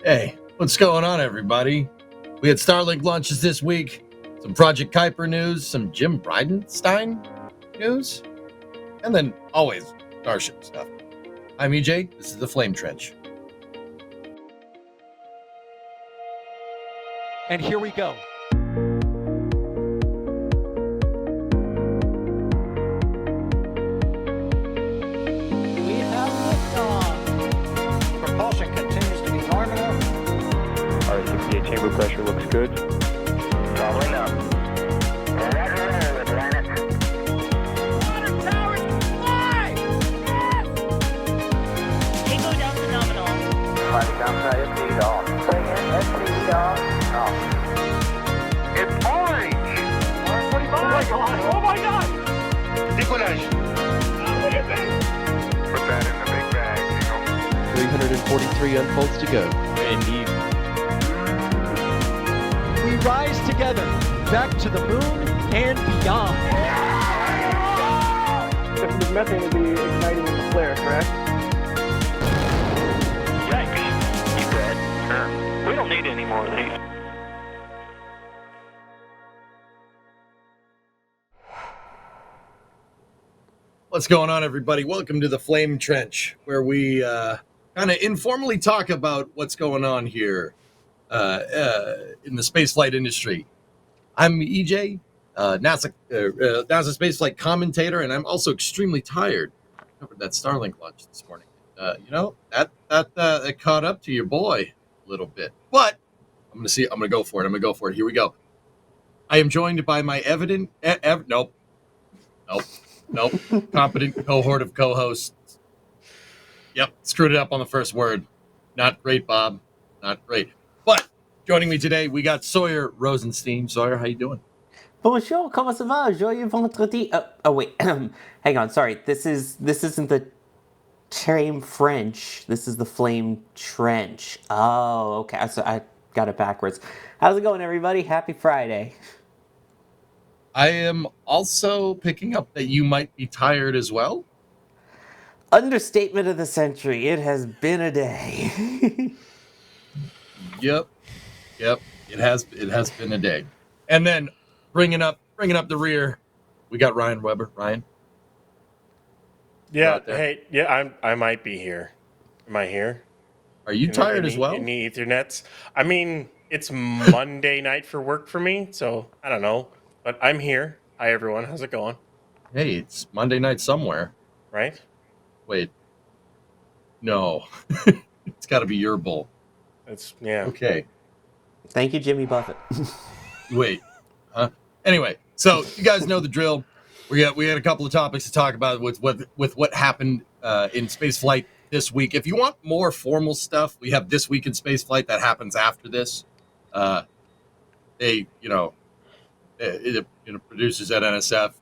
Hey, what's going on, everybody? We had Starlink launches this week, some Project Kuiper news, some Jim Bridenstine news, and then always Starship stuff. I'm EJ, this is the Flame Trench. And here we go. We have liftoff. Propulsion continues to be nominal. RCPA chamber pressure looks good. Doubling up. Roger, with planet. Water towers, fly! Yes! Tango down to nominal. Flight downside SPD off. Bring in SPD off. It's orange! 145! Oh my god! Oh my god! Decollage. Look at that! Put that in the big bag, Jingle. 343 unfolds to go. Indeed. We rise together, back to the moon and beyond. The methane will be igniting in the flare, correct? Yikes. You good? Sure. We don't need any more of these. What's going on, everybody? Welcome to the Flame Trench, where we kind of informally talk about what's going on here in the spaceflight industry. I'm EJ, NASA spaceflight commentator, and I'm also extremely tired. I covered that Starlink launch this morning. That caught up to your boy a little bit, but I'm gonna go for it. Here we go. I am joined by my competent cohort of co-hosts. Yep, screwed it up on the first word. Not great, Bob. Not great. But joining me today, we got Sawyer Rosenstein. Sawyer, how you doing? Bonjour, comment ça va? Joyeux vendredi. Oh wait, hang on. Sorry, this isn't the Flame French. This is the Flame Trench. Oh, okay. So I got it backwards. How's it going, everybody? Happy Friday. I am also picking up that you might be tired as well. Understatement of the century. It has been a day. Yep. It has been a day. And then bringing up the rear, we got Ryan Weber. Ryan. Yeah. Hey. Yeah. I might be here. Am I here? Are you tired as well? In the Ethernets. I mean, it's Monday night for work for me, so I don't know. But I'm here. Hi, everyone. How's it going? Hey, it's Monday night somewhere. Right? Wait. No. It's got to be your bull. Yeah. Okay. Thank you, Jimmy Buffett. Wait. Anyway, so you guys know the drill. We had a couple of topics to talk about with what happened in spaceflight this week. If you want more formal stuff, we have This Week in Spaceflight that happens after this. Producers at NSF,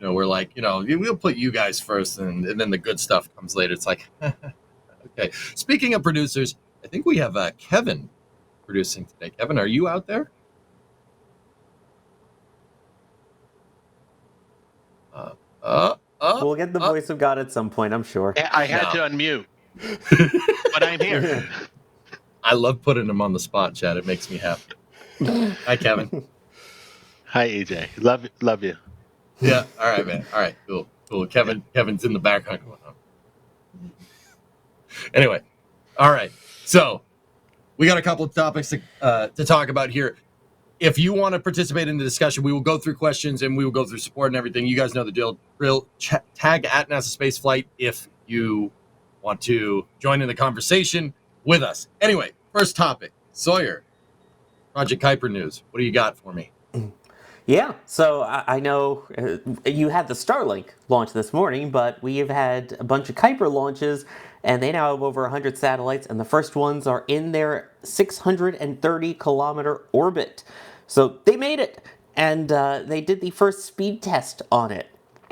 we're like, we'll put you guys first, and then the good stuff comes later. It's like, okay. Speaking of producers, I think we have Kevin producing today. Kevin, are you out there? We'll get the voice of God at some point, I'm sure. I had to unmute, but I'm here. I love putting him on the spot, Chad. It makes me happy. Hi, Kevin. Hi, EJ. Love you. Yeah. All right, man. All right. Cool. Kevin's in the background going on. Anyway. All right. So we got a couple of topics to talk about here. If you want to participate in the discussion, we will go through questions and we will go through support and everything. You guys know the drill. Tag at NASA Spaceflight if you want to join in the conversation with us. Anyway, first topic. Sawyer, Project Kuiper news. What do you got for me? Yeah, so I know you had the Starlink launch this morning, but we have had a bunch of Kuiper launches, and they now have over 100 satellites, and the first ones are in their 630-kilometer orbit. So they made it, and they did the first speed test on it.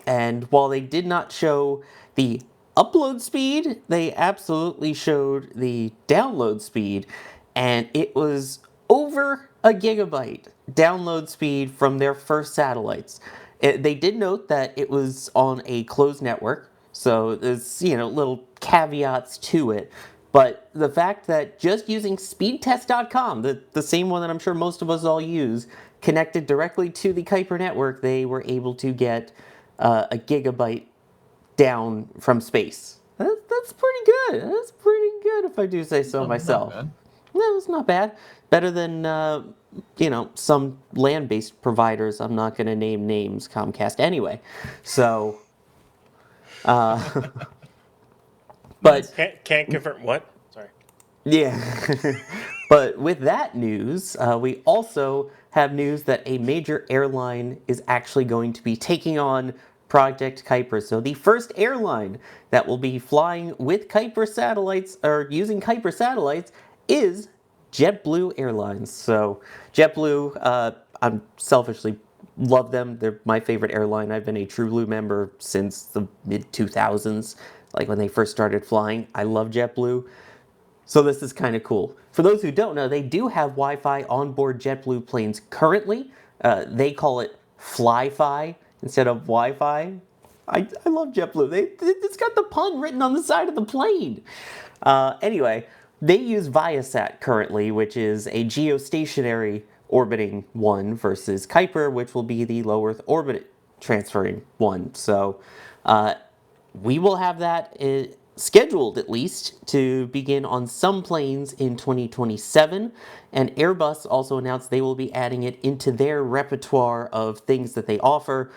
And while they did not show the upload speed, they absolutely showed the download speed, and it was over a gigabyte download speed from their first satellites. They did note that it was on a closed network, so there's little caveats to it, But the fact that just using speedtest.com, the same one that I'm sure most of us all use, connected directly to the Kuiper network, they were able to get a gigabyte down from space. That's pretty good. That's pretty good if I do say so myself. Not bad. No, it's not bad. Better than some land-based providers. I'm not going to name names, Comcast anyway. So, but Can't confirm what? Sorry. yeah. But with that news, we also have news that a major airline is actually going to be taking on Project Kuiper. So the first airline that will be flying with Kuiper satellites or using Kuiper satellites is JetBlue Airlines. So JetBlue, I'm selfishly love them. They're my favorite airline. I've been a TrueBlue member since the mid 2000s, like when they first started flying. I love JetBlue. So this is kind of cool. For those who don't know, they do have Wi-Fi on board JetBlue planes currently. They call it Fly-Fi instead of Wi-Fi. I love JetBlue. It's got the pun written on the side of the plane. Anyway, they use Viasat currently, which is a geostationary orbiting one, versus Kuiper, which will be the low Earth orbit transferring one. So we will have that scheduled, at least, to begin on some planes in 2027. And Airbus also announced they will be adding it into their repertoire of things that they offer.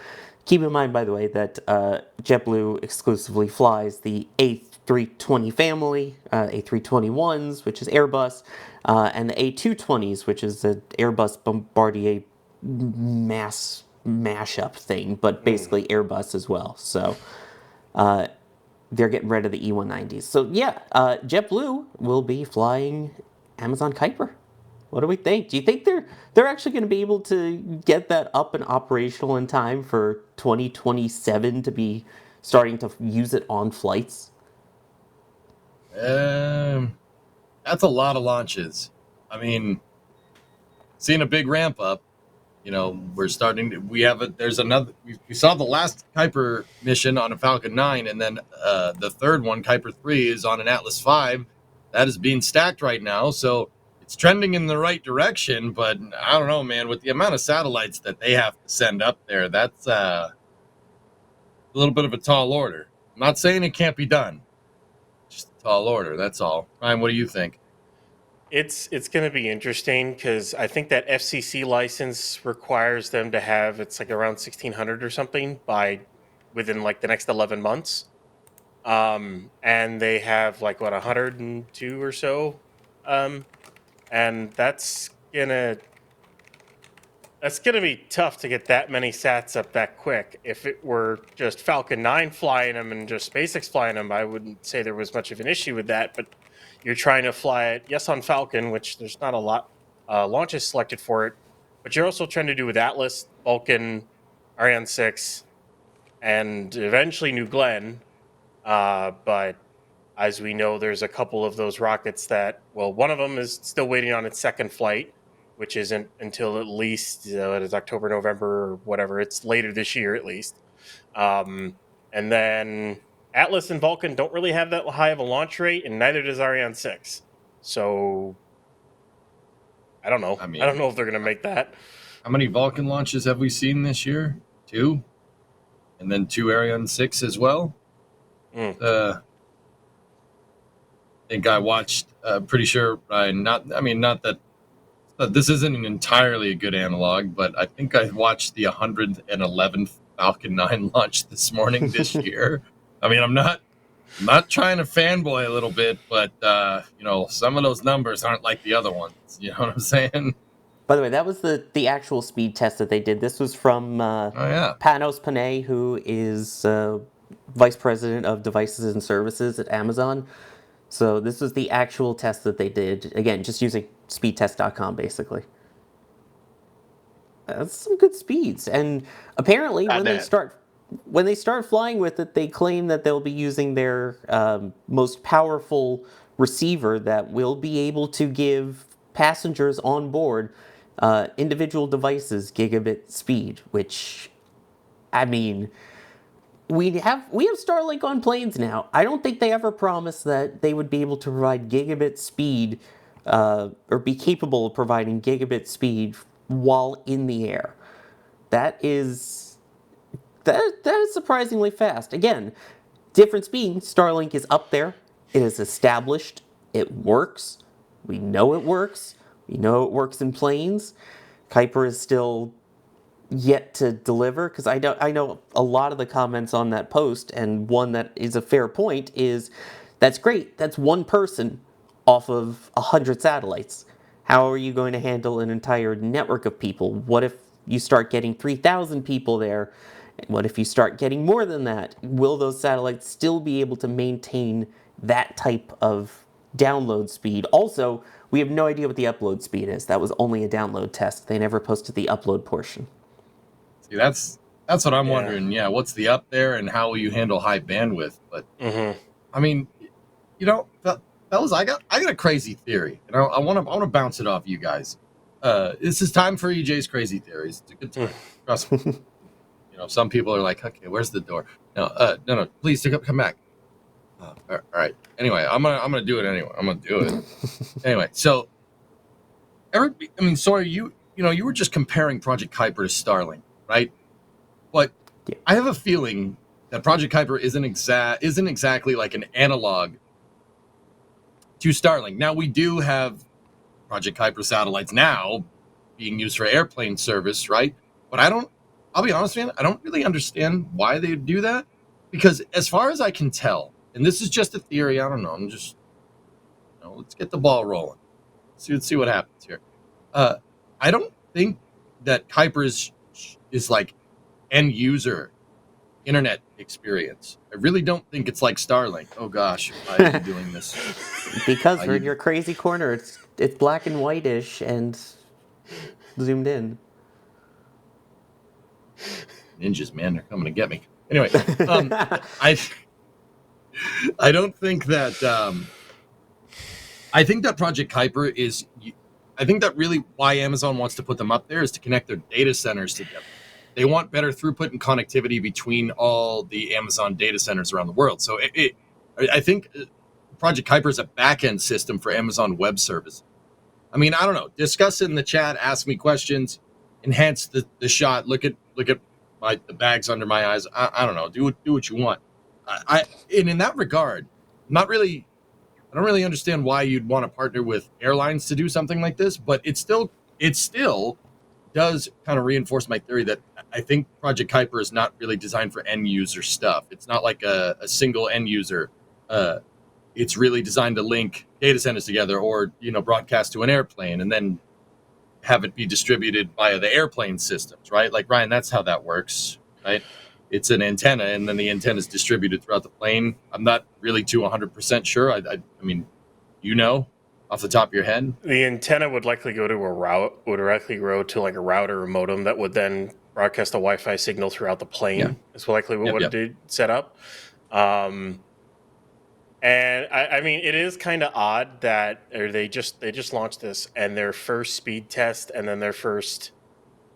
Keep in mind, by the way, that JetBlue exclusively flies the A320 family, A321s, which is Airbus, and the A220s, which is the Airbus Bombardier mass mashup thing, but basically Airbus as well. So they're getting rid of the E190s. So yeah, JetBlue will be flying Amazon Kuiper. What do we think? Do you think they're actually going to be able to get that up and operational in time for 2027 to be starting to use it on flights? That's a lot of launches. I mean, seeing a big ramp up. We're starting to. There's another. We saw the last Kuiper mission on a Falcon 9, and then the third one, Kuiper 3, is on an Atlas 5. That is being stacked right now, so it's trending in the right direction. But I don't know, man. With the amount of satellites that they have to send up there, that's a little bit of a tall order. I'm not saying it can't be done. Just a tall order. That's all. Ryan, what do you think? It's going to be interesting because I think that FCC license requires them to have it's like around 1,600 or something within like the next 11 months, and they have like what 102 or so, and that's gonna be tough to get that many sats up that quick. If it were just Falcon 9 flying them and just SpaceX flying them, I wouldn't say there was much of an issue with that, but you're trying to fly it, yes, on Falcon, which there's not a lot launches selected for it, but you're also trying to do with Atlas, Vulcan, Ariane 6, and eventually New Glenn. But as we know, there's a couple of those rockets that, well, one of them is still waiting on its second flight, which isn't until at least it's October, November, or whatever. It's later this year, at least. And then Atlas and Vulcan don't really have that high of a launch rate, and neither does Ariane 6. So I don't know. I don't know if they're going to make that. How many Vulcan launches have we seen this year? 2? And then 2 Ariane 6 as well? I think I watched, pretty sure, not that this isn't an entirely a good analog, but I think I watched the 111th Falcon 9 launch this morning this year. I mean, I'm not trying to fanboy a little bit, but some of those numbers aren't like the other ones. You know what I'm saying? By the way, that was the actual speed test that they did. This was from Panos Panay, who is vice president of devices and services at Amazon. So this was the actual test that they did. Again, just using speedtest.com, basically. That's some good speeds. And apparently, when they start flying with it, they claim that they'll be using their most powerful receiver that will be able to give passengers on board individual devices gigabit speed, which, I mean, we have Starlink on planes now. I don't think they ever promised that they would be able to provide gigabit speed, or be capable of providing gigabit speed while in the air. That is surprisingly fast. Again, difference being Starlink is up there. It is established. It works. We know it works. We know it works in planes. Kuiper is still yet to deliver, because I know a lot of the comments on that post, and one that is a fair point is, that's great. That's one person off of 100 satellites. How are you going to handle an entire network of people? What if you start getting 3,000 people there? What if you start getting more than that? Will those satellites still be able to maintain that type of download speed? Also, we have no idea what the upload speed is. That was only a download test. They never posted the upload portion. See, that's what I'm wondering. Yeah, what's the up there, and how will you handle high bandwidth? But I mean, fellas, I got a crazy theory, and I want to bounce it off you guys. This is time for EJ's crazy theories. It's a good time. Trust me. Some people are like, okay, where's the door? No, please come back. All right. Anyway, I'm gonna do it anyway. I'm gonna do it anyway. So, sorry, you were just comparing Project Kuiper to Starlink, right? But yeah. I have a feeling that Project Kuiper isn't exactly like an analog to Starlink. Now, we do have Project Kuiper satellites now being used for airplane service, right? But I'll be honest, man, I don't really understand why they do that, because as far as I can tell, and this is just a theory, I don't know, I'm just, let's get the ball rolling. Let's see what happens here. I don't think that Kuiper is like end user internet experience. I really don't think it's like Starlink. Oh gosh, why are you doing this? Because we're in your crazy corner. It's black and whitish and zoomed in. Ninjas, man, they're coming to get me. Anyway, I don't think that. I think that Project Kuiper is. I think that really why Amazon wants to put them up there is to connect their data centers together. They want better throughput and connectivity between all the Amazon data centers around the world. So I think Project Kuiper is a back-end system for Amazon Web Services. I mean, I don't know. Discuss it in the chat. Ask me questions. Enhance the shot. Look at the bags under my eyes. I don't know. Do what you want. And in that regard, I don't really understand why you'd want to partner with airlines to do something like this. But it still does kind of reinforce my theory that I think Project Kuiper is not really designed for end user stuff. It's not like a single end user. It's really designed to link data centers together, or broadcast to an airplane and then have it be distributed via the airplane systems, right? Like, Ryan, that's how that works, right? It's an antenna, and then the antenna is distributed throughout the plane. I'm not really too 100% sure. I mean, off the top of your head? The antenna would likely go to to like a router or modem that would then broadcast a Wi-Fi signal throughout the plane. Yeah. Is likely what it did set up. And I mean, it is kind of odd that they just launched this, and their first speed test, and then their first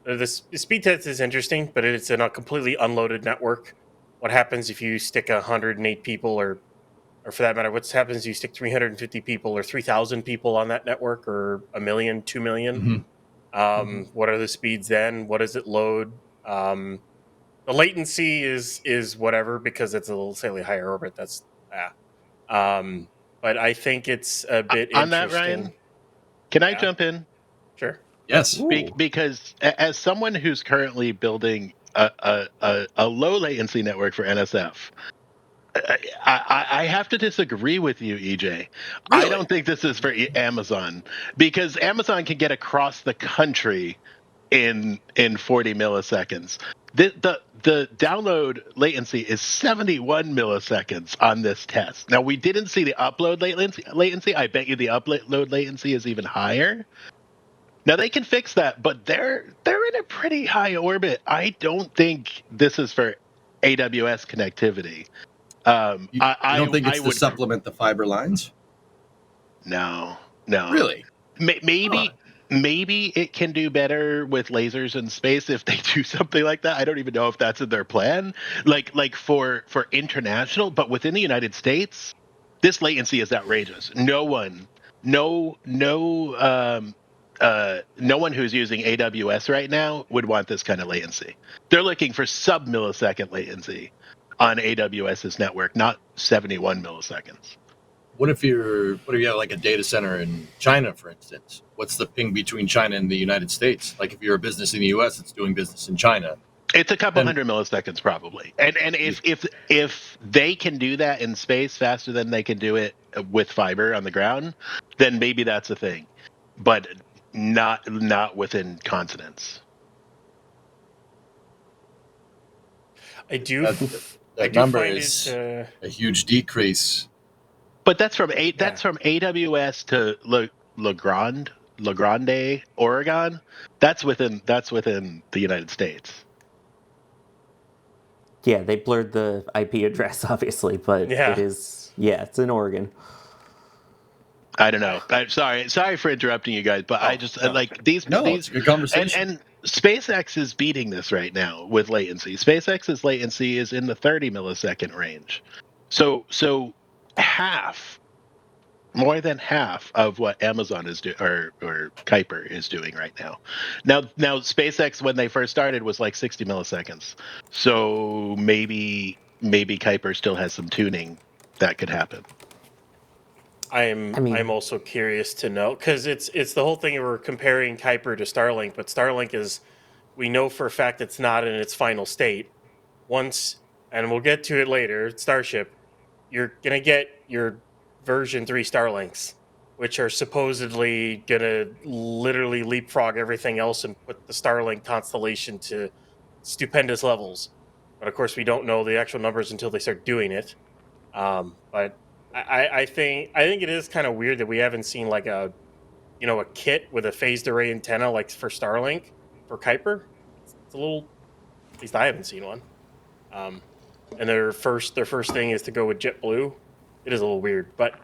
the speed test is interesting, but it's in a completely unloaded network. What happens if you stick 108 people, or for that matter, what happens if you stick 350 people or 3,000 people on that network, or 1 million, 2 million? Mm-hmm. What are the speeds then? What does it load? The latency is whatever, because it's a slightly higher orbit. But I think it's a bit on interesting. that, Ryan. Can I jump in? Sure. Yes. Because as someone who's currently building a low latency network for NSF, I have to disagree with you, EJ. Really? I don't think this is for Amazon, because Amazon can get across the country in 40 milliseconds. The download latency is 71 milliseconds on this test. Now, we didn't see the upload latency. I bet you the upload latency is even higher. Now, they can fix that, but they're in a pretty high orbit. I don't think this is for AWS connectivity. You don't think it's to supplement the fiber lines? No. Really? Maybe. Huh. maybe it can do better with lasers in space if they do something like that. I don't even know if that's in their plan. Like for international, but within the United States, this latency is outrageous. No one who's using AWS right now would want this kind of latency. They're looking for sub-millisecond latency on AWS's network, not 71 milliseconds. What if you have like a data center in China, for instance? What's the ping between China and the United States? Like if you're a business in the U.S., it's doing business in China. It's a couple hundred milliseconds probably. And if they can do that in space faster than they can do it with fiber on the ground, then maybe that's a thing. But not within continents. I do. That number is a huge decrease. But that's from AWS to La Grande, Oregon. That's within the United States. Yeah, they blurred the IP address, obviously, but it is. Yeah, it's in Oregon. I don't know. I'm sorry for interrupting you guys, but I just like these. It's a good conversation. And SpaceX is beating this right now with latency. SpaceX's latency is in the 30 millisecond range. So more than half of what Amazon is doing or Kuiper is doing right now. Now SpaceX when they first started was like 60 milliseconds. So maybe Kuiper still has some tuning that could happen. I'm also curious to know because it's the whole thing. We're comparing Kuiper to Starlink, but Starlink is, we know for a fact it's not in its final state. Once, and we'll get to it later, Starship, you're gonna get your version 3 Starlinks, which are supposedly gonna literally leapfrog everything else and put the Starlink constellation to stupendous levels. But of course, we don't know the actual numbers until they start doing it. But I think it is kind of weird that we haven't seen like a kit with a phased array antenna like for Starlink for Kuiper. It's a little, at least I haven't seen one. And their first thing is to go with JetBlue. It is a little weird, but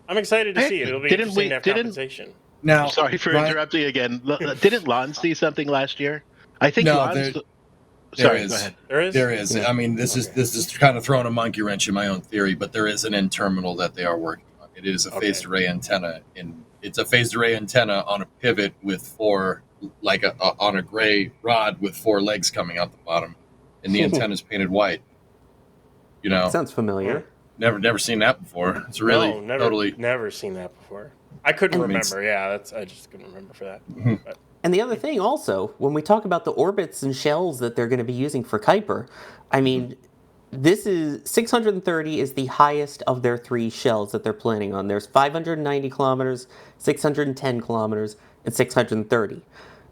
I'm excited to see it. It'll be interesting to have compensation. Now, sorry for interrupting again. Didn't Lon see something last year? I think Sorry, go ahead. There is. I mean, this is kind of throwing a monkey wrench in my own theory, but there is an end terminal that they are working on. It is a phased array antenna, and it's a phased array antenna on a pivot with four, like on a gray rod with 4 legs coming out the bottom, and the antenna is painted white. Sounds familiar. Never seen that before. It's really never seen that before. I couldn't remember. I just couldn't remember for that. Mm-hmm. But. And the other thing also, when we talk about the orbits and shells that they're going to be using for Kuiper, I mean, this is 630 is the highest of their 3 shells that they're planning on. There's 590 kilometers, 610 kilometers, and 630.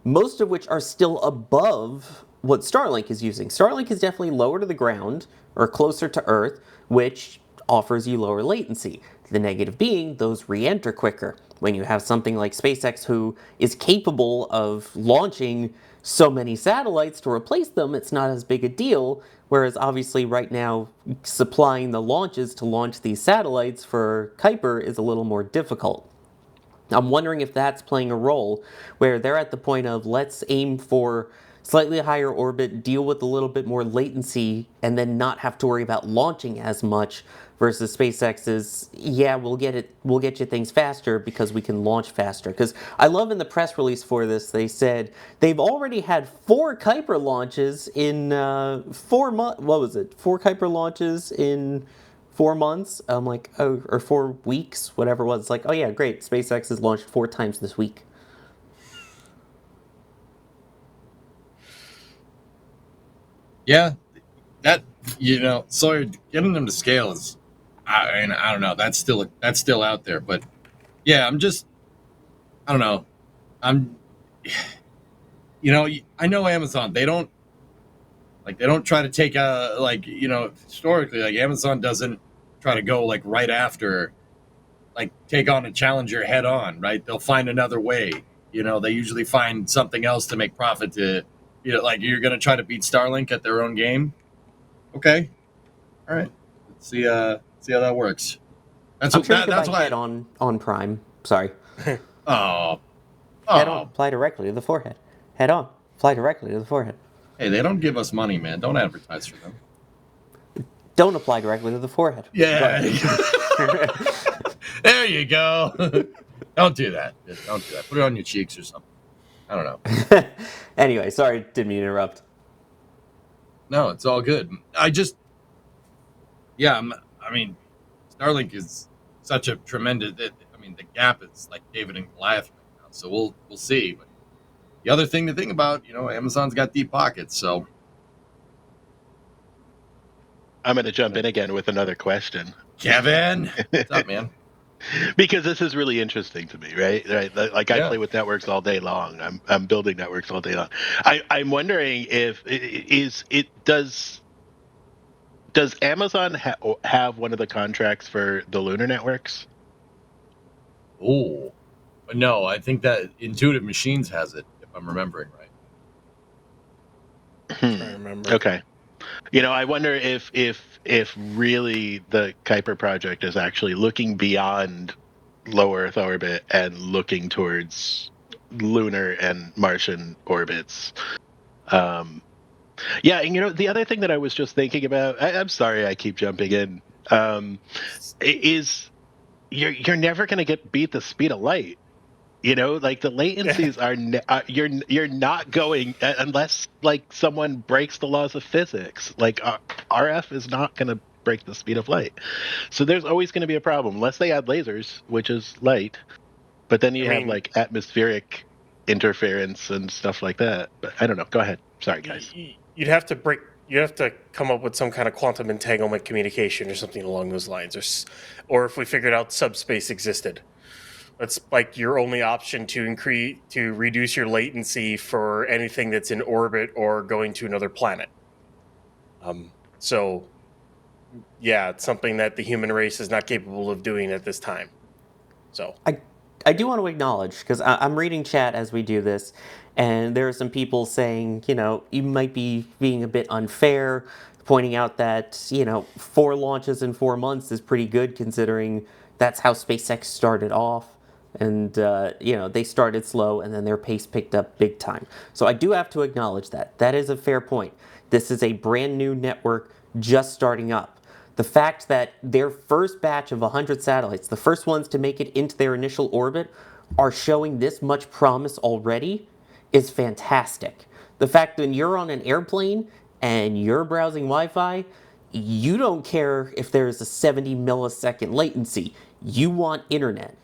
Most of which are still above what Starlink is using. Starlink is definitely lower to the ground or closer to Earth, which offers you lower latency. The negative being those re-enter quicker. When you have something like SpaceX who is capable of launching so many satellites to replace them, it's not as big a deal. Whereas obviously right now, supplying the launches to launch these satellites for Kuiper is a little more difficult. I'm wondering if that's playing a role where they're at the point of let's aim for slightly higher orbit, deal with a little bit more latency, and then not have to worry about launching as much versus SpaceX's, we'll get you things faster because we can launch faster. Because I love in the press release for this, they said they've already had 4 Kuiper launches in 4 months. What was it? 4 Kuiper launches in 4 months? I'm like, or 4 weeks, whatever it was. It's like, oh yeah, great. SpaceX has launched 4 times this week. Yeah, that so getting them to scale is, I don't know. That's still out there, but yeah, I don't know. I know Amazon. They don't try to take historically, like Amazon doesn't try to go like right after, like take on a challenger head on, right? They'll find another way. They usually find something else to make profit to. Like you're gonna try to beat Starlink at their own game. Okay, all right. Let's see how that works. That's why on Prime. Sorry. Oh, Head on, fly directly to the forehead. Head on, fly directly to the forehead. Hey, they don't give us money, man. Don't advertise for them. Don't apply directly to the forehead. Yeah. There you go. Don't do that. Don't do that. Put it on your cheeks or something. I don't know. Anyway, sorry, didn't mean to interrupt. No, it's all good. I mean, Starlink is such a tremendous. I mean, the gap is like David and Goliath right now. So we'll see. But the other thing to think about, Amazon's got deep pockets. So I'm going to jump in again with another question. Kevin, what's up, man? Because this is really interesting to me, right? Like I play with networks all day long. I'm building networks all day long. I'm wondering if does Amazon have one of the contracts for the lunar networks? Oh, no, I think that Intuitive Machines has it, if I'm remembering right. I remember. Okay. I wonder if really the Kuiper project is actually looking beyond low Earth orbit and looking towards lunar and Martian orbits. And the other thing that I was just thinking about, I'm sorry I keep jumping in, is you're never going to beat the speed of light. Like the latencies are you're not going unless like someone breaks the laws of physics. Like RF is not going to break the speed of light. So there's always going to be a problem unless they add lasers, which is light. But then you have like atmospheric interference and stuff like that. But I don't know. Go ahead. Sorry, guys. You'd have to come up with some kind of quantum entanglement communication or something along those lines, or if we figured out subspace existed. That's like your only option to reduce your latency for anything that's in orbit or going to another planet. So, yeah, it's something that the human race is not capable of doing at this time. So I do want to acknowledge, because I'm reading chat as we do this, and there are some people saying, you might be being a bit unfair, pointing out that, 4 launches in 4 months is pretty good considering that's how SpaceX started off. And, they started slow and then their pace picked up big time. So I do have to acknowledge that. That is a fair point. This is a brand new network just starting up. The fact that their first batch of 100 satellites, the first ones to make it into their initial orbit, are showing this much promise already is fantastic. The fact that when you're on an airplane and you're browsing Wi-Fi, you don't care if there's a 70 millisecond latency. You want internet.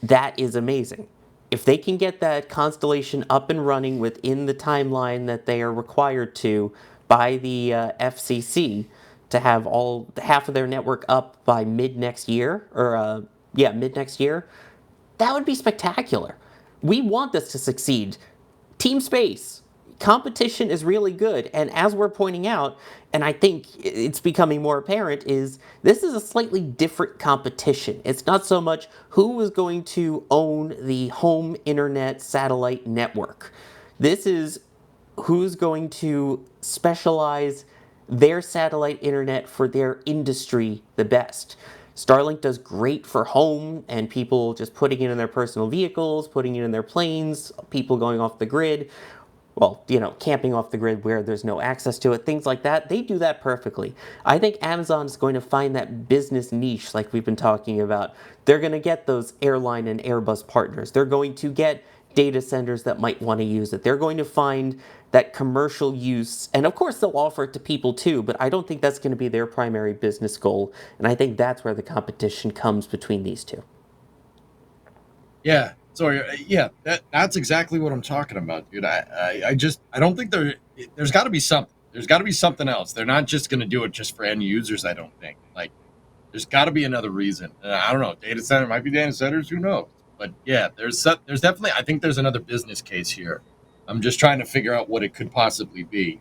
That is amazing. If they can get that constellation up and running within the timeline that they are required to by the FCC to have half of their network up by mid next year, that would be spectacular. We want this to succeed. Team Space, competition is really good, and as we're pointing out, and I think it's becoming more apparent, is this is a slightly different competition. It's not so much who is going to own the home internet satellite network. This is who's going to specialize their satellite internet for their industry the best. Starlink does great for home and people just putting it in their personal vehicles, putting it in their planes, people going off the grid. Well, camping off the grid where there's no access to it, things like that. They do that perfectly. I think Amazon is going to find that business niche like we've been talking about. They're going to get those airline and Airbus partners. They're going to get data centers that might want to use it. They're going to find that commercial use, and of course they'll offer it to people too, but I don't think that's going to be their primary business goal, and I think that's where the competition comes between these two. Yeah. So that's exactly what I'm talking about, dude. I don't think there's got to be something. There's got to be something else. They're not just going to do it just for end users. I don't think. Like, there's got to be another reason. I don't know. Data center might be data centers. Who knows? But yeah, there's definitely. I think there's another business case here. I'm just trying to figure out what it could possibly be.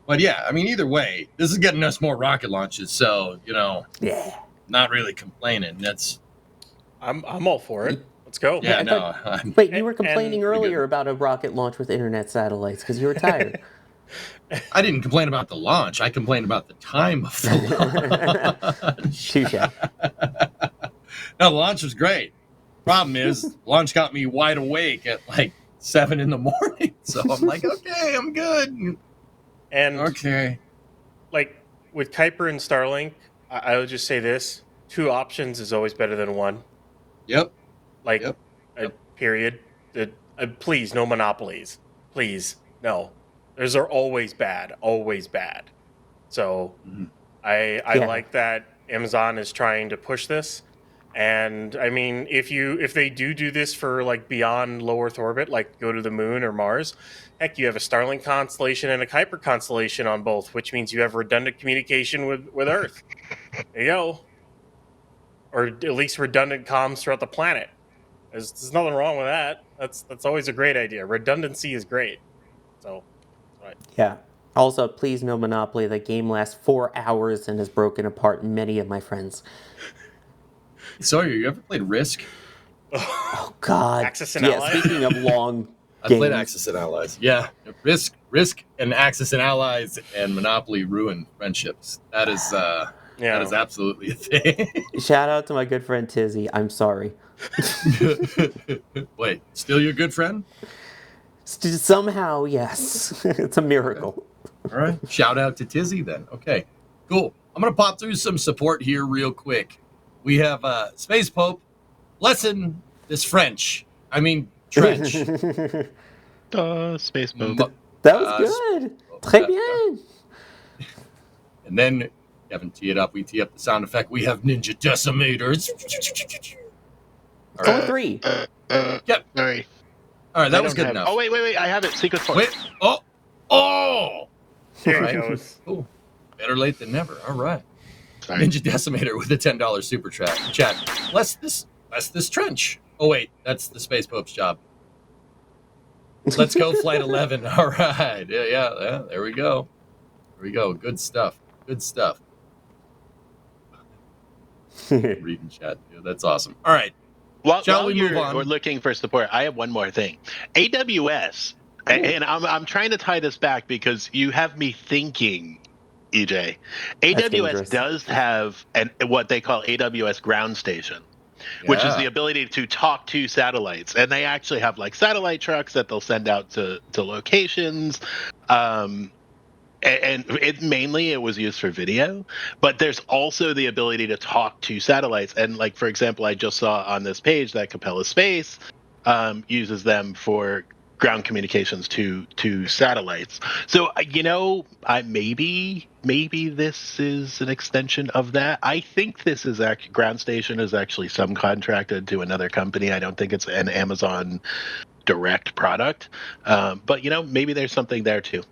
But yeah, I mean, either way, this is getting us more rocket launches. So not really complaining. I'm all for it. Let's go. Yeah, Wait, you were complaining earlier about a rocket launch with internet satellites because you were tired. I didn't complain about the launch. I complained about the time of the launch. Touche. No, the launch was great. Problem is, lunch got me wide awake at like 7 in the morning. So I'm like, okay, I'm good. And Okay. like with Kuiper and Starlink, I would just say this: 2 options is always better than 1. Yep. Like, Yep. period. Please, no monopolies. Please, no. Those are always bad. Always bad. So I like that Amazon is trying to push this. And I mean, if they do this for like beyond low Earth orbit, like go to the moon or Mars, heck, you have a Starlink constellation and a Kuiper constellation on both, which means you have redundant communication with Earth. There you go. Or at least redundant comms throughout the planet. There's nothing wrong with that. That's always a great idea. Redundancy is great. So, right. Yeah. Also, please no Monopoly. The game lasts 4 hours and has broken apart many of my friends. Sawyer, you ever played Risk? Oh God. Axis and Yeah. Allies? Speaking of long I games, played Axis and Allies. Yeah, Risk, and Axis and Allies and Monopoly ruin friendships. That is absolutely a thing. shout out to my good friend Tizzy. I'm sorry. Wait, still your good friend? Somehow, yes. It's a miracle. All right. Shout out to Tizzy then. Okay, cool. I'm going to pop through some support here real quick. We have Space Pope. Lesson this French. I mean, trench. Space Boat. That was good. Très bien. And then, Kevin, tee it up. We tee up the sound effect. We have Ninja Decimators. All Only 3. Yep. Sorry. All right, that I was don't good have- enough. Oh, wait. I have it. Sequence point. Wait. Oh! There All it right. goes. Cool. Better late than never. All right. Sorry. Ninja Decimator with a $10 super chat. Bless this trench. Oh wait, that's the Space Pope's job. Let's go, Flight 11. All right. Yeah. There we go. Good stuff. Reading chat. Yeah, that's awesome. All right. Shall we move on? We're looking for support. I have one more thing. AWS, and I'm trying to tie this back because you have me thinking, EJ. AWS dangerous. does have what they call AWS ground station, which is the ability to talk to satellites, and they actually have like satellite trucks that they'll send out to locations. And it was used for video, but there's also the ability to talk to satellites. And like, for example, I just saw on this page that Capella Space uses them for ground communications to satellites. So, maybe this is an extension of that. I think this is ground station is actually subcontracted to another company. I don't think it's an Amazon direct product. But maybe there's something there too.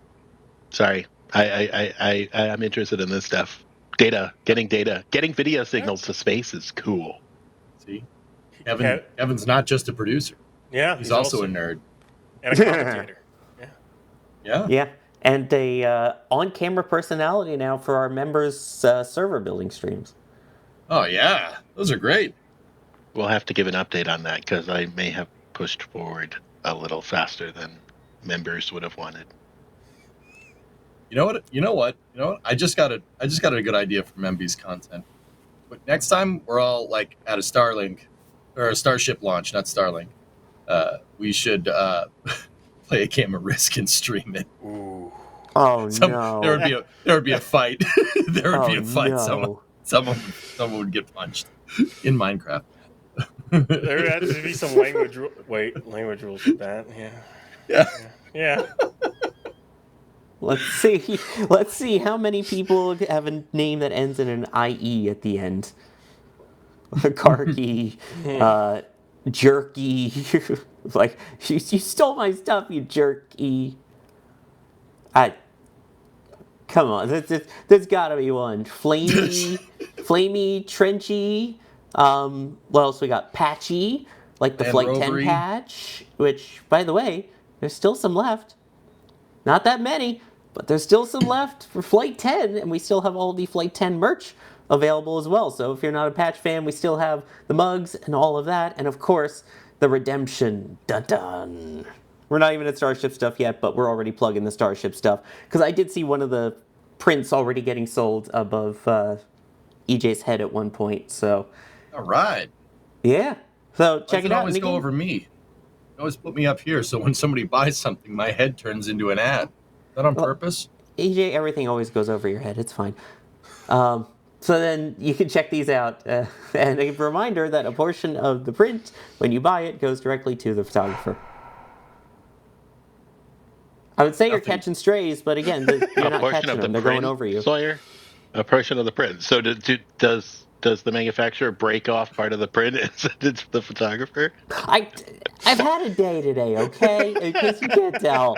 Sorry. I'm interested in this stuff. Getting video signals to space is cool. See, Kevin's not just a producer. Yeah, he's also a nerd and a commentator. Yeah, and a on-camera personality now for our members' server building streams. Oh yeah, those are great. We'll have to give an update on that because I may have pushed forward a little faster than members would have wanted. You know what? I just got a good idea for MB's content. But next time we're all like at a Starlink or a Starship launch, not Starlink, we should play a game of Risk and stream it. Ooh. Oh no! There would be a fight. There would be a fight. No. Someone would get punched in Minecraft. There has to be some language rules with that. Yeah. Let's see how many people have a name that ends in an IE at the end. Karki, Jerky, like you stole my stuff, you jerky. Come on, there's gotta be one. Flamey, Trenchy. What else we got? Patchy, like the Land Flight Rovery. 10 patch, which, by the way, there's still some left. Not that many, but there's still some left for Flight 10, and we still have all the Flight 10 merch available as well. So if you're not a patch fan, we still have the mugs and all of that, and of course, the redemption. Dun-dun. We're not even at Starship stuff yet, but we're already plugging the Starship stuff, because I did see one of the prints already getting sold above EJ's head at one point, so... All right. Yeah. So Why check does it out. always and go again, over me. You always put me up here, so when somebody buys something, my head turns into an ad. Is that on purpose? AJ, everything always goes over your head. It's fine. So then you can check these out. And a reminder that a portion of the print, when you buy it, goes directly to the photographer. I would say you're Nothing. catching strays, but again, you're not catching them. They're going over you. Sawyer, a portion of the print. So does the manufacturer break off part of the print and send it to the photographer? I've had a day today, okay? In case you can't tell.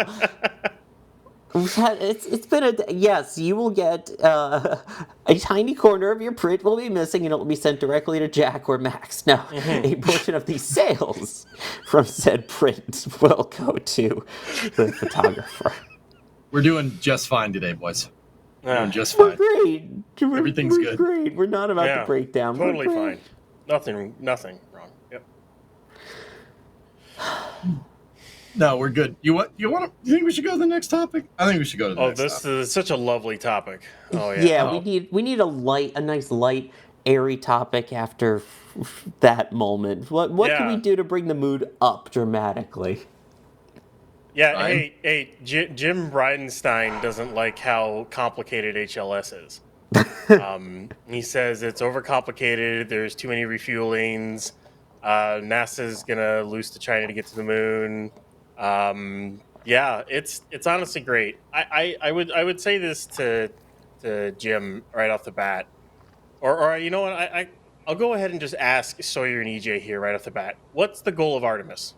It's been a day. Yes, you will get a tiny corner of your print will be missing, and it will be sent directly to Jack or Max. Now, a portion of the sales from said print will go to the photographer. We're doing just fine today, boys. We're doing just We're fine. great. Everything's We're good. great. We're not about to break down. Totally We're great. fine. Nothing wrong. Yep. No, we're good. You think we should go to the next topic? I think we should go to the next This topic. is such a lovely topic. Oh yeah. Yeah, we need a nice light, airy topic after that moment. What can we do to bring the mood up dramatically? Yeah. Ryan? Hey, Jim Bridenstine doesn't like how complicated HLS is. He says it's overcomplicated. There's too many refuelings. NASA's gonna lose to China to get to the moon. Yeah, it's honestly great. I would say this to Jim right off the bat, or you know what? I'll go ahead and just ask Sawyer and EJ here right off the bat. What's the goal of Artemis?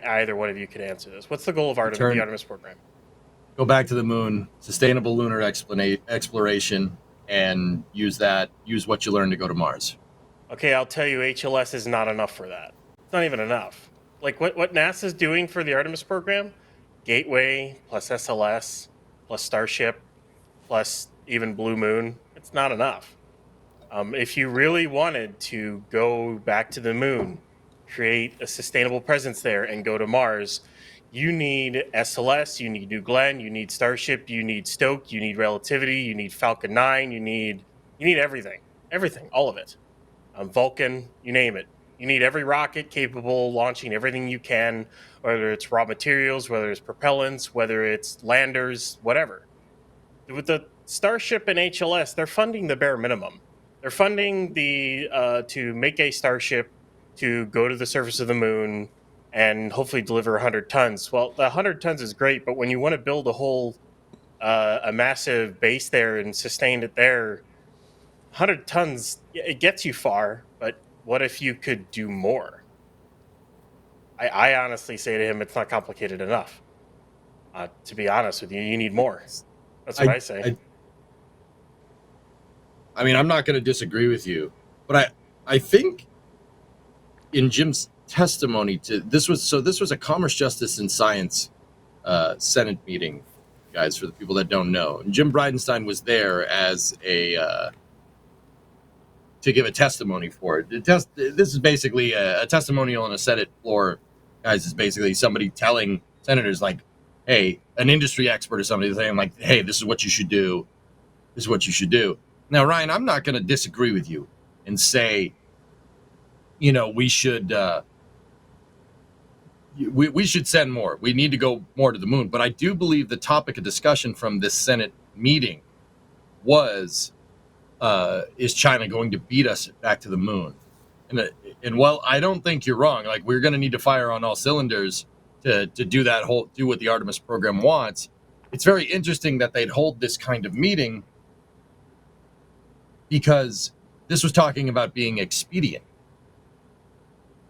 Either one of you could answer this. What's the goal of Artemis, the Artemis program? Go back to the moon, sustainable lunar exploration, and use what you learn to go to Mars. Okay, I'll tell you, HLS is not enough for that. It's not even enough. Like what NASA's doing for the Artemis program, Gateway plus SLS plus Starship plus even Blue Moon, it's not enough. If you really wanted to go back to the moon, create a sustainable presence there, and go to Mars, you need SLS, you need New Glenn, you need Starship, you need Stoke, you need Relativity, you need Falcon 9, you need everything, all of it. Vulcan, you name it. You need every rocket capable of launching everything you can, whether it's raw materials, whether it's propellants, whether it's landers, whatever. With the Starship and HLS, they're funding the bare minimum. They're funding to make a Starship to go to the surface of the moon and hopefully deliver 100 tons. Well, the 100 tons is great, but when you want to build a massive base there and sustain it there, 100 tons, it gets you far, but what if you could do more? I honestly say to him, it's not complicated enough. To be honest with you, you need more. That's what I say. I mean, I'm not going to disagree with you, but I think in Jim's testimony to this was a Commerce, Justice, and Science Senate meeting, guys, for the people that don't know. And Jim Bridenstine was there as to give a testimony for it. This is basically a testimonial on a Senate floor, guys. Is basically somebody telling senators, like, hey, an industry expert or somebody saying, like, hey, this is what you should do. This is what you should do. Now, Ryan, I'm not going to disagree with you and say, we should we should send more. We need to go more to the moon. But I do believe the topic of discussion from this Senate meeting was, is China going to beat us back to the moon? And while I don't think you're wrong, like, we're going to need to fire on all cylinders to do what the Artemis program wants. It's very interesting that they'd hold this kind of meeting, because this was talking about being expedient.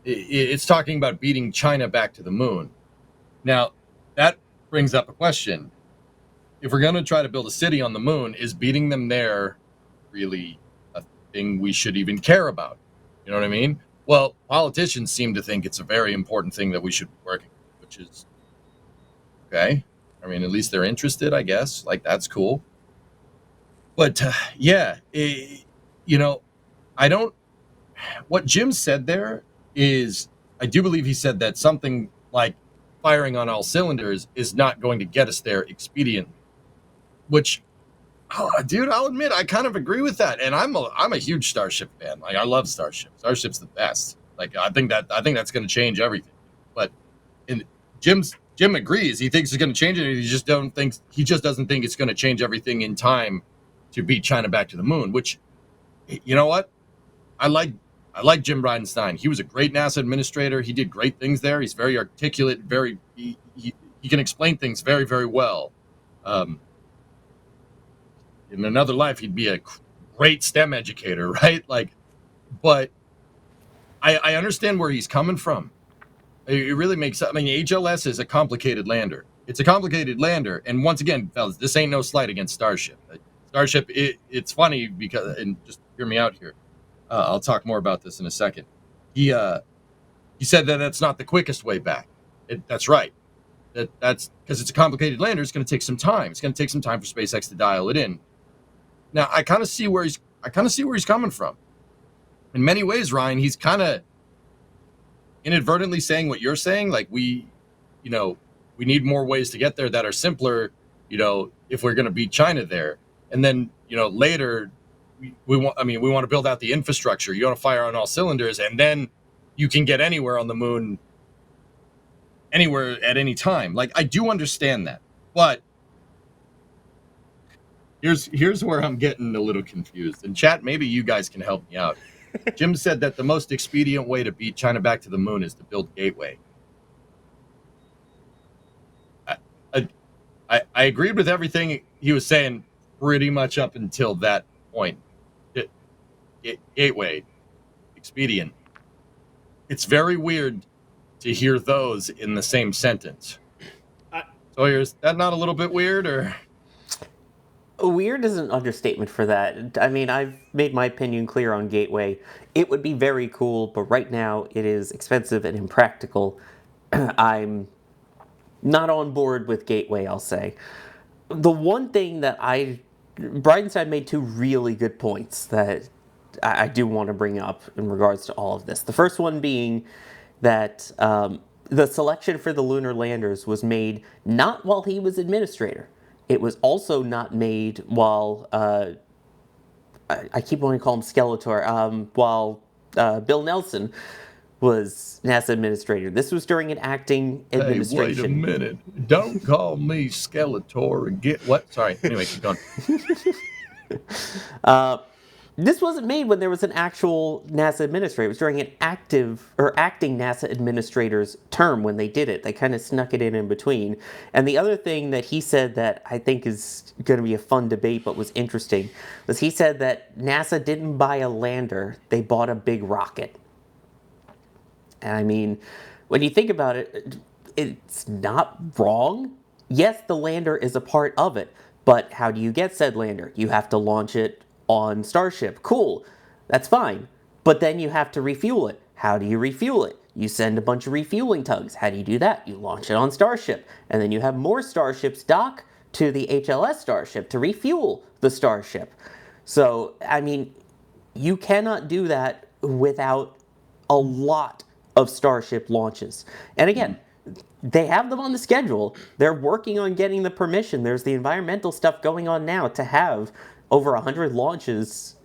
It's talking about beating China back to the moon. Now, that brings up a question. If we're going to try to build a city on the moon, is beating them there really a thing we should even care about? You know what I mean? Well, politicians seem to think it's a very important thing that we should be working, which is okay. I mean, at least they're interested, I guess. Like, that's cool. But what Jim said there is, I do believe he said that something like firing on all cylinders is not going to get us there expediently, which Oh, dude, I'll admit I kind of agree with that, and I'm a huge Starship fan. Like I love Starship. Starship's the best. Like I think that's going to change everything. But in Jim agrees. He thinks it's going to change it. He just doesn't think it's going to change everything in time to beat China back to the moon. Which, you know what, I like Jim Bridenstine. He was a great NASA administrator. He did great things there. He's very articulate. He can explain things very, very well. In another life, he'd be a great STEM educator, right? Like, but I understand where he's coming from. It really makes. I mean, HLS is a complicated lander. It's a complicated lander, and once again, fellas, this ain't no slight against Starship. Starship, it's funny because, and just hear me out here. I'll talk more about this in a second. He said that that's not the quickest way back. That's right. That's because it's a complicated lander. It's going to take some time. It's going to take some time for SpaceX to dial it in. Now, I kind of see where he's coming from. In many ways, Ryan, he's kind of inadvertently saying what you're saying. Like we need more ways to get there that are simpler. If we're going to beat China there, and then later we want to build out the infrastructure. You want to fire on all cylinders, and then you can get anywhere on the moon, anywhere at any time. Like I do understand that, but here's where I'm getting a little confused. And chat, maybe you guys can help me out. Jim said that the most expedient way to beat China back to the moon is to build Gateway. I agreed with everything he was saying pretty much up until that point. Gateway, expedient. It's very weird to hear those in the same sentence. Sawyer, is that not a little bit weird, or? Weird is an understatement for that. I mean, I've made my opinion clear on Gateway. It would be very cool, but right now it is expensive and impractical. I'm not on board with Gateway, I'll say. The one thing that Bridenstine made two really good points that I do want to bring up in regards to all of this. The first one being that the selection for the lunar landers was made not while he was administrator. It was also not made while, I keep wanting to call him Skeletor, while Bill Nelson was NASA administrator. This was during an acting administration. Hey, wait a minute. Don't call me Skeletor and get what? Sorry. Anyway, keep going. This wasn't made when there was an actual NASA administrator. It was during an acting NASA administrator's term when they did it. They kind of snuck it in between. And the other thing that he said that I think is going to be a fun debate but was interesting was he said that NASA didn't buy a lander, they bought a big rocket. And I mean, when you think about it, it's not wrong. Yes, the lander is a part of it, but how do you get said lander? You have to launch it on Starship. Cool, that's fine. But then you have to refuel it. How do you refuel it? You send a bunch of refueling tugs. How do you do that? You launch it on Starship. And then you have more Starships dock to the HLS Starship to refuel the Starship. So, I mean, you cannot do that without a lot of Starship launches. And again, they have them on the schedule. They're working on getting the permission. There's the environmental stuff going on now to have over 100 launches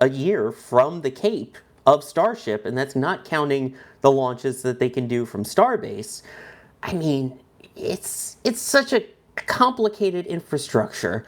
a year from the Cape of Starship, and that's not counting the launches that they can do from Starbase. I mean, it's such a complicated infrastructure.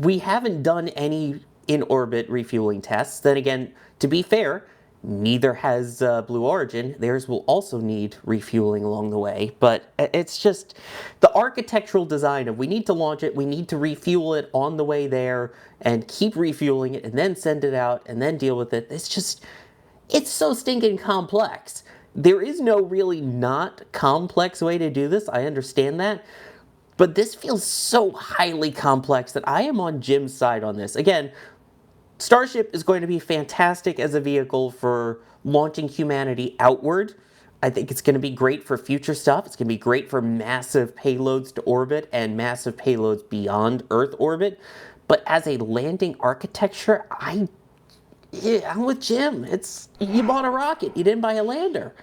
We haven't done any in-orbit refueling tests. Then again, to be fair, neither has Blue Origin. Theirs will also need refueling along the way. But it's just the architectural design of we need to launch it, we need to refuel it on the way there, and keep refueling it, and then send it out, and then deal with it. It's so stinking complex. There is no really not complex way to do this. I understand that. But this feels so highly complex that I am on Jim's side on this. Again, Starship is going to be fantastic as a vehicle for launching humanity outward. I think it's going to be great for future stuff. It's going to be great for massive payloads to orbit and massive payloads beyond Earth orbit. But as a landing architecture, I'm with Jim. You bought a rocket. You didn't buy a lander.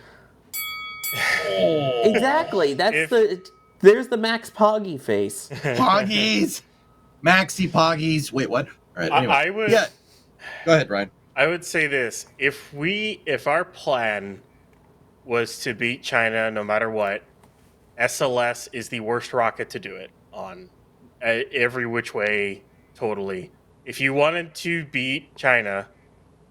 Exactly. There's the Max Poggy face. Poggies. Maxi Poggies. Wait, what? All right. Anyway. I would. Yeah. Go ahead, Ryan. I would say this: if our plan was to beat China no matter what, SLS is the worst rocket to do it on, every which way, totally. If you wanted to beat China,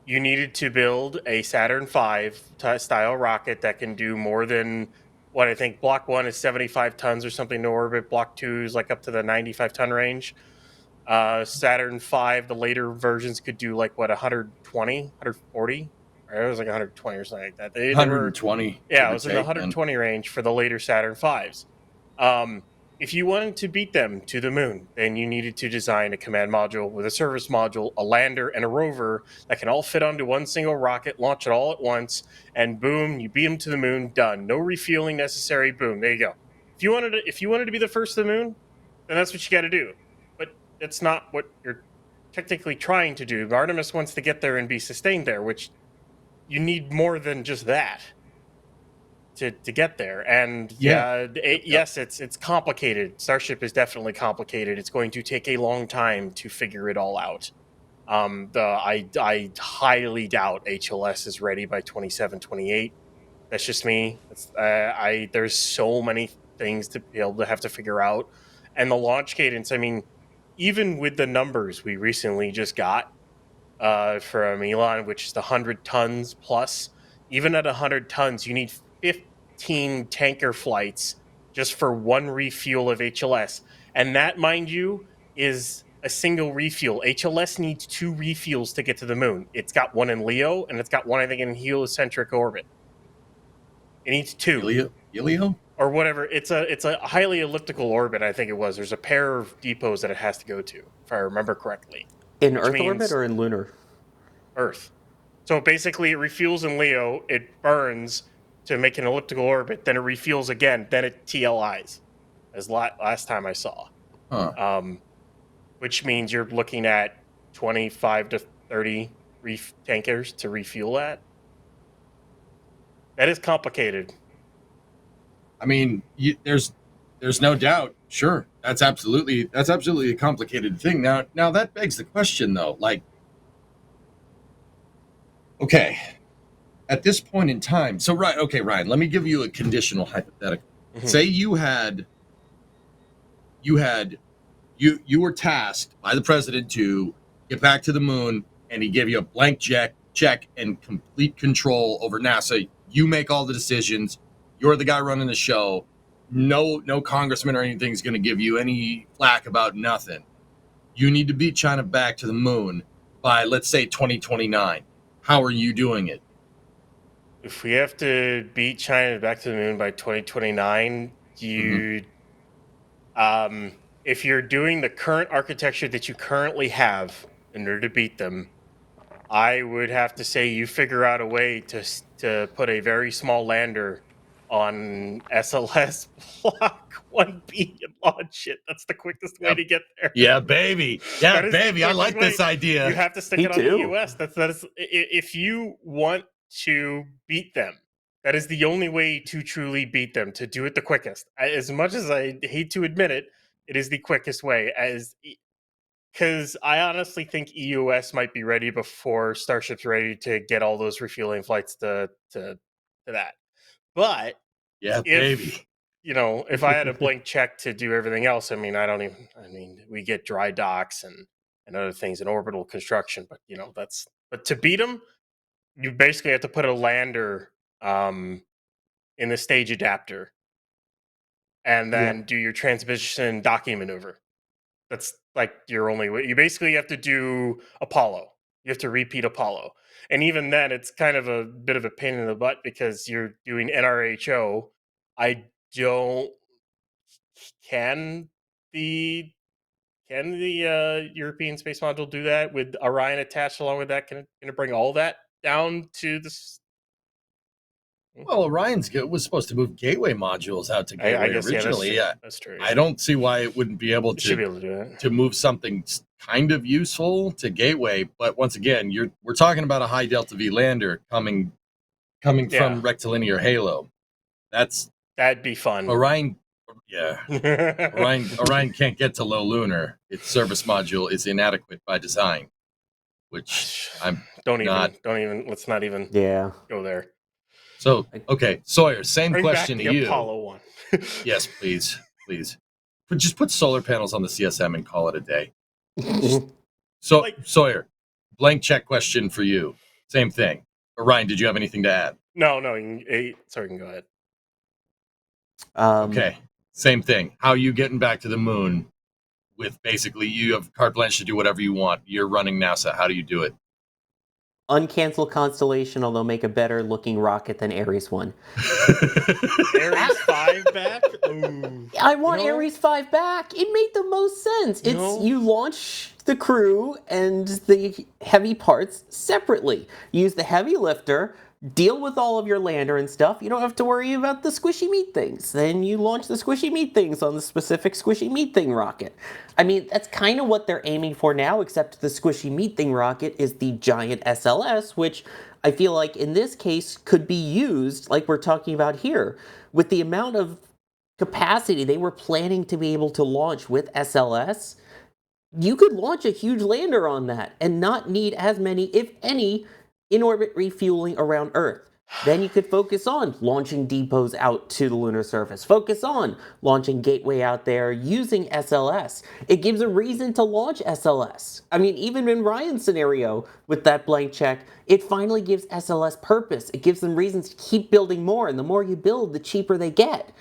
you needed to build a Saturn V style rocket that can do more than what I think Block 1 is 75 tons or something to orbit. Block 2 is like up to the 95 ton range. Saturn V, the later versions could do like what, 120, 140? Or it was like 120 or something like that. They were 120. yeah, it was in the 120 range for the later Saturn Vs. If you wanted to beat them to the moon, then you needed to design a command module with a service module, a lander, and a rover that can all fit onto one single rocket, launch it all at once, and boom, you beat them to the moon. Done. No refueling necessary. Boom. There you go. If you wanted to be the first to the moon, then that's what you got to do. But that's not what you're technically trying to do. Artemis wants to get there and be sustained there, which you need more than just that to get there. And yes, it's complicated. Starship is definitely complicated. It's going to take a long time to figure it all out. I highly doubt HLS is ready by 27, 28. That's just me. There's so many things to be able to have to figure out. And the launch cadence, I mean, even with the numbers we recently just got from Elon, which is the 100 tons plus, even at 100 tons, you need 15 tanker flights just for one refuel of HLS. And that, mind you, is a single refuel. HLS needs 2 refuels to get to the moon. It's got one in Leo, and it's got one, I think, in heliocentric orbit. It needs 2. Helio? Or whatever. It's a highly elliptical orbit, I think it was. There's a pair of depots that it has to go to, if I remember correctly. In Earth orbit or in lunar? Earth. So basically, it refuels in Leo, it burns to make an elliptical orbit, then it refuels again, then it TLIs, as last time I saw. Huh. Which means you're looking at 25 to 30 tankers to refuel at. That is complicated. I mean, there's no doubt. Sure, that's absolutely a complicated thing. Now that begs the question, though. Like, okay, at this point in time, so Ryan, let me give you a conditional hypothetical. Mm-hmm. Say you were tasked by the president to get back to the moon, and he gave you a blank check and complete control over NASA. You make all the decisions. You're the guy running the show. No congressman or anything is going to give you any flack about nothing. You need to beat China back to the moon by, let's say, 2029. How are you doing it? If we have to beat China back to the moon by 2029, if you're doing the current architecture that you currently have in order to beat them, I would have to say you figure out a way to put a very small lander on SLS Block 1B and launch it. That's the quickest way to get there. Yeah, baby. Yeah, baby. I like this idea. You have to stick it on the US. That is, if you want to beat them, that is the only way to truly beat them, to do it the quickest. As much as I hate to admit it, it is the quickest way. Because I honestly think EUS might be ready before Starship's ready to get all those refueling flights to that. But yeah, baby. If I had a blank check to do everything else, I mean, we get dry docks and other things in orbital construction, but but to beat them, you basically have to put a lander in the stage adapter and then do your transmission docking maneuver. That's like your only way. You basically have to do Apollo. You have to repeat Apollo. And even then, it's kind of a bit of a pain in the butt because you're doing NRHO. Can the European Space Module do that with Orion attached along with that? Can it bring all that down to this? Well, Orion's was supposed to move Gateway modules out to Gateway originally. Yeah, that's true. I don't see why it wouldn't be able to do that. To move something kind of useful to Gateway. But once again, we're talking about a high Delta V lander coming from rectilinear halo. That'd be fun. Orion, Yeah. Orion can't get to low lunar. Its service module is inadequate by design, which I'm don't not. even. Let's not even Yeah. go there. So, okay, Sawyer, same Bring question back to the you. Apollo one. Yes, please. But just put solar panels on the CSM and call it a day. So, Sawyer, blank check question for you. Same thing. Orion, did you have anything to add? No. Sorry, you can go ahead. Okay, same thing. How are you getting back to the moon with basically you have carte blanche to do whatever you want? You're running NASA. How do you do it? Uncancel Constellation, although make a better looking rocket than Ares 1. Ares 5 back? Ooh. I want Ares 5 back. It made the most sense. You launch the crew and the heavy parts separately. Use the heavy lifter, deal with all of your lander and stuff. You don't have to worry about the squishy meat things. Then you launch the squishy meat things on the specific squishy meat thing rocket. I mean, that's kind of what they're aiming for now, except the squishy meat thing rocket is the giant SLS, which I feel like in this case could be used, like we're talking about here, with the amount of capacity they were planning to be able to launch with SLS. You could launch a huge lander on that and not need as many, if any, in-orbit refueling around Earth. Then you could focus on launching depots out to the lunar surface. Focus on launching Gateway out there using SLS. It gives a reason to launch SLS. I mean, even in Ryan's scenario with that blank check, it finally gives SLS purpose. It gives them reasons to keep building more, and the more you build, the cheaper they get.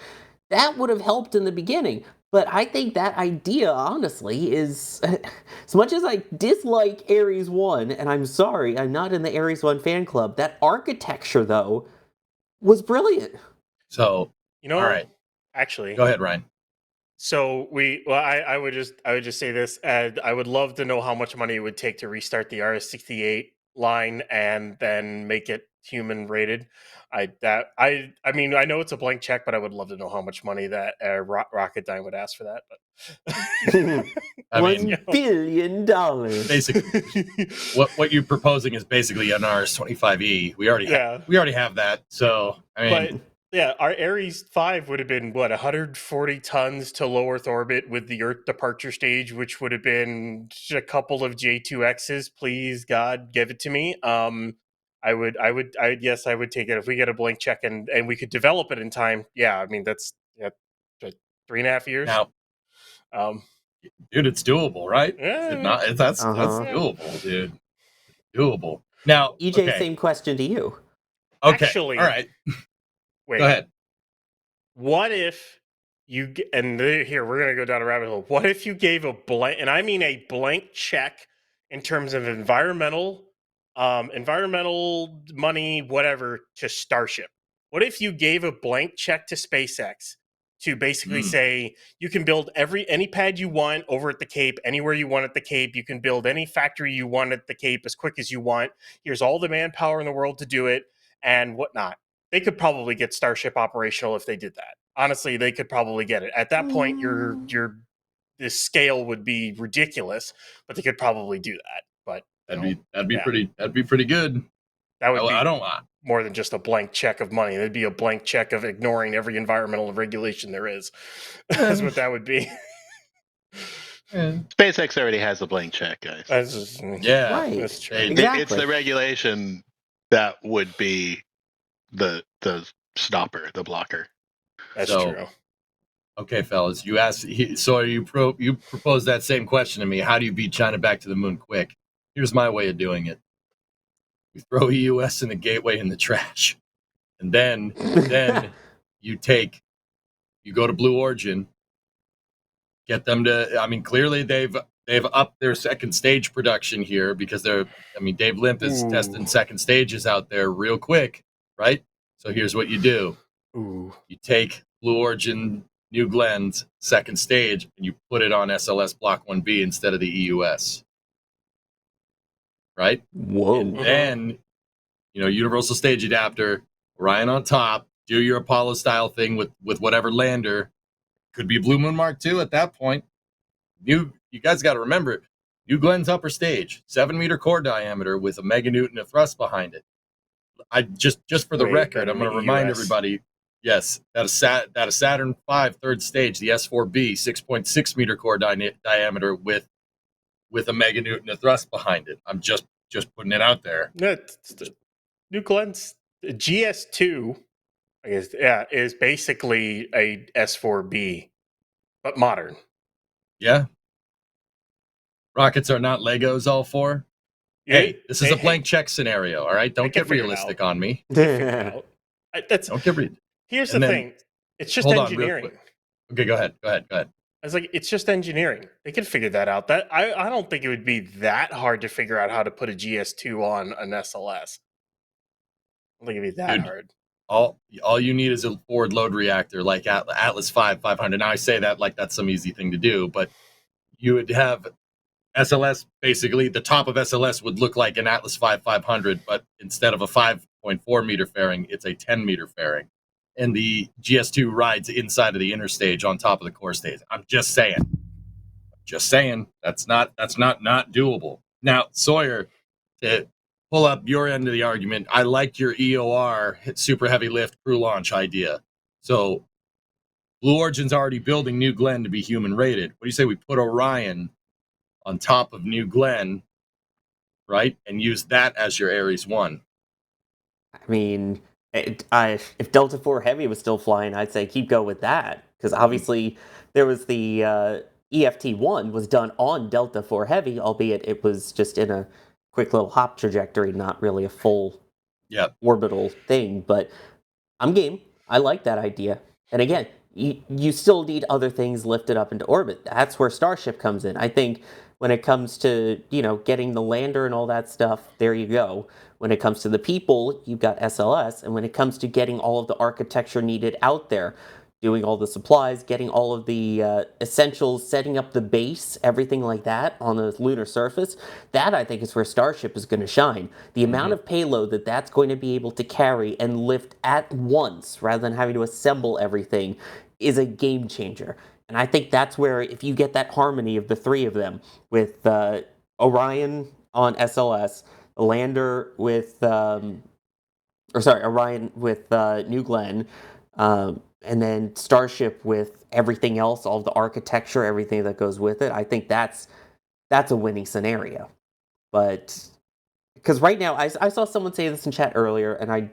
That would have helped in the beginning. But I think that idea, honestly, is... As much as I dislike Ares 1, and I'm sorry, I'm not in the Ares 1 fan club, that architecture, though, was brilliant. So, all right. Actually... Go ahead, Ryan. So I would just say this, and I would love to know how much money it would take to restart the RS-68 line and then make it human rated. I mean, I know it's a blank check, but I would love to know how much money that Rocketdyne would ask for that. But $1 billion. Basically, what you're proposing is basically an RS-25E. We already have that. So I mean, yeah, our Ares 5 would have been 140 tons to low Earth orbit with the Earth departure stage, which would have been a couple of J2Xs. Please, God, give it to me. I would take it if we get a blank check and we could develop it in time. Yeah, I mean that's 3.5 years. Now, dude, it's doable, right? Yeah, that's doable, dude. Doable. Now, EJ, same question to you. Okay, actually, all right. Wait. Go ahead. What if you here we're gonna go down a rabbit hole. What if you gave a blank, and I mean a blank check in terms of environmental money, whatever, to Starship? What if you gave a blank check to SpaceX to basically say you can build any pad you want over at the Cape, anywhere you want at the Cape. You can build any factory you want at the Cape as quick as you want. Here's all the manpower in the world to do it and whatnot. They could probably get Starship operational if they did that. Honestly, they could probably get it. At that point, the scale would be ridiculous, but they could probably do that. But that'd be pretty good. That would be more than just a blank check of money. That'd be a blank check of ignoring every environmental regulation there is. That's what that would be. SpaceX already has a blank check, guys. That's right. That's true. Exactly. It's the regulation that would be the stopper, the blocker. That's true. Okay, fellas, you proposed that same question to me. How do you beat China back to the moon quick? Here's my way of doing it. You throw EUS and the Gateway in the trash. And then you go to Blue Origin, get them to, I mean, clearly they've upped their second stage production here because Dave Limp is testing second stages out there real quick, right? So here's what you do. You take Blue Origin New Glenn's second stage and you put it on SLS Block 1B instead of the EUS. Right? Whoa. And then, Universal Stage Adapter, Orion on top, do your Apollo style thing with whatever lander. Could be Blue Moon Mark II at that point. You guys got to remember, New Glenn's upper stage, 7-meter core diameter with a meganewton of thrust behind it. I just for the record, I'm going to remind everybody. Yes, that a Saturn V third stage, the S4B, 6.6 meter core diameter with a meganewton of thrust behind it. I'm just putting it out there. No, it's the New Glen's GS2, I guess, yeah, is basically a S4B, but modern. Yeah. Rockets are not Legos, all four. Hey, this is a blank check scenario, all right? Don't get realistic on me. Figure it out. Don't get realistic. Here's the thing. It's just hold on, real engineering. quick. Okay, go ahead. I was like, it's just engineering. They can figure that out. That I don't think it would be that hard to figure out how to put a GS2 on an SLS. I don't think it'd be that hard. All you need is a forward load reactor like Atlas 500. Now I say that like that's some easy thing to do, but you would have SLS, basically the top of SLS would look like an Atlas 500, but instead of a 5.4 meter fairing, it's a 10 meter fairing. And the GS2 rides inside of the inner stage on top of the core stage. I'm just saying. That's not doable. Now, Sawyer, to pull up your end of the argument, I liked your EOR super heavy lift crew launch idea. So Blue Origin's already building New Glenn to be human rated. What do you say we put Orion on top of New Glenn, right, and use that as your Ares 1? I mean, if Delta 4 Heavy was still flying, I'd say keep going with that. Because obviously there was the EFT-1 was done on Delta 4 Heavy, albeit it was just in a quick little hop trajectory, not really a full orbital thing. But I'm game. I like that idea. And again, you still need other things lifted up into orbit. That's where Starship comes in. I think when it comes to, getting the lander and all that stuff, there you go. When it comes to the people, you've got SLS. And when it comes to getting all of the architecture needed out there, doing all the supplies, getting all of the essentials, setting up the base, everything like that on the lunar surface, that I think is where Starship is going to shine. The amount of payload that's going to be able to carry and lift at once, rather than having to assemble everything, is a game changer. And I think that's where, if you get that harmony of the three of them, with Orion on SLS, the lander with, Orion with New Glenn, and then Starship with everything else, all the architecture, everything that goes with it, I think that's a winning scenario. But because right now, I saw someone say this in chat earlier, and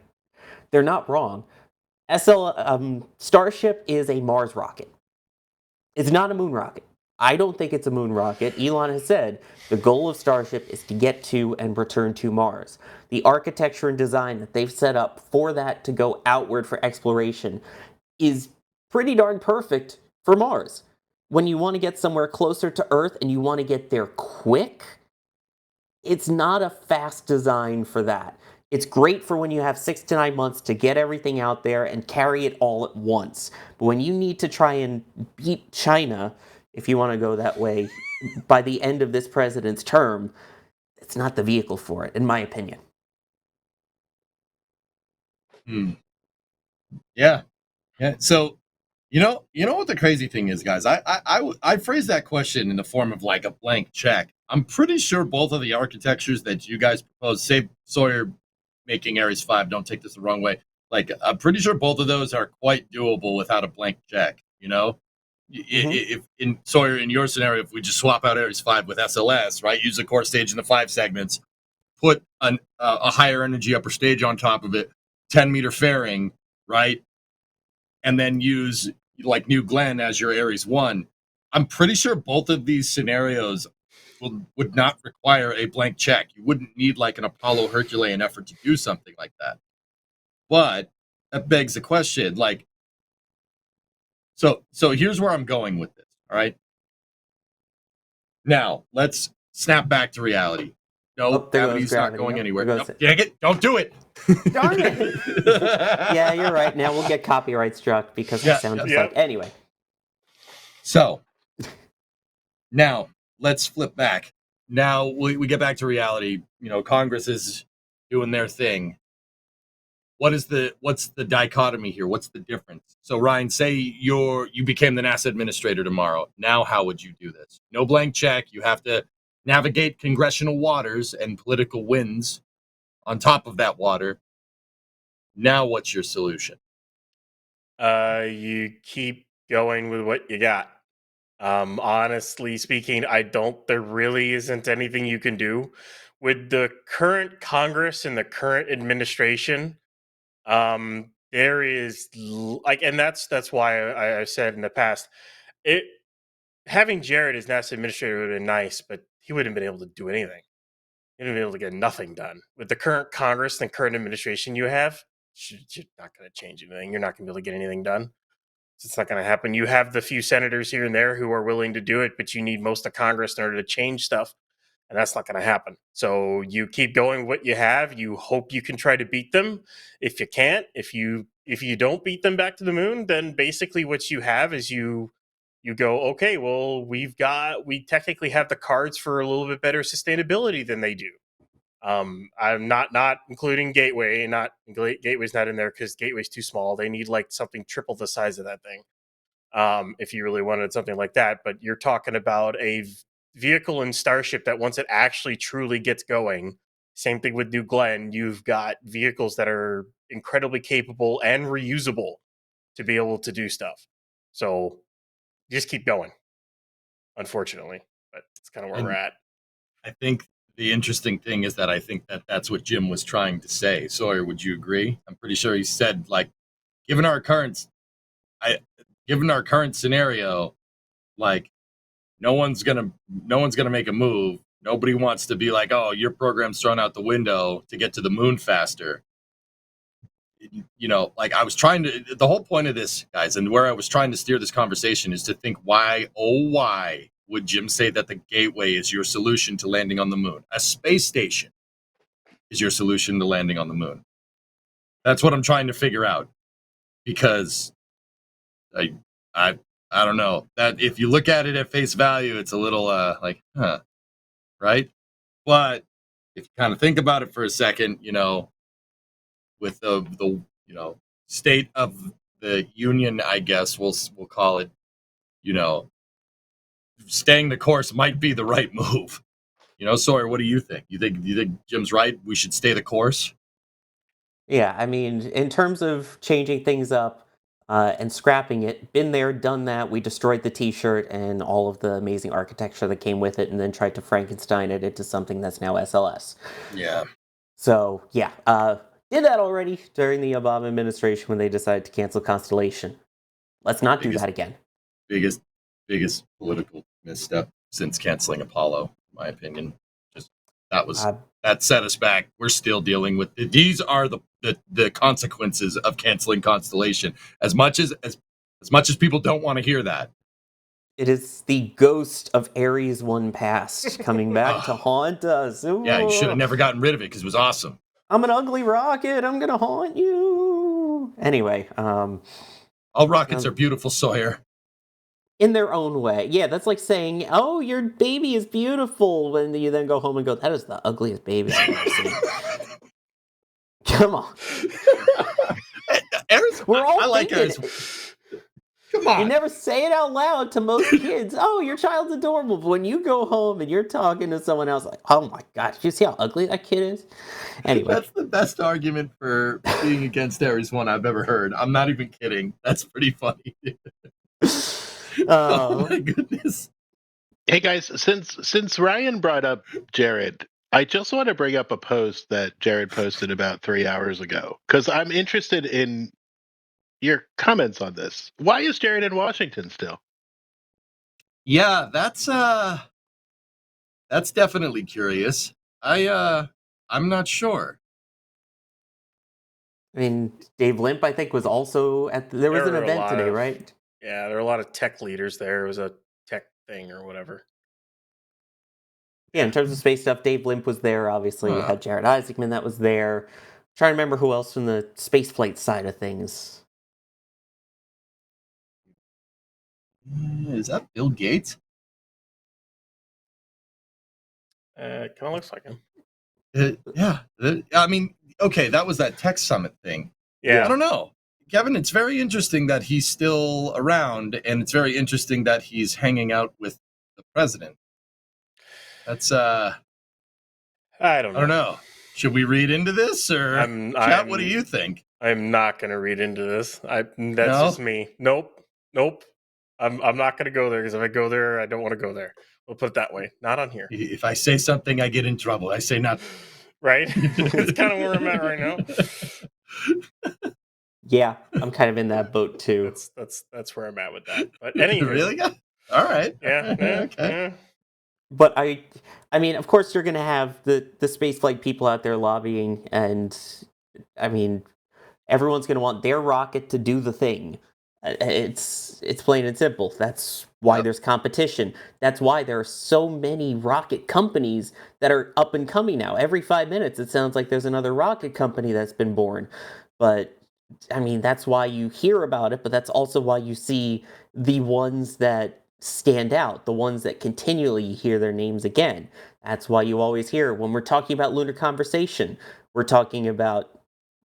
they're not wrong. Starship is a Mars rocket. It's not a moon rocket. I don't think it's a moon rocket. Elon has said the goal of Starship is to get to and return to Mars. The architecture and design that they've set up for that to go outward for exploration is pretty darn perfect for Mars. When you want to get somewhere closer to Earth and you want to get there quick, it's not a fast design for that. It's great for when you have 6 to 9 months to get everything out there and carry it all at once. But when you need to try and beat China, if you want to go that way, by the end of this president's term, it's not the vehicle for it, in my opinion. Yeah. So, you know what the crazy thing is, guys? I phrased that question in the form of like a blank check. I'm pretty sure both of the architectures that you guys proposed, say Sawyer making Ares 5, don't take this the wrong way. Like, I'm pretty sure both of those are quite doable without a blank check, If in Sawyer, in your scenario, if we just swap out Ares 5 with SLS, right, use the core stage in the 5 segments, put a higher energy upper stage on top of it, 10 meter fairing, right, and then use like New Glenn as your Ares 1, I'm pretty sure both of these scenarios would not require a blank check. You wouldn't need like an Apollo Herculean effort to do something like that. But that begs the question, like, so here's where I'm going with this, all right? Now, let's snap back to reality. No, gravity's not going anywhere. Nope, dang it, don't do it. Darn it. Yeah, you're right. Now we'll get copyright struck because I sound just like... Anyway. So, now, let's flip back. Now, we get back to reality. Congress is doing their thing. What's the dichotomy here? What's the difference? So, Ryan, say you became the NASA administrator tomorrow. Now, how would you do this? No blank check. You have to navigate congressional waters and political winds on top of that water. Now, what's your solution? You keep going with what you got. Honestly speaking, there really isn't anything you can do with the current Congress and the current administration. There is and that's why I've said in the past, it having Jared as NASA administrator would have been nice, but he wouldn't have been able to do anything. He wouldn't have been able to get nothing done with the current Congress and current administration you have. You're not going to change anything. You're not going to be able to get anything done. It's not going to happen. You have the few senators here and there who are willing to do it, but you need most of Congress in order to change stuff, and that's not going to happen. So you keep going what you have. You hope you can try to beat them. If you can't, if you don't beat them back to the moon, then basically what you have is you go, okay, well, we technically have the cards for a little bit better sustainability than they do. I'm not including Gateway. Gateway's not in there because Gateway's too small. They need like something triple the size of that thing. If you really wanted something like that, but you're talking about a vehicle in Starship that once it actually truly gets going. Same thing with New Glenn. You've got vehicles that are incredibly capable and reusable to be able to do stuff. So just keep going. Unfortunately, but it's kind of where we're at. I think the interesting thing is that I think that that's what Jim was trying to say. Sawyer, would you agree? I'm pretty sure he said, like, given our current scenario, like, no one's gonna make a move. Nobody wants to be like, oh, your program's thrown out the window to get to the moon faster. You know, like the whole point of this, guys, and where I was trying to steer this conversation is to think why would Jim say that the Gateway is your solution to landing on the moon? A space station is your solution to landing on the moon. That's what I'm trying to figure out, because I don't know, that if you look at it at face value, it's a little like, huh, right? But if you kind of think about it for a second, you know, with the state of the union, I guess we'll call it, you know, staying the course might be the right move. You know, Sawyer, what do you think? You think Jim's right? We should stay the course? Yeah, I mean, in terms of changing things up and scrapping it, been there, done that. We destroyed the T-shirt and all of the amazing architecture that came with it, and then tried to Frankenstein it into something that's now SLS. Yeah. So yeah, did that already during the Obama administration when they decided to cancel Constellation. Let's not do that again. Biggest political misstep since canceling Apollo, in my opinion. Just that set us back. We're still dealing with these are the consequences of canceling Constellation. As much as people don't want to hear that. It is the ghost of Ares 1 past coming back to haunt us. Ooh. Yeah, you should have never gotten rid of it because it was awesome. I'm an ugly rocket. I'm gonna haunt you. Anyway, all rockets are beautiful, Sawyer. In their own way. Yeah, that's like saying, oh, your baby is beautiful, when you then go home and go, that is the ugliest baby I've ever seen. Come on. We're all thinking it. Come on. You never say it out loud to most kids. Oh, your child's adorable. But when you go home and you're talking to someone else, like, oh my gosh, you see how ugly that kid is? Anyway. That's the best argument for being against Ares 1 I've ever heard. I'm not even kidding. That's pretty funny. Oh my goodness. Hey guys, since Ryan brought up Jared, I just want to bring up a post that Jared posted about 3 hours ago, because I'm interested in your comments on this. Why is Jared in Washington still? Yeah, that's definitely curious. I'm not sure. I mean, Dave Limp, I think, was also there was an event today, right? Yeah, there were a lot of tech leaders there. It was a tech thing or whatever. Yeah, in terms of space stuff, Dave Limp was there, obviously. We had Jared Isaacman that was there. Trying to remember who else from the spaceflight side of things. Is that Bill Gates? It kind of looks like him. Yeah. I mean, okay, that was that tech summit thing. Yeah. I don't know. Kevin, it's very interesting that he's still around, and it's very interesting that he's hanging out with the president. That's I don't know. Should we read into this, or chat? What do you think? I'm not going to read into this. That's No? just me. Nope. I'm not going to go there because if I go there, I don't want to go there. We'll put it that way. Not on here. If I say something, I get in trouble. I say not. Right? It's kind of where I'm at right now. Yeah, I'm kind of in that boat too. That's where I'm at with that. But anywho, Really? All right. yeah, Okay. yeah. But I mean, of course, you're going to have the spaceflight people out there lobbying, and I mean, everyone's going to want their rocket to do the thing. It's plain and simple. That's why there's competition. That's why there are so many rocket companies that are up and coming now. Every 5 minutes, it sounds like there's another rocket company that's been born. But I mean, that's why you hear about it, but that's also why you see the ones that stand out, the ones that continually hear their names again. That's why you always hear when we're talking about lunar conversation, we're talking about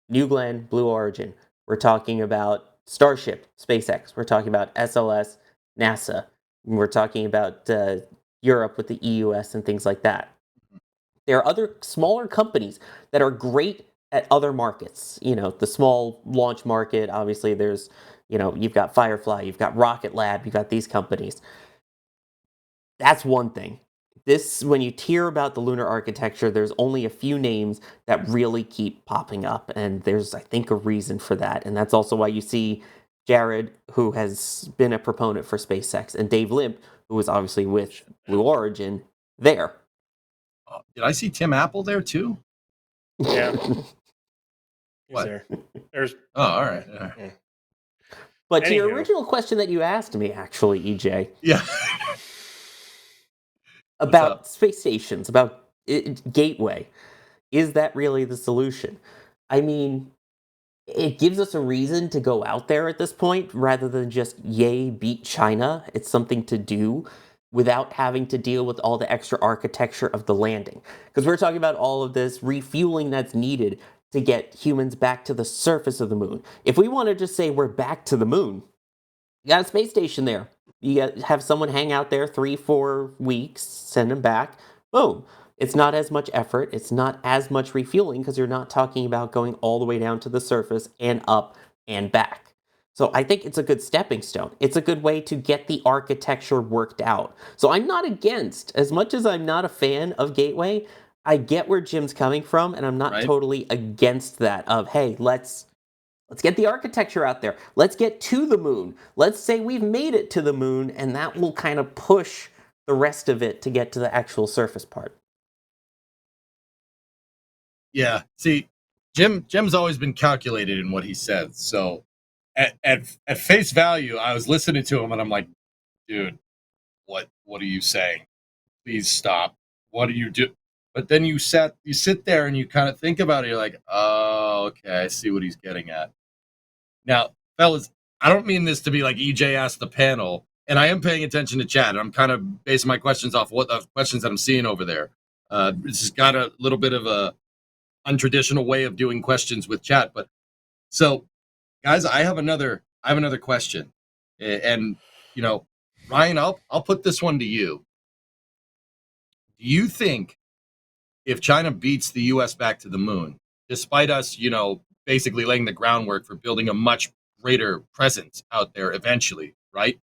New Glenn, Blue Origin. We're talking about Starship, SpaceX. We're talking about SLS, NASA. We're talking about Europe with the EUS and things like that. There are other smaller companies that are great at other markets. You know, the small launch market, obviously there's, you know, you've got Firefly, you've got Rocket Lab, you've got these companies. That's one thing. This, when you hear about the lunar architecture, there's only a few names that really keep popping up, and there's, I think, a reason for that. And that's also why you see Jared, who has been a proponent for SpaceX, and Dave Limp, who was obviously with Blue Origin, there. Did I see Tim Apple there too? Yeah. He's What? there. There's. Oh, all right. Yeah. But to your Anywho. original question that you asked me, actually, EJ, Yeah. about space stations, about Gateway, is that really the solution? I mean, it gives us a reason to go out there at this point rather than just yay beat China. It's something to do without having to deal with all the extra architecture of the landing. Because we're talking about all of this refueling that's needed to get humans back to the surface of the moon. If we want to just say we're back to the moon, you got a space station there. You got have someone hang out there 3-4 weeks, send them back. Boom. It's not as much effort. It's not as much refueling because you're not talking about going all the way down to the surface and up and back. So I think it's a good stepping stone. It's a good way to get the architecture worked out. So I'm not against, as much as I'm not a fan of Gateway, I get where Jim's coming from, and I'm not totally against that of, hey, let's get the architecture out there. Let's get to the moon. Let's say we've made it to the moon, and that will kind of push the rest of it to get to the actual surface part. Yeah. See, Jim's always been calculated in what he says. So at face value, I was listening to him and I'm like, dude, what are you saying? Please stop. What do you do? But then you sit there and you kind of think about it. You're like, oh, okay, I see what he's getting at. Now, fellas, I don't mean this to be like EJ asked the panel, and I am paying attention to chat. I'm kind of basing my questions off what the questions that I'm seeing over there. This has got a little bit of a untraditional way of doing questions with chat. But so, guys, I have another question, and you know, Ryan, I'll put this one to you. Do you think if China beats the U.S. back to the moon, despite us, you know, basically laying the groundwork for building a much greater presence out there eventually, right?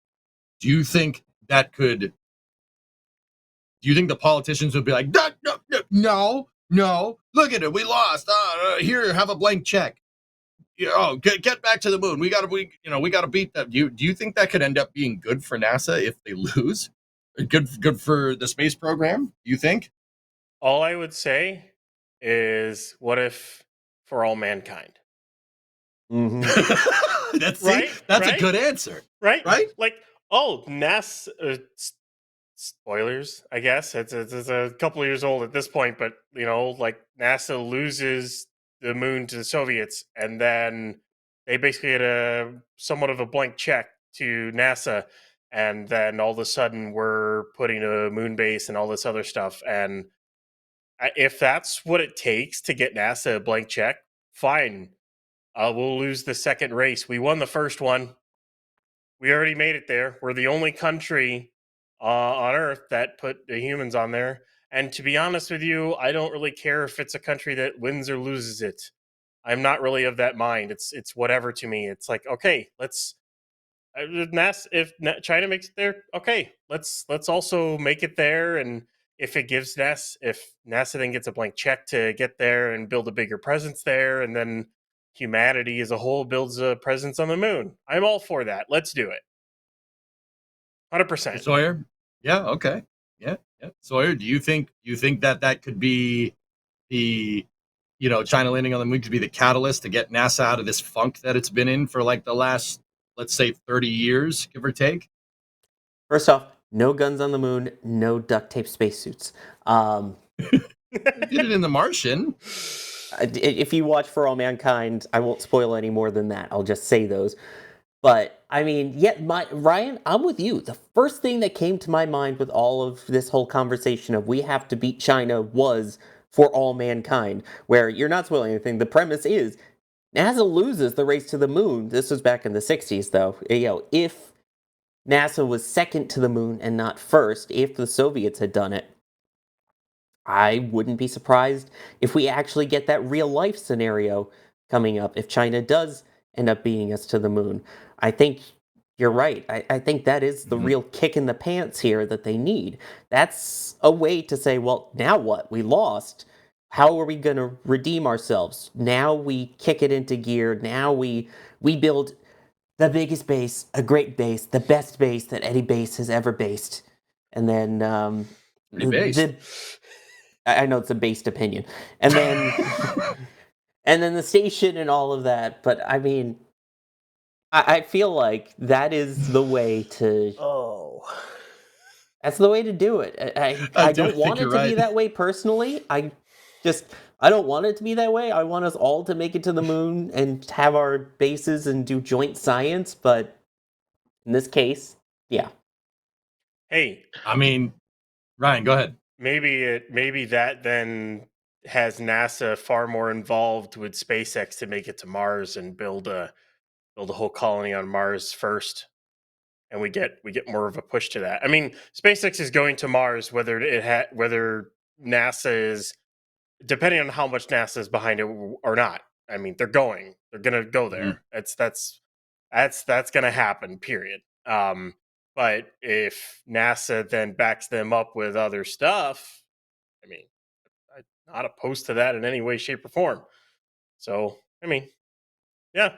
Do you think that could? Do you think the politicians would be like, no, look at it, we lost. Here, have a blank check. Get back to the moon. We got to beat them. Do you think that could end up being good for NASA if they lose? Good for the space program? Do you think? All I would say is, what if for all mankind? Mm-hmm. That's right. A good answer. Right. Right. Like, NASA. Spoilers, I guess. It's a couple of years old at this point, but you know, like NASA loses the moon to the Soviets, and then they basically had a somewhat of a blank check to NASA, and then all of a sudden we're putting a moon base and all this other stuff. And if that's what it takes to get NASA a blank check, fine. We'll lose the second race. We won the first one. We already made it there. We're the only country on Earth that put the humans on there. And to be honest with you, I don't really care if it's a country that wins or loses it. I'm not really of that mind. It's whatever to me. It's like, okay, let's if China makes it there, okay, let's also make it there. And if it gives if NASA then gets a blank check to get there and build a bigger presence there, and then humanity as a whole builds a presence on the moon, I'm all for that. Let's do it. 100%. Sawyer? Yeah, okay. Yeah. Sawyer, do you think that could be the China landing on the moon could be the catalyst to get NASA out of this funk that it's been in for like the last, let's say, 30 years, give or take? First off, no guns on the moon, no duct tape spacesuits. They did it in The Martian. If you watch For All Mankind, I won't spoil any more than that. I'll just say those. But I mean, Ryan, I'm with you. The first thing that came to my mind with all of this whole conversation of we have to beat China was For All Mankind, where you're not spoiling anything. The premise is NASA loses the race to the moon. This was back in the 60s, though. If NASA was second to the moon and not first, if the Soviets had done it, I wouldn't be surprised if we actually get that real life scenario coming up if China does end up beating us to the moon. I think you're right. I think that is the real kick in the pants here that they need. That's a way to say, well, now what? We lost. How are we going to redeem ourselves? Now we kick it into gear. Now we build the biggest base, a great base, the best base that any base has ever based. And then I know it's a based opinion. And then and then the station and all of that. But I mean, I feel like that is the way to that's the way to do it. I don't want it to be that way personally. I don't want it to be that way. I want us all to make it to the moon and have our bases and do joint science, but in this case, yeah. Hey, I mean, Ryan, go ahead. Maybe that then has NASA far more involved with SpaceX to make it to Mars and build a whole colony on Mars first, and we get more of a push to that. I mean, SpaceX is going to Mars whether NASA is, depending on how much NASA is behind it or not. I mean, they're going to go there. That's going to happen. Period. But if NASA then backs them up with other stuff, I mean, I'm not opposed to that in any way, shape, or form. So, I mean, yeah.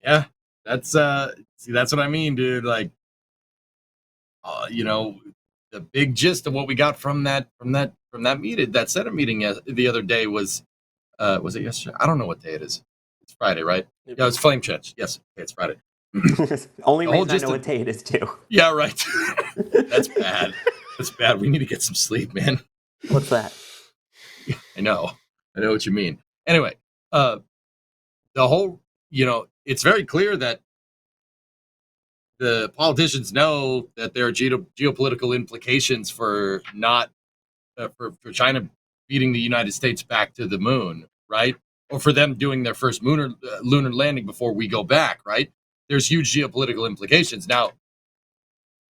Yeah, that's that's what I mean, dude. Like, the big gist of what we got from that meeting, that Senate meeting the other day was it yesterday? I don't know what day it is. It's Friday, right? Yeah, it's Flame Church. Yes, okay, it's Friday. Only reason I know what day it is too. Yeah, right. That's bad. That's bad. We need to get some sleep, man. What's that? I know what you mean. Anyway, the whole, it's very clear that the politicians know that there are geopolitical implications for not for China beating the United States back to the moon, right? Or for them doing their first lunar landing before we go back, right? There's huge geopolitical implications. Now,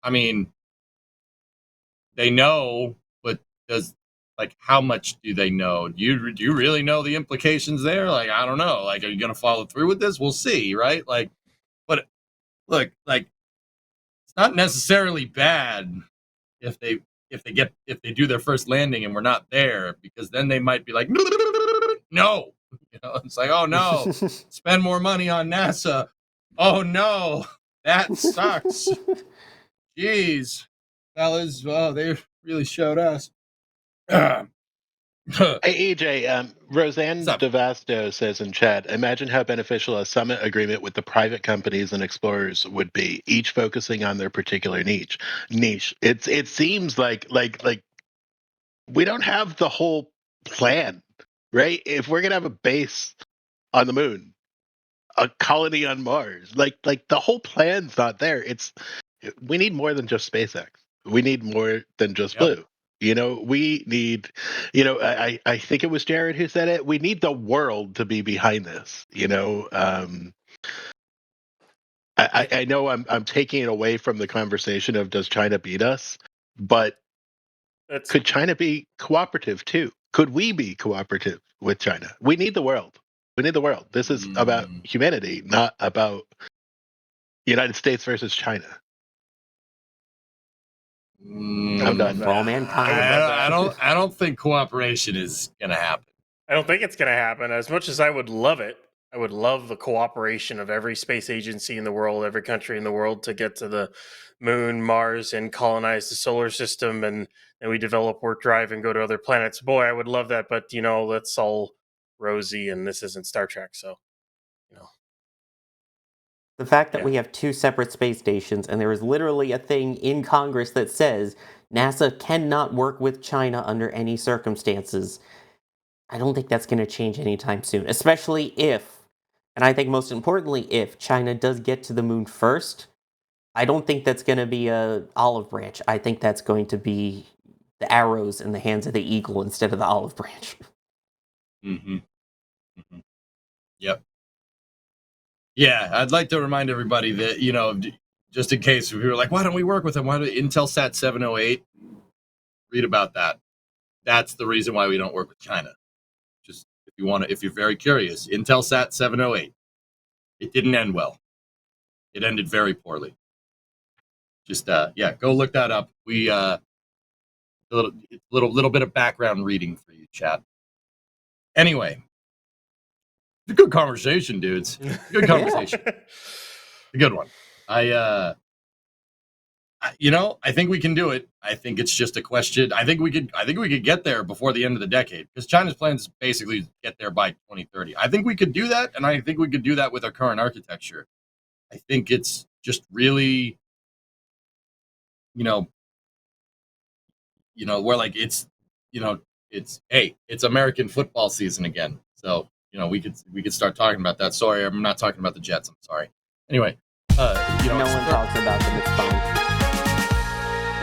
I mean, they know, but how much do they know? Do you really know the implications there? Like, I don't know. Like, are you going to follow through with this? We'll see, right? Like, but look, like, it's not necessarily bad if they do their first landing and we're not there, because then they might be like, no, it's like, oh no, spend more money on NASA. Oh no, that sucks. Jeez, fellas, they really showed us. Hey, EJ, Roseanne DeVasto says in chat, imagine how beneficial a summit agreement with the private companies and explorers would be, each focusing on their particular niche. It seems like we don't have the whole plan, right? If we're going to have a base on the moon, a colony on Mars, like the whole plan's not there. We need more than just SpaceX. We need more than just Blue. We need, I think it was Jared who said it. We need the world to be behind this. I know I'm taking it away from the conversation of does China beat us, but could China be cooperative too? Could we be cooperative with China? We need the world. We need the world. This is about humanity, not about United States versus China. I'm done. For all mankind. I don't think cooperation is gonna happen. I don't think it's going to happen. As much as I would love it, I would love the cooperation of every space agency in the world, every country in the world to get to the moon, Mars, and colonize the solar system, and we develop warp drive and go to other planets. Boy, I would love that, but that's all rosy, and this isn't Star Trek, so The fact that we have 2 separate space stations, and there is literally a thing in Congress that says NASA cannot work with China under any circumstances, I don't think that's going to change anytime soon, especially if, and I think most importantly, if China does get to the moon first. I don't think that's going to be a olive branch. I think that's going to be the arrows in the hands of the eagle instead of the olive branch. Yep. Yeah, I'd like to remind everybody that, just in case we were like, why don't we work with them? Why do Intelsat 708? Read about that. That's the reason why we don't work with China. Just if you're very curious, Intelsat 708. It didn't end well. It ended very poorly. Just go look that up. We a little bit of background reading for you, chat. Anyway, it's a good conversation, dudes. Good conversation. A good one. I think we can do it. I think it's just a question. I think we could get there before the end of the decade, because China's plans is basically to get there by 2030. I think we could do that, and I think we could do that with our current architecture. I think it's just really, we're like, it's American football season again. So, we could start talking about that. Sorry, I'm not talking about the Jets. I'm sorry. Anyway, no one talks about them. It's fine.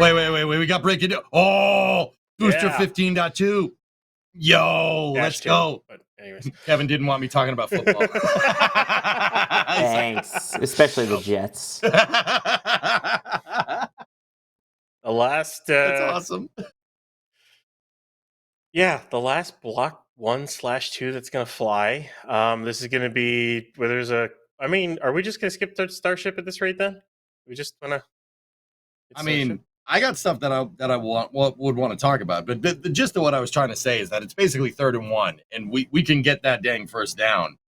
Wait. We got breaking news. Oh, Booster 15.2. Yo, let's go. But anyways, Kevin didn't want me talking about football. Thanks, especially the Jets. The last. That's awesome. Yeah, the last Block 1/2 that's going to fly. This is going to be where there's a. I mean, are we just going to skip the Starship at this rate then? We just want to. I got stuff that I would want to talk about, but the gist of what I was trying to say is that it's basically 3rd and 1, and we can get that dang first down.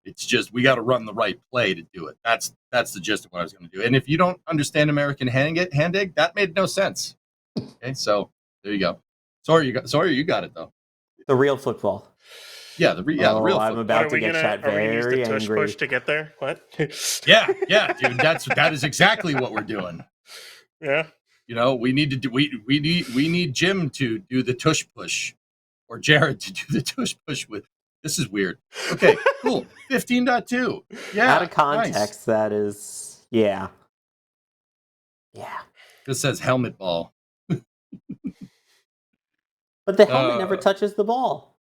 It's just we got to run the right play to do it. That's the gist of what I was going to do. And if you don't understand American hand egg, that made no sense. Okay, so there you go. Sorry, you got it though. The real football. Yeah, the real football. I'm about to get chat very use the tush angry. push to get there? What? yeah, dude. That is exactly what we're doing. Yeah. We need to do. We need Jim to do the tush push, or Jared to do the tush push with. This is weird. Okay, cool. 15.2. Yeah. Out of context, nice. That is. Yeah. This says helmet ball. But the helmet never touches the ball.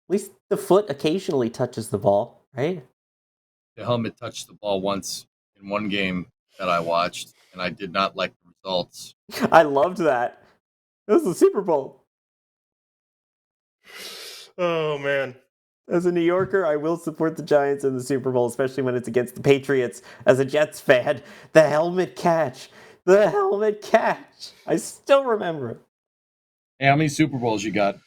At least the foot occasionally touches the ball, right? The helmet touched the ball once in one game that I watched, and I did not like the results. I loved that. It was the Super Bowl. Oh, man. As a New Yorker, I will support the Giants in the Super Bowl, especially when it's against the Patriots. As a Jets fan, the helmet catch. The helmet catch. I still remember it. Hey, how many Super Bowls you got?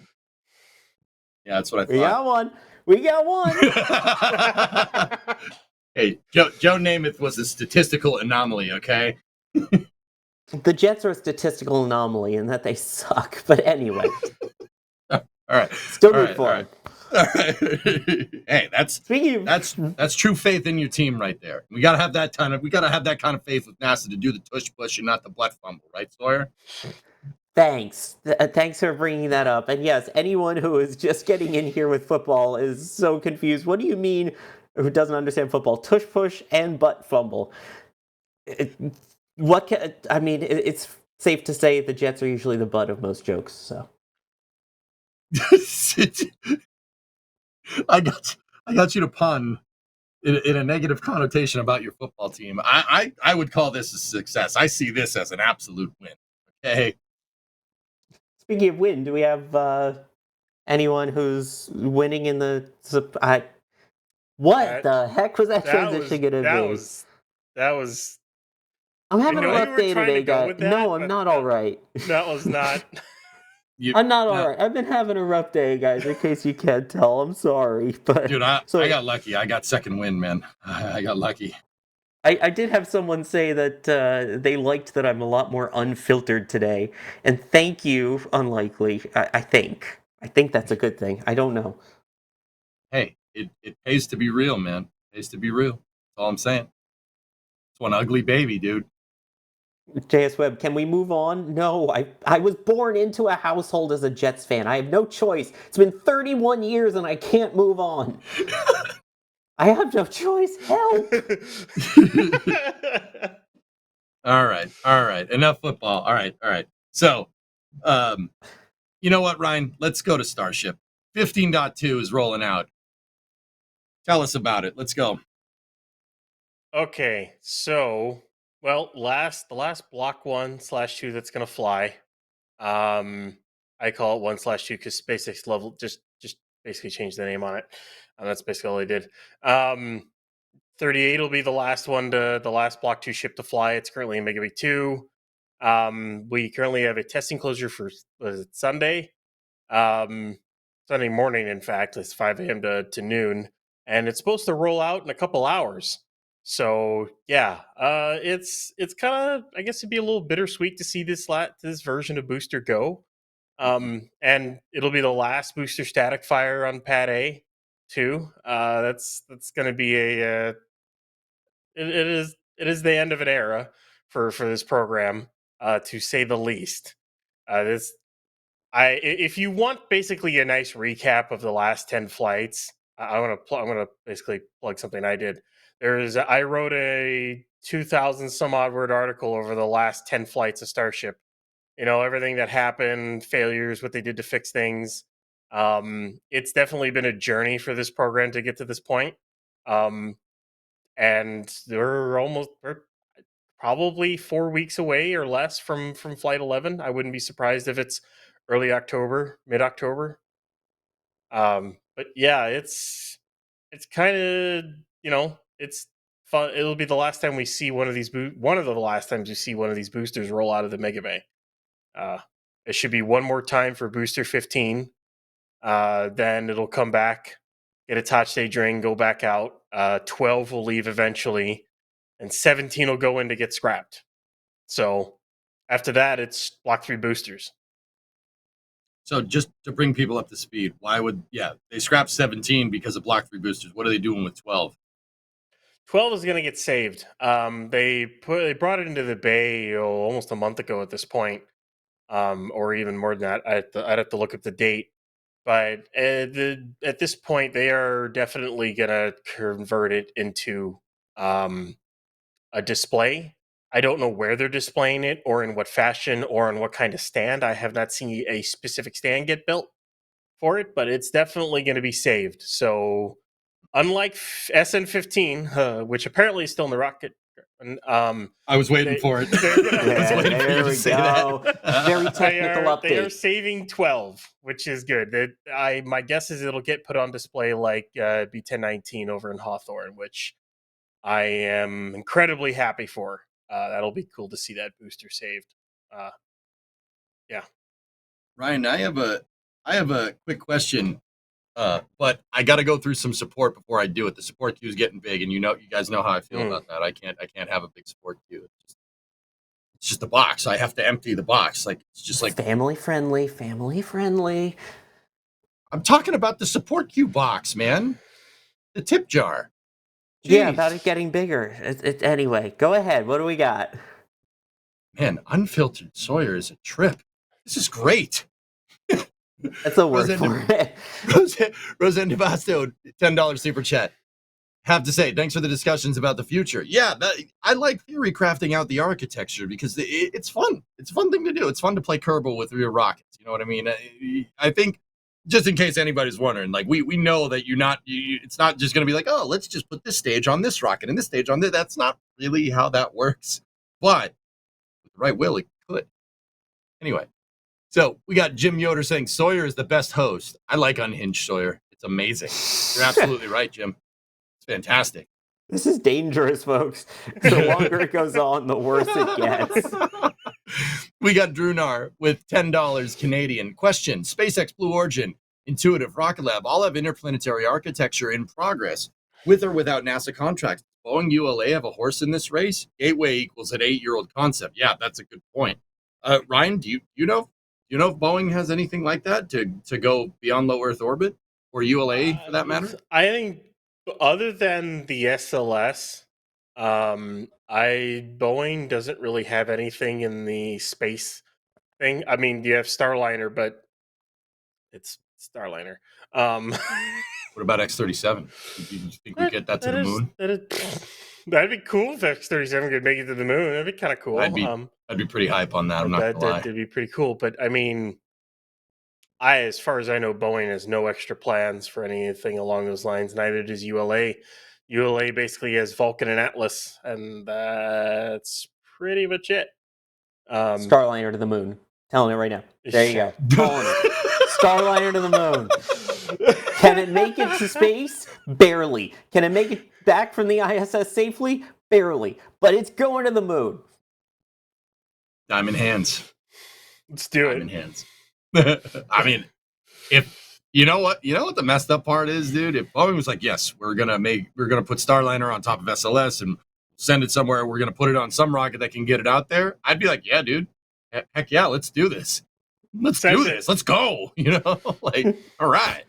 Yeah, that's what I thought. We got one. Hey, Joe Namath was a statistical anomaly, okay? The Jets are a statistical anomaly in that they suck. But anyway. All right. Still root for it. All right. Hey, that's true faith in your team right there. We gotta have that kind of faith with NASA to do the tush push and not the butt fumble, right, Sawyer? Thanks. Thanks for bringing that up. And yes, anyone who is just getting in here with football is so confused. What do you mean, who doesn't understand football? Tush push and butt fumble. It's safe to say the Jets are usually the butt of most jokes. So. I got you to pun in a negative connotation about your football team. I would call this a success. I see this as an absolute win. Okay. Speaking of win, do we have anyone who's winning in the? What That- the heck was that transition gonna be? That was. I'm I having a know you rough were day trying today, to go guys. with that, No, I'm but not all right. That was not. I'm not all no. right. I've been having a rough day, guys. In case you can't tell, I'm sorry, but Dude, I so got lucky. I got second win, man. I got lucky. I did have someone say that they liked that I'm a lot more unfiltered today, and thank you. Unlikely, I think. I think that's a good thing. I don't know. Hey, it pays to be real, man. It pays to be real. That's all I'm saying. It's one ugly baby, dude. JS Webb, can we move on? No, I was born into a household as a Jets fan. I have no choice. It's been 31 years and I can't move on. I have no choice. Help! All right. Enough football. All right. So, you know what, Ryan? Let's go to Starship. 15.2 is rolling out. Tell us about it. Let's go. Okay, so the last block 1/2 that's gonna fly. I call it 1/2 because SpaceX level just basically changed the name on it. That's basically all they did. 38 will be the last block 2 ship to fly. It's currently in Megabay 2. We currently have a testing closure for Sunday. Sunday morning, in fact, it's 5 a.m. to noon, and it's supposed to roll out in a couple hours. So yeah, it's kind of, I guess it'd be a little bittersweet to see this version of Booster go. And it'll be the last booster static fire on Pad A too. That's going to be it is the end of an era for this program, to say the least. If you want basically a nice recap of the last 10 flights, I'm gonna basically plug something I did. I wrote a 2,000 some odd word article over the last 10 flights of Starship. You know, everything that happened, failures, what they did to fix things. It's definitely been a journey for this program to get to this point. And we're probably 4 weeks away or less from flight 11. I wouldn't be surprised if it's early October, mid October. But yeah, it's kind of, it's fun. It'll be the last time we see one of the last times we see one of these boosters roll out of the Mega Bay. It should be one more time for Booster 15. Then it'll come back, get a touch stage ring, go back out. 12 will leave eventually, and 17 will go in to get scrapped. So after that, it's block 3 boosters. So just to bring people up to speed, they scrapped 17 because of block 3 boosters. What are they doing with 12? 12 is going to get saved. They brought it into the bay almost a month ago at this point, or even more than that. I'd have to look up the date. But at this point, they are definitely going to convert it into a display. I don't know where they're displaying it, or in what fashion, or on what kind of stand. I have not seen a specific stand get built for it, but it's definitely going to be saved. So, unlike SN15, which apparently is still in the rocket, I was waiting for it. There we go. Very technical update. They are saving 12, which is good. My guess is it'll get put on display like B1019 over in Hawthorne, which I am incredibly happy for. That'll be cool to see that booster saved. Yeah. Ryan, I have a quick question, but I got to go through some support before I do it. The support queue is getting big, and you guys know how I feel about that. I can't have a big support queue. It's just a box. I have to empty the box. Like it's just like family friendly. I'm talking about the support queue box, man. The tip jar. Jeez. Yeah, about it getting bigger. Anyway, go ahead. What do we got? Man, unfiltered Sawyer is a trip. This is great. That's a word for it. Roseanne DeVasto, $10 super chat. Have to say, thanks for the discussions about the future. Yeah, I like theory crafting out the architecture because it's fun. It's a fun thing to do. It's fun to play Kerbal with your rockets. You know what I mean? I think, just in case anybody's wondering, like we know that it's not just going to be like, oh, let's just put this stage on this rocket and this stage on this. That's not really how that works. But with the right will, it could. Anyway, So we got Jim Yoder saying Sawyer is the best host. I like Unhinged Sawyer. It's amazing. You're absolutely right, Jim. It's fantastic. This is dangerous, folks. The longer it goes on, the worse it gets. We got Drunar with $10 Canadian. Question: SpaceX, Blue Origin, Intuitive, Rocket Lab all have interplanetary architecture in progress, with or without NASA contracts. Boeing ULA have a horse in this race? Gateway equals an 8-year-old concept. Yeah, that's a good point. Ryan, do you know if Boeing has anything like that to go beyond low Earth orbit, or ULA for that matter? I think other than the SLS, Boeing doesn't really have anything in the space thing. I mean, you have Starliner, but it's Starliner. What about X-37? Do you think we get that to the moon? That'd be cool if X-37 could make it to the moon. That'd be kind of cool. I'd be pretty hype on that. I'm not gonna lie. That'd be pretty cool. But I mean, as far as I know, Boeing has no extra plans for anything along those lines. Neither does ULA. ULA basically has Vulcan and Atlas, and that's pretty much it. Starliner to the moon. Telling it right now. There you go. Calling it. Starliner to the moon. Can it make it to space? Barely. Can it make it back from the ISS safely? Barely. But it's going to the moon. Diamond hands. Let's do Diamond hands. I mean, if you know what the messed up part is, dude. If Boeing was like, yes, we're gonna put Starliner on top of SLS and send it somewhere, we're gonna put it on some rocket that can get it out there, I'd be like, yeah, dude, heck yeah, let's do this. Let's do this. Let's go. Like, all right.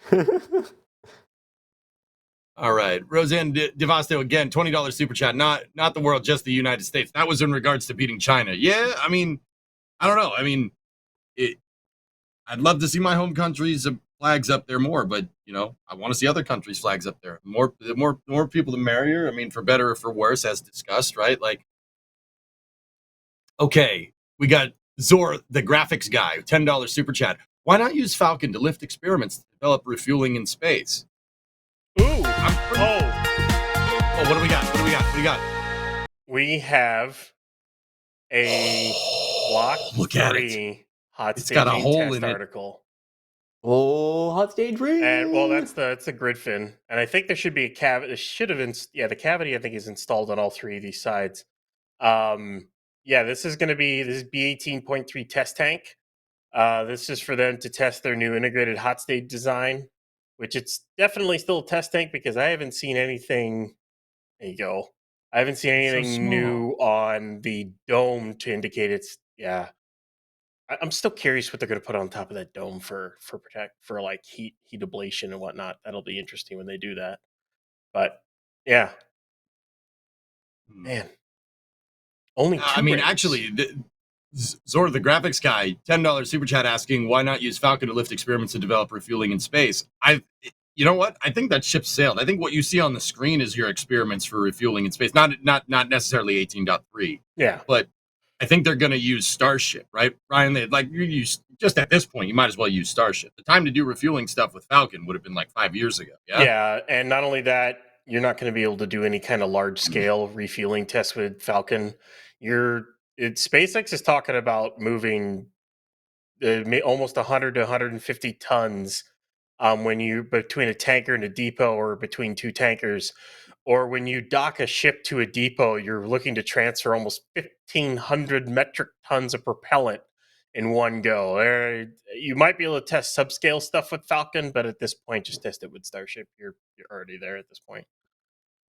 All right. Roseanne Devasto again, $20 super chat. Not the world, just the United States. That was in regards to beating China. Yeah, I mean, I don't know. I mean, I'd love to see my home country's flags up there more, but I want to see other countries' flags up there. The more people, the merrier. I mean, for better or for worse, as discussed, right? Like, okay, we got Zor, the graphics guy, $10 super chat. Why not use Falcon to lift experiments to develop refueling in space? Ooh! Oh, what do we got? What do we got? We have a Block Look at 3 hot It's got a staging hole test in it. article. Oh, hot stage ring. And well, that's the grid fin, and I think there should be a cavity. It should have been, the cavity I think is installed on all 3 of these sides. This is B18.3 test tank. This is for them to test their new integrated hot stage design, which it's definitely still a test tank because I haven't seen anything. There you go. I haven't seen anything new on the dome to indicate it's I'm still curious what they're going to put on top of that dome for like heat ablation and whatnot. That'll be interesting when they do that. But yeah, man, only 2 I mean, rings. actually, Zor, the graphics guy, $10 super chat asking why not use Falcon to lift experiments to develop refueling in space. You know what? I think that ship sailed. I think what you see on the screen is your experiments for refueling in space, not necessarily 18.3. Yeah, but I think they're going to use Starship, right, Ryan? You use just at this point, you might as well use Starship. The time to do refueling stuff with Falcon would have been like 5 years ago. Yeah, and not only that, you're not going to be able to do any kind of large scale refueling tests with Falcon. SpaceX is talking about moving almost 100 to 150 tons when you between a tanker and a depot, or between 2 tankers, or when you dock a ship to a depot, you're looking to transfer almost 1,500 metric tons of propellant in one go. You might be able to test subscale stuff with Falcon, but at this point, just test it with Starship. You're already there at this point.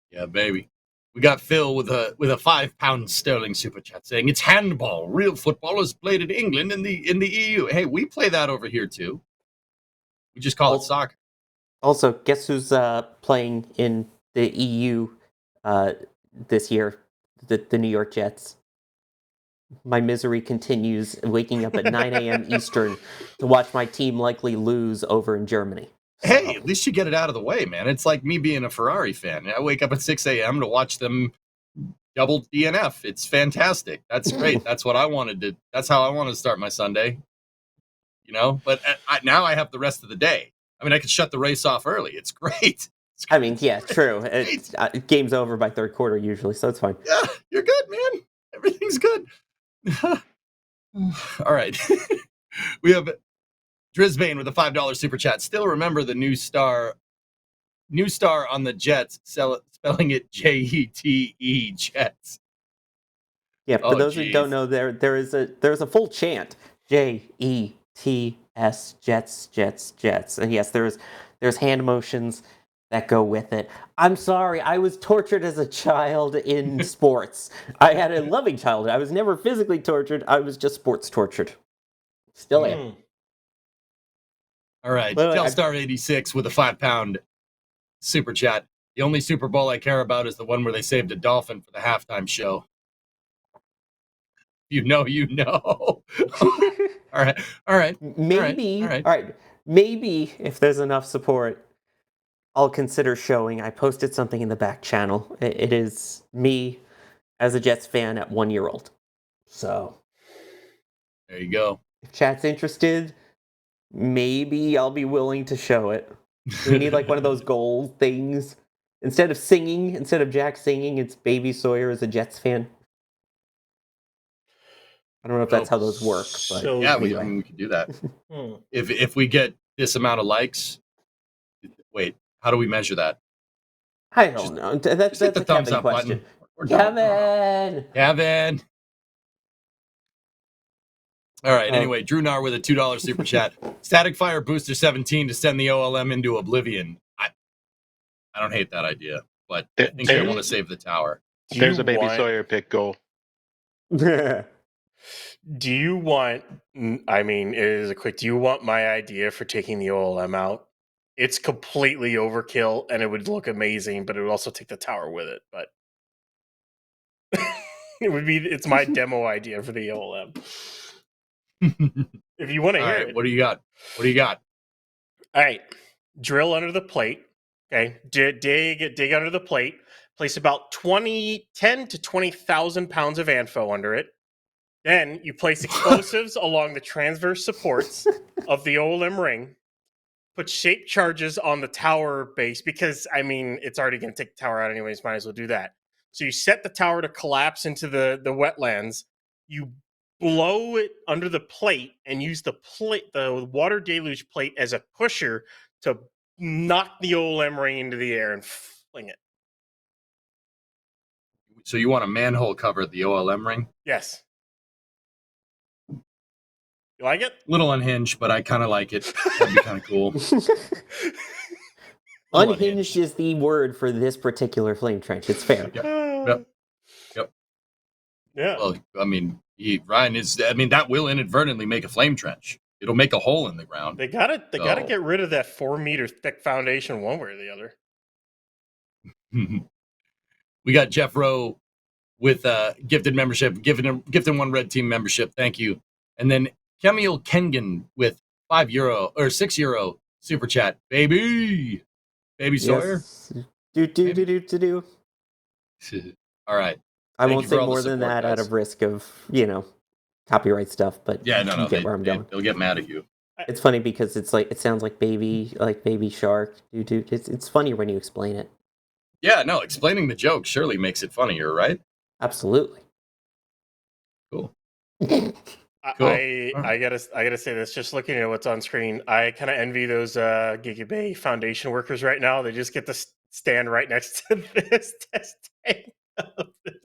Yeah, baby. We got Phil with a £5 sterling super chat saying it's handball. Real football is played in England and in the EU. Hey, we play that over here too. We just call it soccer. Also, guess who's playing in the EU this year? The New York Jets. My misery continues, waking up at 9 a.m. Eastern to watch my team likely lose over in Germany. Hey, at least you get it out of the way, man. It's like me being a Ferrari fan. I wake up at 6 a.m. to watch them double DNF. It's fantastic. That's great. That's what I wanted to. That's how I want to start my Sunday. But now I have the rest of the day. I mean, I could shut the race off early. It's great. I mean, yeah, true. Game's over by third quarter usually, so it's fine. Yeah, you're good, man. Everything's good. All right. We have Drisbane with a $5 super chat. Still remember the new star on the Jets, spelling it Jete, Jets. Yeah, for those who don't know, there's a full chant, Jets, Jets, Jets, and yes, there's hand motions that go with it. I'm sorry, I was tortured as a child in sports. I had a loving childhood. I was never physically tortured. I was just sports tortured. Still am. All right, By the way, Telstar 86 with a £5 super chat. The only Super Bowl I care about is the one where they saved a dolphin for the halftime show. You know. All right. Maybe, All right. all right. Maybe if there's enough support, I'll consider showing. I posted something in the back channel. It is me as a Jets fan at 1 year old. So There you go. if chat's interested, maybe I'll be willing to show it. Do we need like one of those gold things? Instead of Jack singing, it's Baby Sawyer as a Jets fan. I don't know if that's how those work, but So- yeah, anyway. we could do that. If we get this amount of likes, wait, how do we measure that? I don't know. That's hit the a thumbs Kevin up question. button. We're done. Kevin! All right. Anyway, Drew Nar with a $2 super chat. Static Fire Booster 17 to send the OLM into oblivion. I don't hate that idea, but I think I want to save the tower. There's a Baby Sawyer pick goal. Do you want, I mean, it is a quick, do you want my idea for taking the OLM out? It's completely overkill and it would look amazing, but it would also take the tower with it. But it's my demo idea for the OLM. If you want to hear it. What do you got? All right. Drill under the plate. Okay. Dig under the plate. Place about 10 to 20,000 pounds of ANFO under it. Then you place explosives along the transverse supports of the OLM ring. Put shape charges on the tower base because, I mean, it's already going to take the tower out anyways. Might as well do that. So you set the tower to collapse into the wetlands. You blow it under the plate and use the water deluge plate as a pusher to knock the OLM ring into the air and fling it. So you want a manhole cover the OLM ring? Yes. You like it? Little unhinged, but I kind of like it. That'd be kind of cool. Unhinged is the word for this particular flame trench. It's fair. Yep. Yeah. Well, I mean, that will inadvertently make a flame trench. It'll make a hole in the ground. They gotta get rid of that 4 meter thick foundation one way or the other. We got Jeff Rowe with gifted membership, gifted one red team membership. Thank you. And then Kemiel Kengan with €5 or €6 super chat. Baby Sawyer. Do. All right. I won't say more than that out of risk of, copyright stuff, but yeah, no, you get where I'm going. They'll get mad at you. It's funny because it sounds like baby shark. It's funny when you explain it. Yeah, no, explaining the joke surely makes it funnier, right? Absolutely. Cool. I gotta say this. Just looking at what's on screen, I kind of envy those Giga Bay Foundation workers right now. They just get to stand right next to this testing.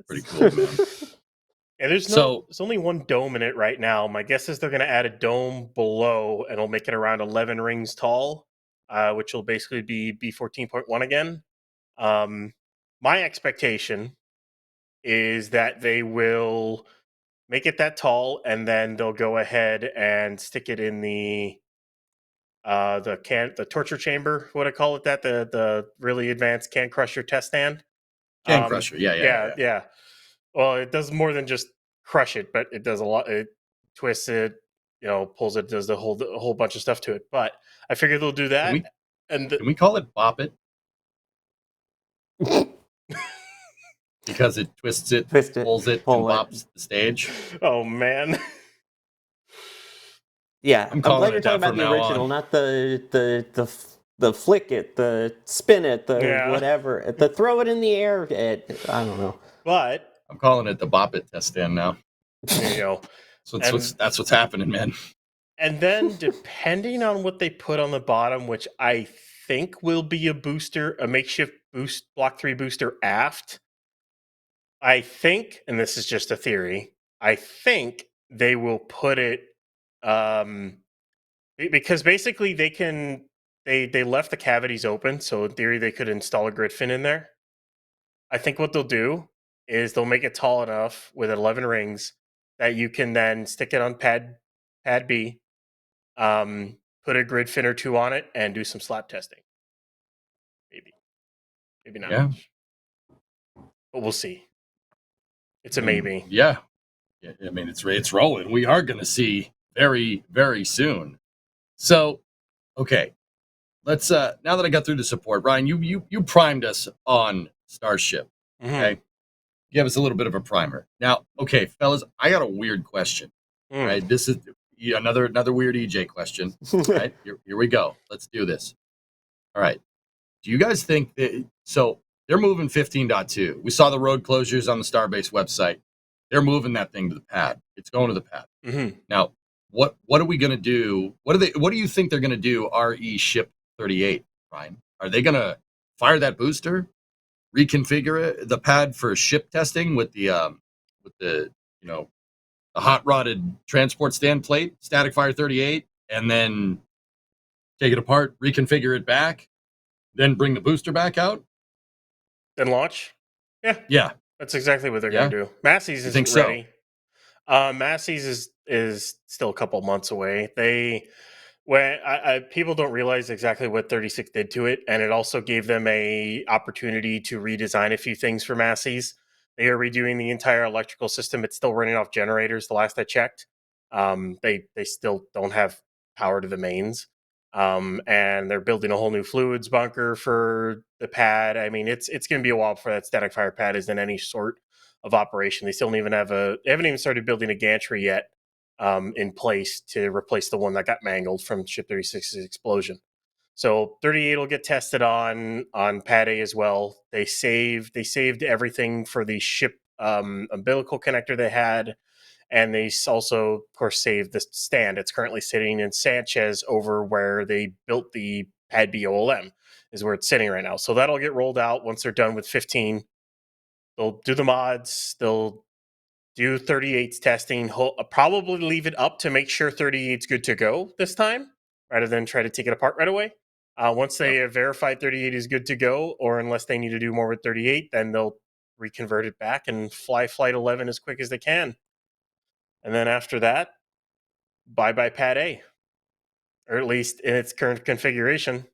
Pretty cool, man. And there's only one dome in it right now. My guess is they're going to add a dome below, and it'll make it around 11 rings tall, which will basically be B14.1 again. My expectation is that they will make it that tall, and then they'll go ahead and stick it in the torture chamber. What I call it, the really advanced can crusher test stand. Can crusher, yeah. Well, it does more than just crush it, but it does a lot. It twists it, pulls it, does a whole bunch of stuff to it. But I figure they'll do that. Can we call it Bop It? Because it twists it, pulls it, and bops the stage. Oh man. Yeah, I'm glad you're talking about the original, not the flick it, the spin it, the whatever, the throw it in the air. I don't know. But I'm calling it the Bop It test stand now. There you go. So that's what's happening, man. And then, depending on what they put on the bottom, which I think will be a booster, a makeshift boost Block 3 booster aft, I think, and this is just a theory, I think they will put it because basically they left the cavities open, so in theory they could install a grid fin in there. I think what they'll do is they'll make it tall enough with 11 rings that you can then stick it on pad B, put a grid fin or two on it, and do some slap testing. Maybe not Yeah. much, but we'll see. It's a maybe. Yeah. I mean, it's rolling. We are going to see very, very soon. So, okay, let's now that I got through the support, Ryan, you primed us on Starship. Okay, give us a little bit of a primer. Now, okay, fellas, I got a weird question. Right, this is another weird EJ question. Right, here we go. Let's do this. All right. Do you guys think that so they're moving 15.2? We saw the road closures on the Starbase website. They're moving that thing to the pad. It's going to the pad. Now, what are we going to do? What do you think they're going to do? RE ship 38, Ryan. Are they going to fire that booster, reconfigure the pad for ship testing with the the hot rodded transport stand plate, static fire 38, and then take it apart, reconfigure it back, then bring the booster back out? Then launch? Yeah. That's exactly what they're going to do. Massey's isn't think ready. Massey's is still a couple months away. People don't realize exactly what 36 did to it, and it also gave them a opportunity to redesign a few things for Massey's. They are redoing the entire electrical system. It's still running off generators. The last I checked, they still don't have power to the mains, and they're building a whole new fluids bunker for the pad. I mean, it's going to be a while before that static fire pad is in any sort of operation. They still don't even they haven't even started building a gantry yet in place to replace the one that got mangled from Ship 36's explosion. So 38 will get tested on pad A as well. They saved everything for the ship umbilical connector they had, and they also, of course, saved the stand. It's currently sitting in Sanchez over where they built the pad B OLM is where it's sitting right now. So that'll get rolled out once they're done with 15. They'll do the mods. They'll do 38's testing. Probably leave it up to make sure 38's good to go this time, rather than try to take it apart right away. Once they have verified 38 is good to go, or unless they need to do more with 38, then they'll reconvert it back and fly Flight 11 as quick as they can. And then after that, bye-bye Pad A, or at least in its current configuration.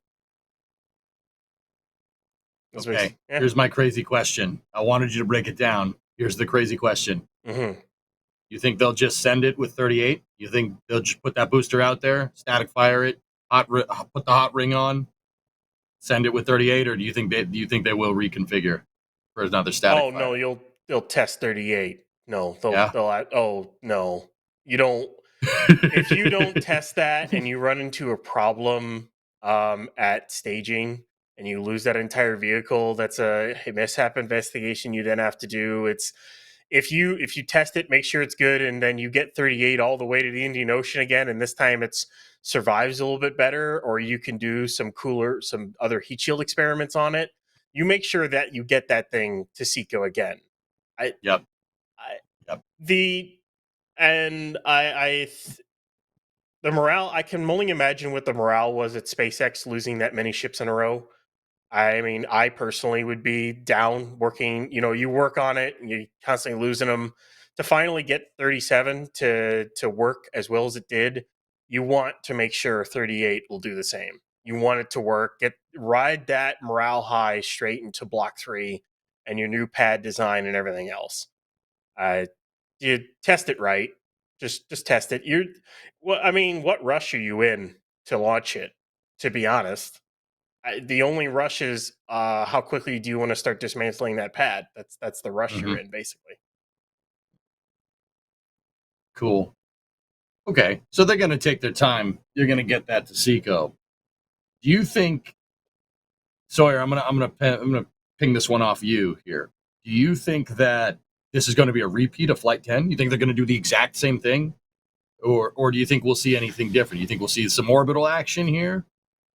Okay, here's my crazy question. I wanted you to break it down. Here's the crazy question. You think they'll just send it with 38? You think they'll just put that booster out there, static fire it, put the hot ring on, send it with 38, or do you think they will reconfigure for another static fire? No, they'll test 38. No, no. You don't. If you don't test that and you run into a problem at staging and you lose that entire vehicle, that's a mishap investigation you then have to do. It's if you test it, make sure it's good, and then you get 38 all the way to the Indian Ocean again, and this time it's survives a little bit better, or you can do some other heat shield experiments on it. You make sure that you get that thing to Seco again. The morale, I can only imagine what the morale was at SpaceX losing that many ships in a row. I mean, I personally would be down working. You work on it and you're constantly losing them. To finally get 37 to work as well as it did, you want to make sure 38 will do the same. You want it to work. Ride that morale high straight into Block 3 and your new pad design and everything else. You test it right. Just test it. What rush are you in to launch it? To be honest, the only rush is how quickly do you want to start dismantling that pad? That's the rush you're in, basically. Cool. Okay, so they're going to take their time. You're going to get that to Seco. Do you think, Sawyer? I'm gonna ping this one off you here. Do you think that this is going to be a repeat of Flight 10? You think they're going to do the exact same thing? or do you think we'll see anything different? You think we'll see some orbital action here?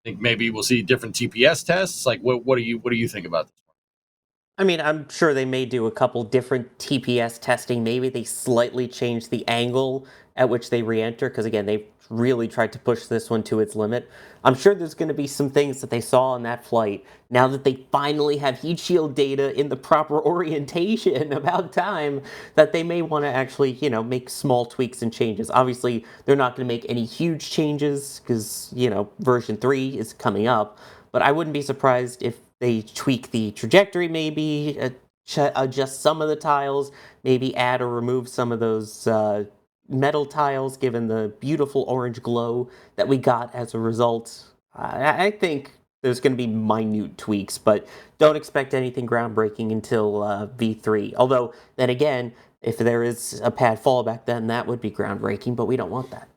Think maybe we'll see different TPS tests? Like, what do you think about this? I mean, I'm sure they may do a couple different TPS testing. Maybe they slightly change the angle at which they re-enter, because again, they've really tried to push this one to its limit. I'm sure there's going to be some things that they saw on that flight, now that they finally have heat shield data in the proper orientation, about time, that they may want to actually, make small tweaks and changes. Obviously, they're not going to make any huge changes, because, version 3 is coming up, but I wouldn't be surprised if they tweak the trajectory, maybe adjust some of the tiles, maybe add or remove some of those metal tiles, given the beautiful orange glow that we got as a result. I think there's going to be minute tweaks, but don't expect anything groundbreaking until V3. Although, then again, if there is a pad fallback, then that would be groundbreaking, but we don't want that.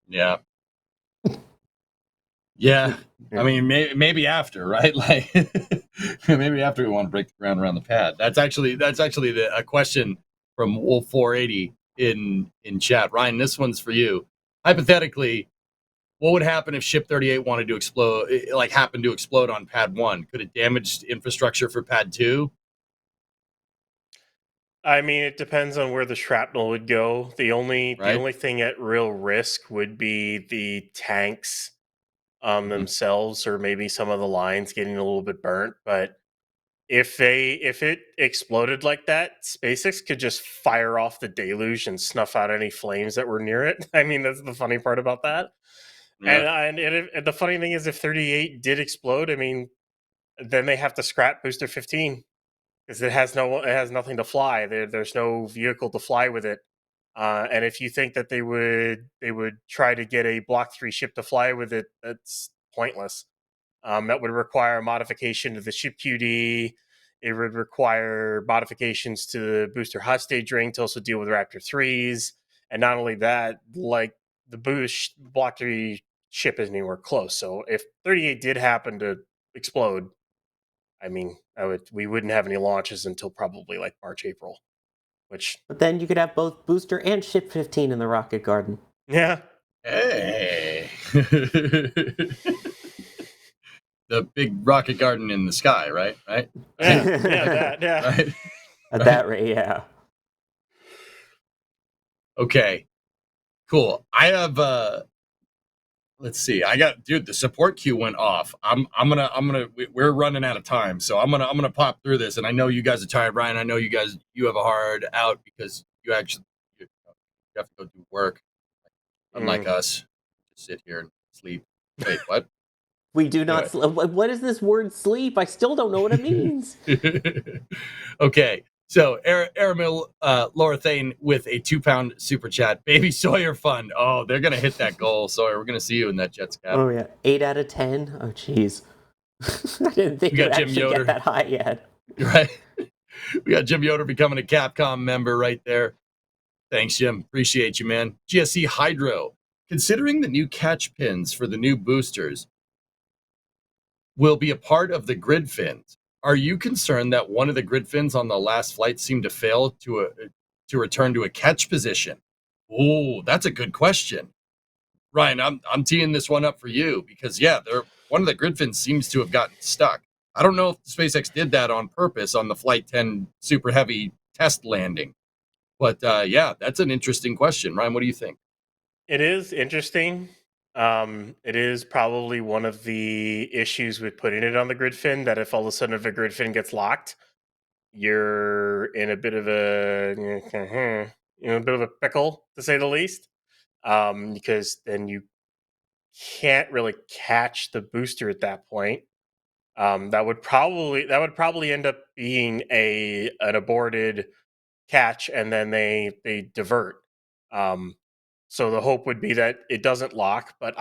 Yeah. Yeah, I mean, maybe after, right? Like, maybe after we want to break the ground around the pad. That's actually a question from Wolf 480 in chat. Ryan, this one's for you. Hypothetically, what would happen if Ship 38 wanted to explode, like happened to explode on Pad 1? Could it damage infrastructure for Pad 2? I mean, it depends on where the shrapnel would go. The only thing at real risk would be the tanks themselves, or maybe some of the lines getting a little bit burnt. But if it exploded like that, SpaceX could just fire off the deluge and snuff out any flames that were near it. I mean, that's the funny part about that. Yeah. And the funny thing is, if 38 did explode, I mean, then they have to scrap booster 15 because it has nothing to fly. There's no vehicle to fly with it. And if you think that they would try to get a Block 3 ship to fly with it, that's pointless. That would require modification to the ship QD. It would require modifications to the booster hot stage ring to also deal with Raptor 3s. And not only that, like the Block 3 ship isn't anywhere close. So if 38 did happen to explode, I mean, we wouldn't have any launches until probably like March, April. But then you could have both booster and ship 15 in the rocket garden. Yeah. Hey. The big rocket garden in the sky, right? Right? Yeah, that, yeah. Right? At that rate, yeah. Okay. Cool. I have let's see. The support queue went off. We're running out of time, so I'm gonna pop through this. And I know you guys are tired, Ryan. I know you have a hard out because you have to go do work. Unlike us, just sit here and sleep. Wait, what? We do not. What is this word sleep? I still don't know what it means. Okay, so Aramil Lorathane with a 2-pound super chat. Baby Sawyer fun. Oh, they're gonna hit that goal, Sawyer. We're gonna see you in that Jets cap. Oh yeah, 8 out of 10. Oh jeez, I didn't think it actually get that high yet. Right. We got Jim Yoder becoming a Capcom member right there. Thanks, Jim. Appreciate you, man. GSC Hydro. Considering the new catch pins for the new boosters will be a part of the grid fins, are you concerned that one of the grid fins on the last flight seemed to fail to return to a catch position? Oh, that's a good question. Ryan, I'm teeing this one up for you because one of the grid fins seems to have gotten stuck. I don't know if SpaceX did that on purpose on the Flight 10 Super Heavy test landing. But that's an interesting question. Ryan, what do you think? It is interesting. It is probably one of the issues with putting it on the grid fin, that if all of a sudden if a grid fin gets locked, you're in a bit of a pickle, to say the least, because then you can't really catch the booster at that point. That would probably end up being an aborted catch, and then they divert. So the hope would be that it doesn't lock. But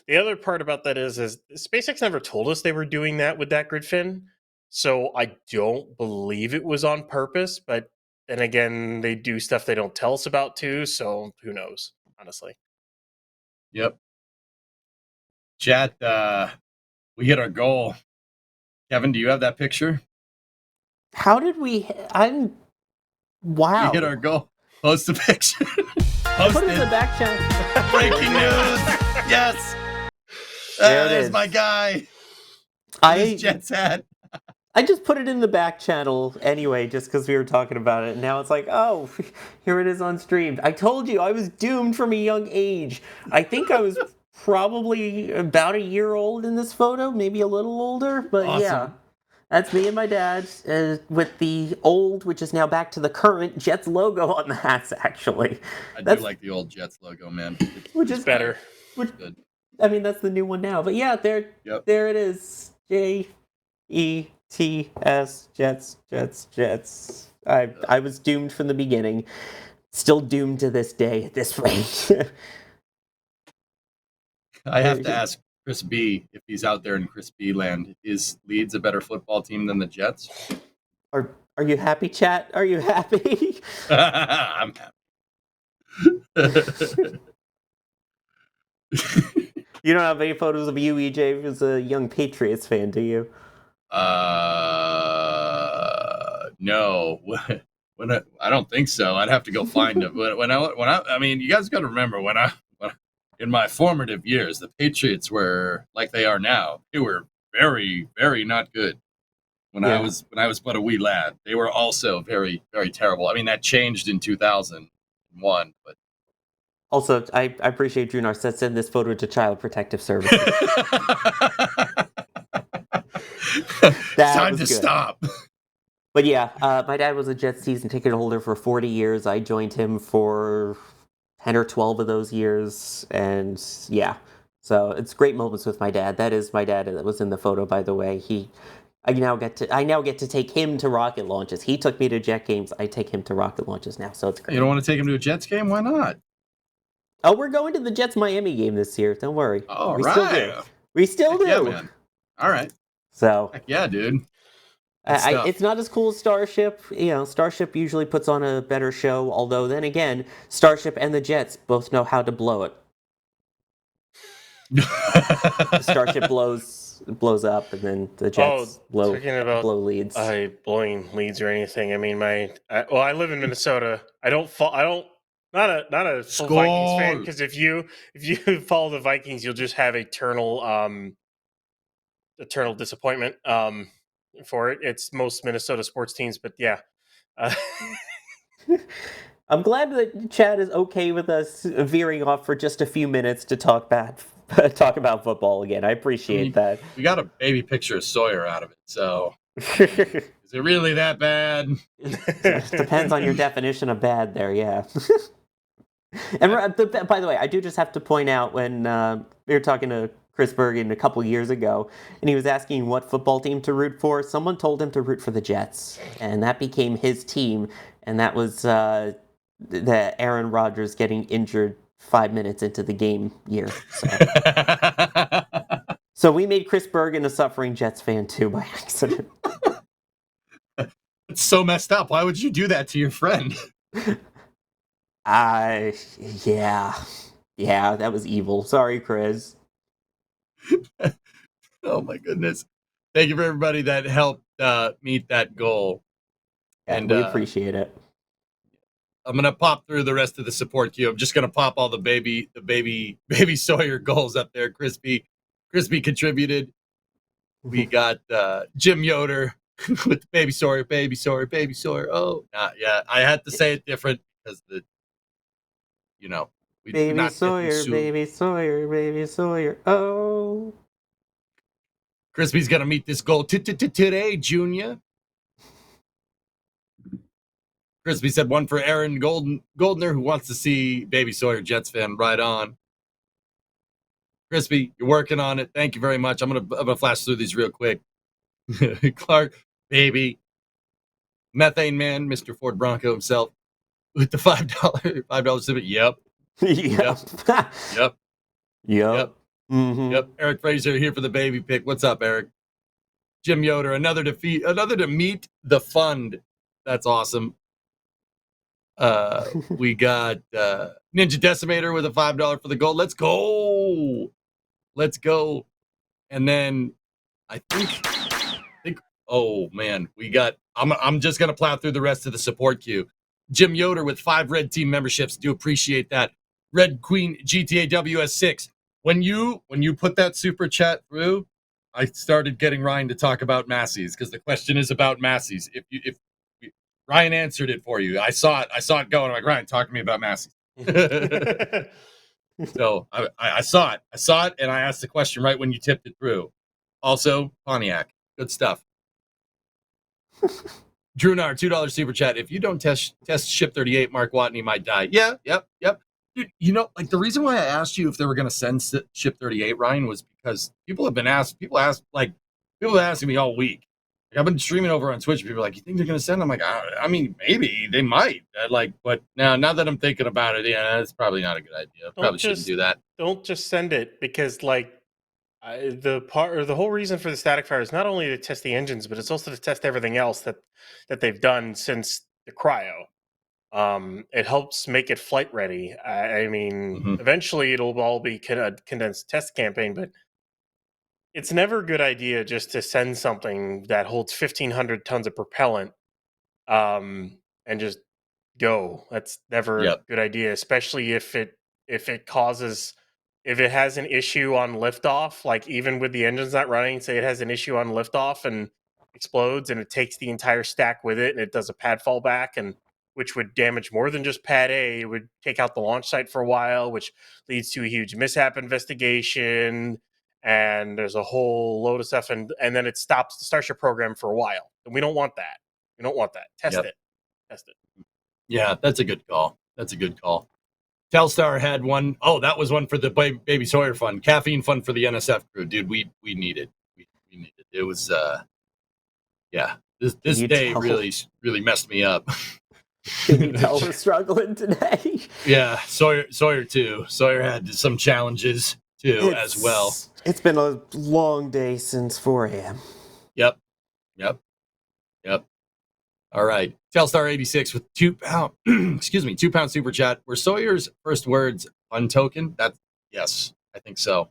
the other part about that is SpaceX never told us they were doing that with that grid fin, so I don't believe it was on purpose. But then again, they do stuff they don't tell us about too, so who knows? Honestly. Yep. Chat. We hit our goal. Kevin, do you have that picture? How did we? Wow. We hit our goal. Post the picture. I Post put it in the it. back channel. Breaking news. Yes. There it There's is. my guy. His I Jets hat. just put it in the back channel anyway, just because we were talking about it. And now it's like, oh, here it is on stream. I told you I was doomed from a young age. I think I was probably about a year old in this photo, maybe a little older. But Awesome. yeah, that's me and my dad with the old, which is now back to the current Jets logo on the hats, actually. I That's do like the old Jets logo, man. which It's is better. Which, good. I mean, that's the new one now. But yeah, there it is. Jets, Jets. I was doomed from the beginning. Still doomed to this day at this rate. I have to ask Chris B if he's out there in Chris B land. Is Leeds a better football team than the Jets? Are you happy, chat? Are you happy? I'm happy. You don't have any photos of you, EJ, as a young Patriots fan, do you? No. I don't think so. I'd have to go find them. I mean, you guys got to remember when in my formative years, the Patriots were like they are now. They were very, very not good. When I was but a wee lad, they were also very, very terrible. I mean, that changed in 2001, but Also, I appreciate Drew Narset sending this photo to Child Protective Services. Time to good. stop. But yeah, my dad was a Jets season ticket holder for 40 years. I joined him for 10 or 12 of those years. And yeah, so it's great moments with my dad. That is my dad that was in the photo, by the way. I now get to take him to rocket launches. He took me to Jet games. I take him to rocket launches now, so it's great. You don't want to take him to a Jets game? Why not? Oh, we're going to the Jets Miami game this year. Don't worry. All we right. Still do. We still do. Yeah, man. All right. So. Heck yeah, dude. It's not as cool as Starship. You know, Starship usually puts on a better show. Although, then again, Starship and the Jets both know how to blow it. Starship blows up, and then the Jets blow leads. Blowing leads or anything. I mean, I live in Minnesota. Not a full Vikings fan, because if you follow the Vikings, you'll just have eternal disappointment for it. It's most Minnesota sports teams, but yeah. I'm glad that Chad is okay with us veering off for just a few minutes to talk about football again. I appreciate that. We got a baby picture of Sawyer out of it, so is it really that bad? It depends on your definition of bad there, yeah. And by the way, I do just have to point out when we were talking to Chris Bergen a couple years ago, and he was asking what football team to root for. Someone told him to root for the Jets, and that became his team, and that was the Aaron Rodgers getting injured 5 minutes into the game year. So we made Chris Bergen a suffering Jets fan too by accident. It's so messed up. Why would you do that to your friend? Yeah, that was evil. Sorry, Chris. Oh my goodness. Thank you for everybody that helped meet that goal. And we appreciate it. I'm gonna pop through the rest of the support queue. I'm just gonna pop all the baby Sawyer goals up there. Crispy contributed. We got Jim Yoder with baby Sawyer. Oh, yeah. I had to say it different because Baby Sawyer. Oh. Crispy's gonna meet this goal today, Junior. Crispy said one for Aaron Goldner, who wants to see Baby Sawyer Jets fan. Right on. Crispy, you're working on it. Thank you very much. I'm gonna flash through these real quick. Clark, baby. Methane Man, Mr. Ford Bronco himself, with the $5 sip. Yep. Mm-hmm. Yep. Eric Fraser here for the baby pick. What's up, Eric? Jim Yoder, another to meet the fund. That's awesome. We got Ninja Decimator with a $5 for the gold. Let's go. And then I think oh man, we got I'm just gonna plow through the rest of the support queue. Jim Yoder with 5 Red Team memberships. Do appreciate that. Red Queen GTA WS6. When you put that super chat through, I started getting Ryan to talk about Massey's because the question is about Massey's. If Ryan answered it for you, I saw it going. I'm like, Ryan, talk to me about Massey's. So I saw it, and I asked the question right when you tipped it through. Also, Pontiac, good stuff. Drew Nar, $2 super chat. If you don't test Ship 38, Mark Watney might die. Yeah, yep. Dude, like the reason why I asked you if they were going to send Ship 38, Ryan, was because people have been asking me all week. Like, I've been streaming over on Twitch. People are like, you think they're going to send? I'm like, I mean, maybe they might. But now that I'm thinking about it, yeah, that's probably not a good idea. Probably shouldn't do that. Don't just send it because the whole reason for the static fire is not only to test the engines, but it's also to test everything else that they've done since the cryo. It helps make it flight ready. I mean, eventually it'll all be a condensed test campaign, but it's never a good idea just to send something that holds 1,500 tons of propellant and just go. That's never a good idea, especially if it has an issue on liftoff, like even with the engines not running, say it has an issue on liftoff and explodes and it takes the entire stack with it and it does a pad fallback, and which would damage more than just pad A. It would take out the launch site for a while, which leads to a huge mishap investigation. And there's a whole load of stuff. And then it stops the Starship program for a while. And we don't want that. Test it. Yeah, that's a good call. Telstar had one. Oh, that was one for the Baby Sawyer fund. Caffeine fund for the NSF crew. Dude, we need it. We need it. It was, this day really messed me up. You tell we're struggling today. Yeah, Sawyer too. Sawyer had some challenges too as well. It's been a long day since 4 a.m. Yep. All right. Telstar 86 with £2 super chat. Were Sawyer's first words untoken? Yes, I think so.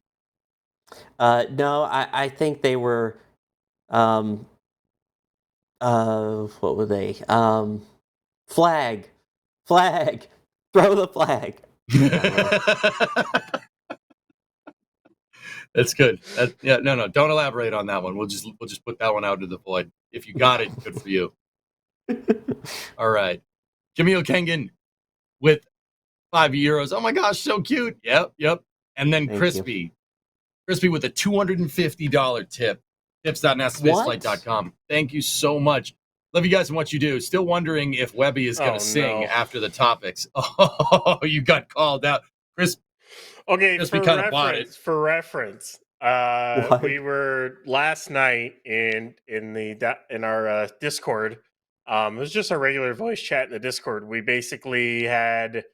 No, I think they were what were they? Flag. Throw the flag. That's good. No, don't elaborate on that one. We'll just put that one out to the void. If you got it, good for you. All right. Camille Kengan with €5. Oh my gosh, so cute. Yep. And then Crispy with a $250 tip. Tips.nastspaceflight.com. Thank you so much. Love you guys and what you do. Still wondering if Webby is going to sing after the topics. Oh, you got called out. Okay, for reference, we were last night in our Discord. It was just a regular voice chat in the Discord. We basically had.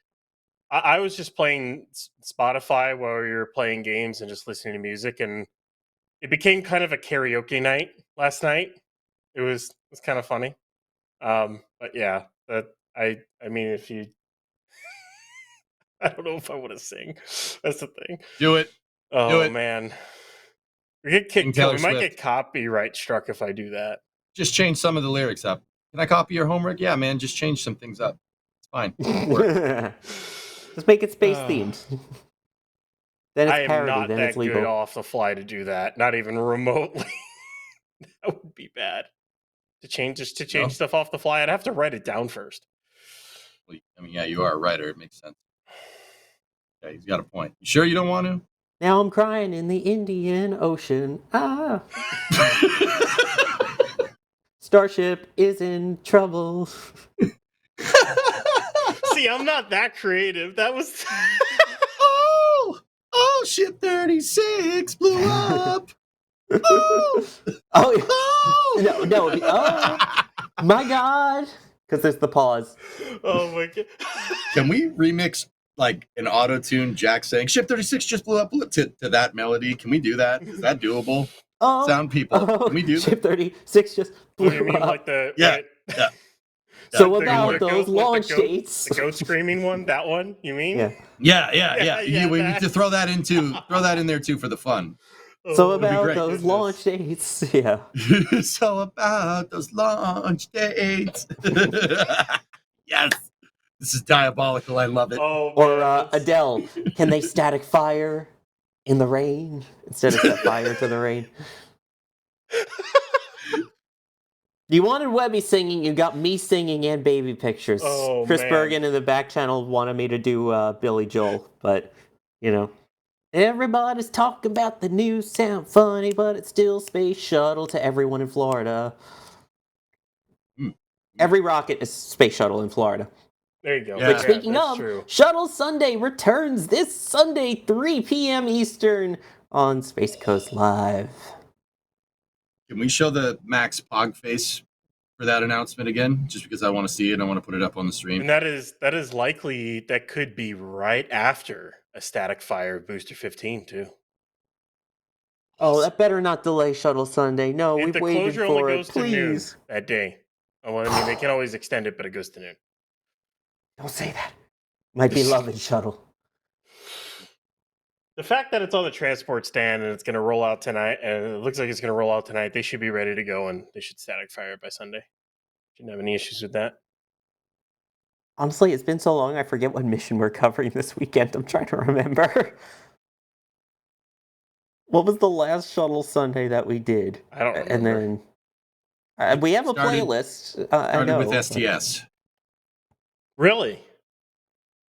I was just playing Spotify while we were playing games and just listening to music, and it became kind of a karaoke night last night. It was kind of funny, but yeah, I mean, if you. I don't know if I want to sing. That's the thing. Do it. Oh, man. We get kicked. We might get copyright struck if I do that. Just change some of the lyrics up. Can I copy your homework? Yeah, man. Just change some things up. It's fine. Just make it space themed. Then it's parody. I am not then that it's legal. good off the fly to do that. Not even remotely. That would be bad. To change stuff off the fly, I'd have to write it down first. I mean, yeah, you are a writer. It makes sense. Yeah, he's got a point. You sure you don't want to? Now I'm crying in the Indian Ocean. Ah. Starship is in trouble. See, I'm not that creative. That was. Oh, Ship 36 blew up. No. Oh, my God. Because there's the pause. Oh, my God. Can we remix like an auto-tune Jack saying Ship 36 just blew up to that melody? Can we do that? Is that doable? Sound people. Can we do Ship 36 just blew you mean up. like the yeah. So about those launch dates. The goat screaming one, that one, you mean? Yeah. We need to throw that in there too for the fun. So about those launch dates. Yeah. So about those launch dates. Yes. This is diabolical. I love it. Oh, Or man, that's- Adele, can they static fire in the rain instead of set fire to the rain? You wanted Webby singing, you got me singing and baby pictures. Oh, Chris man. Bergen in the back channel wanted me to do Billy Joel, but, you know. Everybody's talking about the news, sound funny, but it's still space shuttle to everyone in Florida. Every rocket is space shuttle in Florida. There you go. Yeah. Which, speaking that's of, true. Shuttle Sunday returns this Sunday, 3 p.m. Eastern on Space Coast Live. Can we show the Max Pog face for that announcement again? Just because I want to see it. I want to put it up on the stream. And that is likely that could be right after a static fire of Booster 15 too. Oh, that better not delay Shuttle Sunday. No, If we've the waited closure for only it. goes to noon Please. that day. Oh, well, I mean, they can always extend it, but it goes to noon. Don't say that. Might be loving Shuttle. The fact that it's on the transport stand and it's going to roll out tonight, and it looks like it's going to roll out tonight, they should be ready to go and they should static fire it by Sunday. Shouldn't have any issues with that. Honestly, it's been so long, I forget what mission we're covering this weekend. I'm trying to remember. What was the last Shuttle Sunday that we did? I don't remember. And then we have a Started- playlist. I Started know. with STS. Really?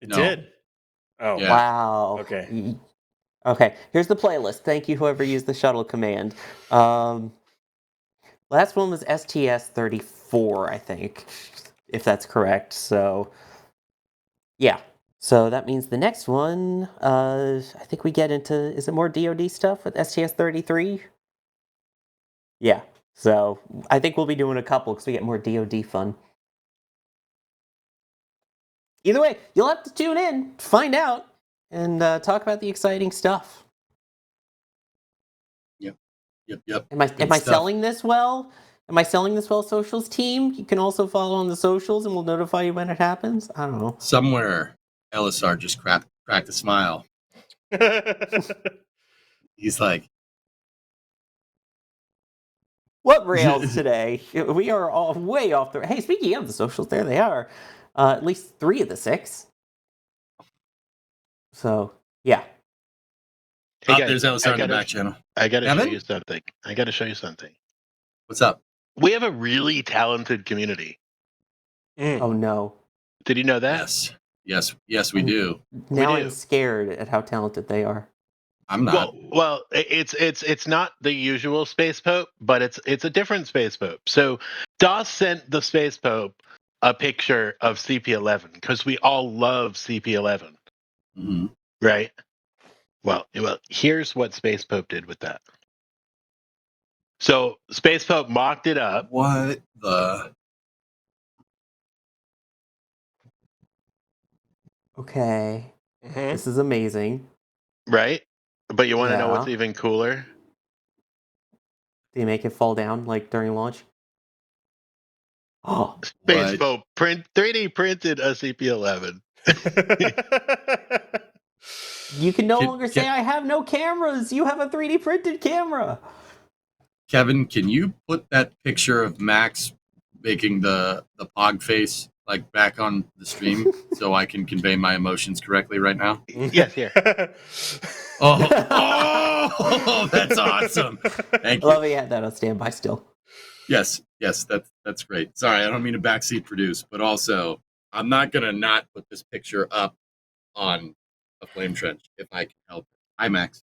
It No. did? Oh, Yeah. Wow. Okay. Okay, here's the playlist. Thank you, whoever used the shuttle command. Last one was STS 34, I think, if that's correct. So, yeah. So that means the next one, I think we get into, is it more DoD stuff with STS 33? Yeah. So I think we'll be doing a couple because we get more DoD fun. Either way, you'll have to tune in to find out and talk about the exciting stuff. Yep. Am I Good stuff. selling this well? Am I selling this well, socials team? You can also follow on the socials and we'll notify you when it happens. I don't know. Somewhere, LSR just cracked a smile. He's like, What rails today? We are all way off the. Hey, speaking of the socials, there they are. At least 3 of the 6. So yeah. Hey guys, there's LSR in the back channel. I gotta show Evan? you something. I gotta show you something. What's up? We have a really talented community. Oh no. Did you know that? Yes, we do. Now do. I'm scared at how talented they are. I'm not. Well, it's not the usual Space Pope, but it's a different Space Pope. So Doss sent the Space Pope a picture of CP11 because we all love CP11, Mhm. right? Well, here's what Space Pope did with that. So Space Pope mocked it up. What the? Okay. Mhm. This is amazing. Right? But you want to know what's Yeah. even cooler? Do you make it fall down like during launch? Oh, Space What? Pope 3D printed a CP11. you can no Can- longer say can- I have no cameras. You have a 3D printed camera. Kevin, can you put that picture of Max making the pog face like back on the stream so I can convey my emotions correctly right now? Yes, here. Oh, that's awesome. Thank I you. love you had that on standby still. Yes, that's great. Sorry, I don't mean to backseat produce, but also I'm not gonna not put this picture up on a flame trench if I can help it. Hi, Max.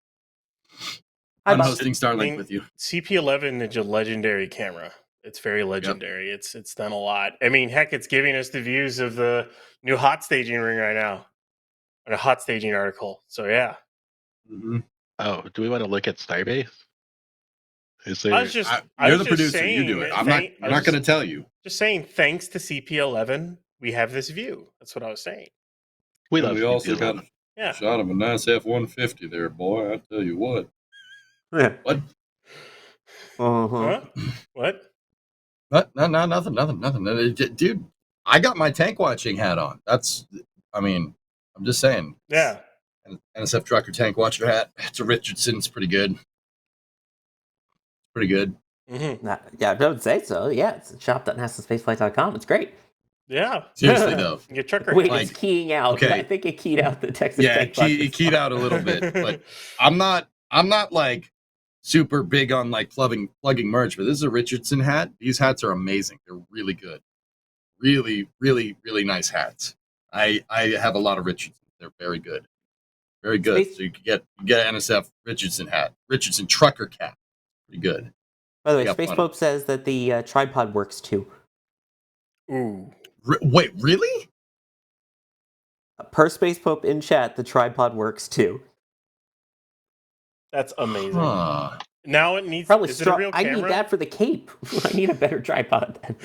Hi, I'm Bob. hosting Starlink I mean, with you. CP11 is a legendary camera. It's very legendary. It's done a lot. I mean, heck, it's giving us the views of the new hot staging ring right now, and a hot staging article. So yeah, Mhm. Oh, do we want to look at Starbase? Is there? I was just You're was the just producer. You saying do it. that I'm thank- not I was going to tell you. just saying. Thanks to CP11, we have this view. That's what I was saying. we And love we also CP11. got Yeah. a shot of a nice F-150 there, boy. I tell you what. Yeah. What? Uh-huh. Huh? What? No, nothing. Dude, I got my tank watching hat on. I'm just saying. Yeah. NSF trucker tank watcher hat. It's a Richardson. It's pretty good. Pretty good. Mm-hmm. Yeah, I would say so. Yeah, it's shop.nasastspaceflight.com. It's great. Yeah. Seriously though. Your trucker. Wait, Like, it's keying out. okay. I think it keyed out the Texas Yeah, Tech it keyed out a little bit, but I'm not like super big on like plugging merch, but this is a Richardson hat. These hats are amazing. They're really good. Really, really, really nice hats. I have a lot of Richardsons. They're very good. Very good. Space- So you can get an NSF Richardson hat. Richardson trucker cap. Pretty good. By the way, Yeah, Space funny. Pope says that the tripod works too. Ooh. Wait, really? Per Space Pope in chat, the tripod works too. That's amazing. Huh. Now it needs. Probably is it a real I camera? need that for the cape. I need a better tripod then.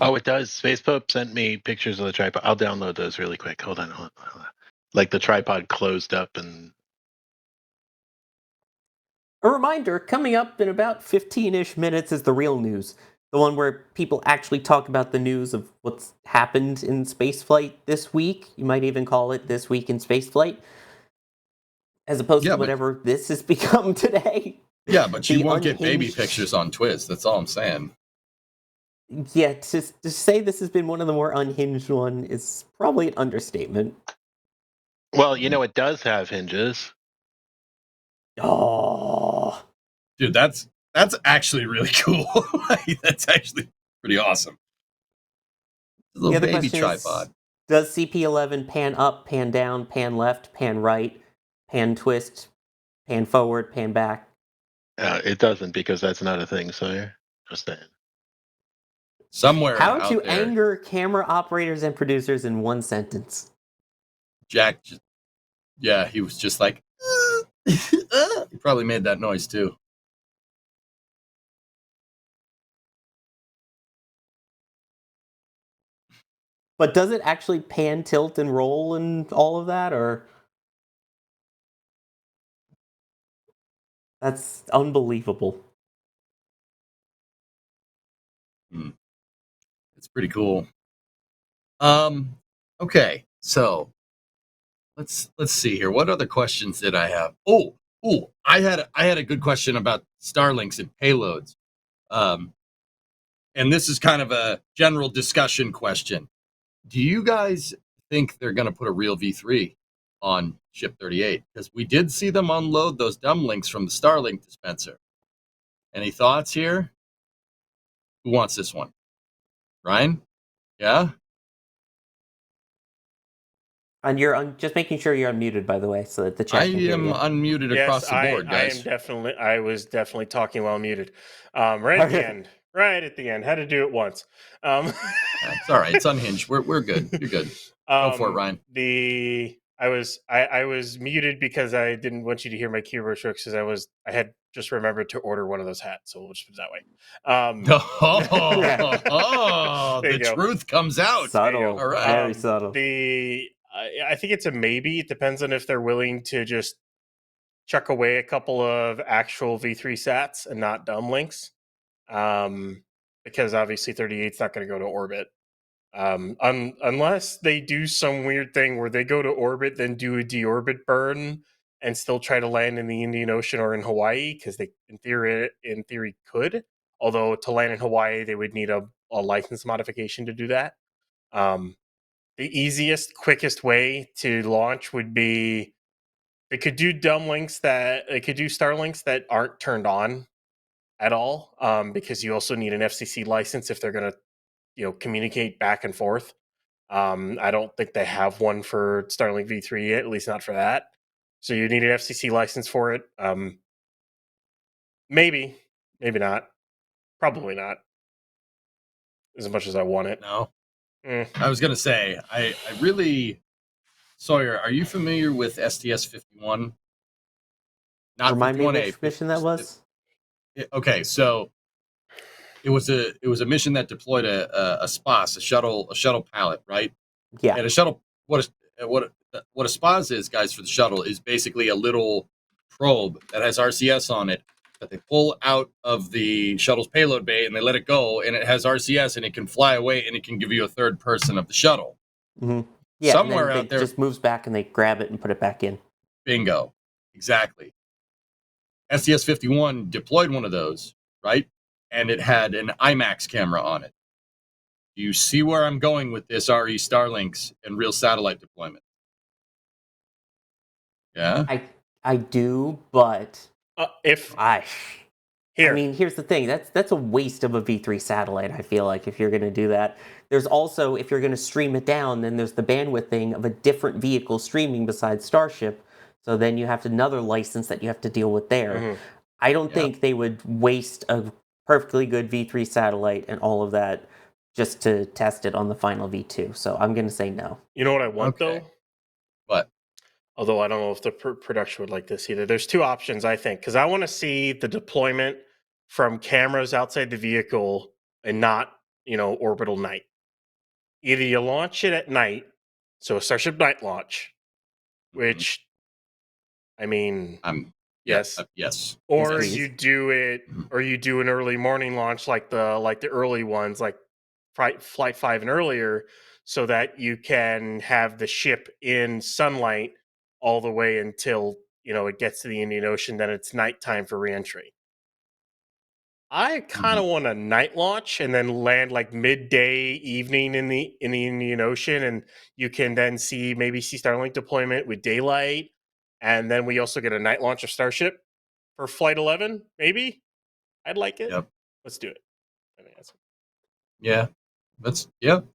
Oh, it does. Space Pope sent me pictures of the tripod. I'll download those really quick. Hold on. Like the tripod closed up and. A reminder, coming up in about 15-ish minutes is the real news. The one where people actually talk about the news of what's happened in spaceflight this week. You might even call it This Week in Spaceflight. As opposed to whatever this has become today. Yeah, but you won't get baby unhinged- pictures on Twist. That's all I'm saying. Yeah, to say this has been one of the more unhinged one is probably an understatement. Well, you know, it does have hinges. Oh, Dude, that's actually really cool. That's actually pretty awesome. A little the baby question tripod. is, does CP11 pan up, pan down, pan left, pan right, pan twist, pan forward, pan back? It doesn't because that's not a thing, Sawyer. Just saying. Somewhere How out to there, anger camera operators and producers in one sentence. Jack. Yeah, he was just like. He probably made that noise too. But does it actually pan, tilt, and roll and all of that, or? That's unbelievable. It's pretty cool. Okay, so let's see here. What other questions did I have? Oh, I had a good question about Starlinks and payloads. And this is kind of a general discussion question. Do you guys think they're going to put a real V3 on Ship 38? Because we did see them unload those dumb links from the Starlink dispenser. Any thoughts here? Who wants this one? Ryan? Yeah? And you're just making sure you're unmuted, by the way, so that the chat I can hear am you. unmuted across the board, guys. I was definitely talking while muted. Right at the end. Right at the end. Had to do it once. It's all right. It's unhinged. We're good. You're good. Go for it, Ryan. I was muted because I didn't want you to hear my keyboard strokes because I had just remembered to order one of those hats, so we'll just put it that way. The truth comes out. Subtle. All right. Very subtle. I think it's a maybe. It depends on if they're willing to just chuck away a couple of actual V3 sats and not dumb links. Because obviously 38's not going to go to orbit. Unless they do some weird thing where they go to orbit, then do a deorbit burn and still try to land in the Indian Ocean or in Hawaii, because they, in theory, could. Although to land in Hawaii, they would need a license modification to do that. The easiest, quickest way to launch would be they could do Starlinks that aren't turned on at all, because you also need an FCC license if they're going to, communicate back and forth. I don't think they have one for Starlink V3 yet, at least not for that. So you need an FCC license for it. Maybe not. Probably not. As much as I want it. No. I was gonna say, I really, Sawyer, are you familiar with STS 51? Not Remind me 51A. which mission that was. Okay, so it was a mission that deployed a SPAS, a shuttle pallet, right? Yeah. And a shuttle, what a SPAS is, guys, for the shuttle is basically a little probe that has RCS on it that they pull out of the shuttle's payload bay and they let it go, and it has RCS and it can fly away and it can give you a third person of the shuttle. Mm-hmm. Yeah, somewhere and then out there, it just moves back and they grab it and put it back in. Bingo, exactly. STS-51 deployed one of those, right? And it had an IMAX camera on it. Do you see where I'm going with this RE Starlinks and real satellite deployment? Yeah? I do, but If I here, mean, here's the thing. That's a waste of a V3 satellite, I feel like, if you're going to do that. There's also, if you're going to stream it down, then there's the bandwidth thing of a different vehicle streaming besides Starship. So then you have another license that you have to deal with there. Mhm. I don't Yeah. think they would waste a perfectly good V3 satellite and all of that just to test it on the final V2. So I'm going to say no. you know what I want Okay. though? But Although I don't know if the production would like this either. There's two options, I think, because I want to see the deployment from cameras outside the vehicle and not, orbital night. Either you launch it at night, so a Starship night launch, which, I mean, yes, yes. or Yes, you please. do it, or you do an early morning launch like the early ones, like Flight 5 and earlier, so that you can have the ship in sunlight all the way until it gets to the Indian Ocean. Then it's nighttime for reentry. I kind of want a night launch and then land like midday, evening in the Indian Ocean, and you can then maybe see Starlink deployment with daylight, and then we also get a night launch of Starship for Flight 11. Maybe I'd like it. Yep. Let's do it. I think that's Yeah.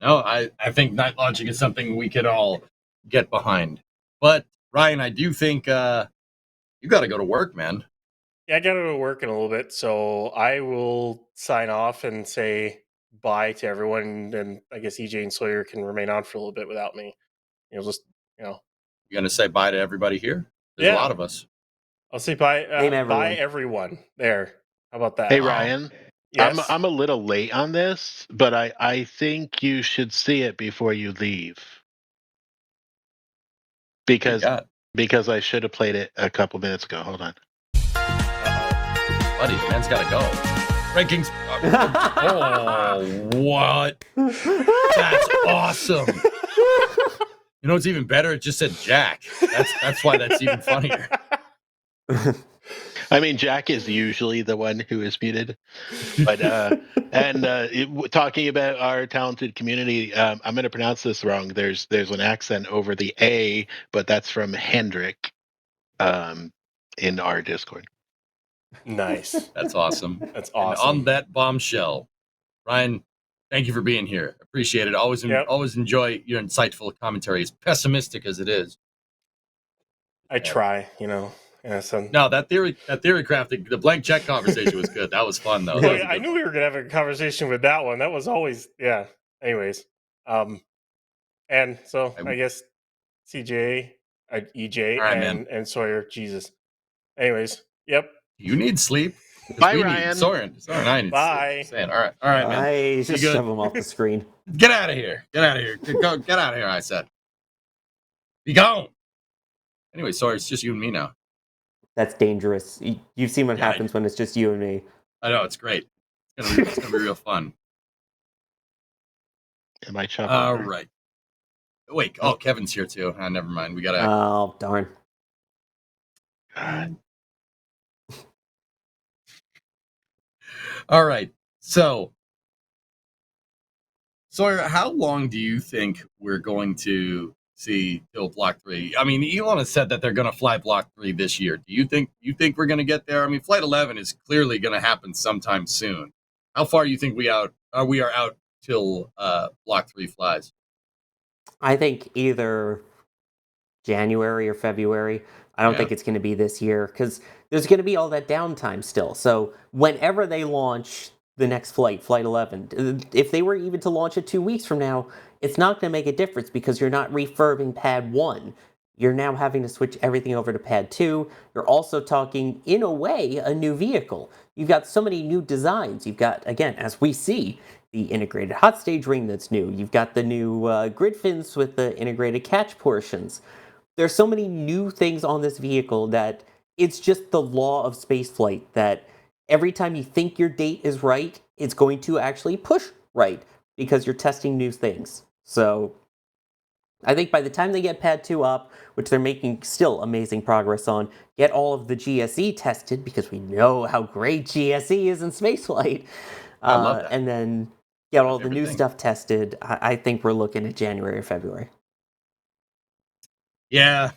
No, I think night launching is something we could all get behind. But Ryan, I do think you got to go to work, man. Yeah, I got to work in a little bit, so I will sign off and say bye to everyone. And I guess EJ and Sawyer can remain on for a little bit without me. Just You're gonna say bye to everybody here. There's a lot of us. I'll say bye. Name Bye, everyone. everyone. There. How about that? Hey Ryan, Yes. I'm a little late on this, but I think you should see it before you leave What you because got? I should have played it a couple minutes ago. Hold on. Buddy, the man's gotta go. Rankings. Oh, what? That's awesome. You know what's even better? It just said Jack. That's why that's even funnier. I mean, Jack is usually the one who is muted, but talking about our talented community, I'm going to pronounce this wrong. There's an accent over the A, but that's from Hendrik, in our Discord. Nice. That's awesome. That's And awesome. on that bombshell, Ryan, thank you for being here. Appreciate it. Always enjoy your insightful commentary, as pessimistic as it is. I try, Yeah, so. No, that theory crafting, the blank check conversation was good. That was fun though. Oh, yeah, I knew we were gonna have a conversation with that one. That was always Anyways, and so I guess CJ, EJ, right, and Sawyer. Jesus. Anyways, yep. You need sleep. Bye, Ryan. Soren, I need Bye. sleep. Saying, all right, man. I just shove him off the screen. Get out of here. Get out of here. Get out of here, I said. Be gone. Anyway, sorry, it's just you and me now. That's dangerous. You've seen what happens when it's just you and me. I know, it's great. It's gonna be real fun. Am I chopping? All right. Wait, Kevin's here too. Never mind. We gotta. Oh, darn. God. All right. So, Sawyer, how long do you think we're going to see till Block 3? I mean, Elon has said that they're going to fly Block 3 this year. Do you think we're going to get there? I mean, Flight 11 is clearly going to happen sometime soon. How far do you think we are out till Block 3 flies? I think either January or February. I don't think it's going to be this year because there's going to be all that downtime still. So whenever they launch the next flight, Flight 11, if they were even to launch it 2 weeks from now, it's not going to make a difference because you're not refurbing Pad 1. You're now having to switch everything over to Pad 2. You're also talking, in a way, a new vehicle. You've got so many new designs. You've got, again, as we see, the integrated hot stage ring that's new. You've got the new grid fins with the integrated catch portions. There's so many new things on this vehicle that it's just the law of spaceflight that every time you think your date is right, it's going to actually push right because you're testing new things. So I think by the time they get Pad 2 up, which they're making still amazing progress on, get all of the GSE tested because we know how great GSE is in spaceflight. I love that. And then get all the new everything. stuff tested, I think we're looking at January or February. Yeah.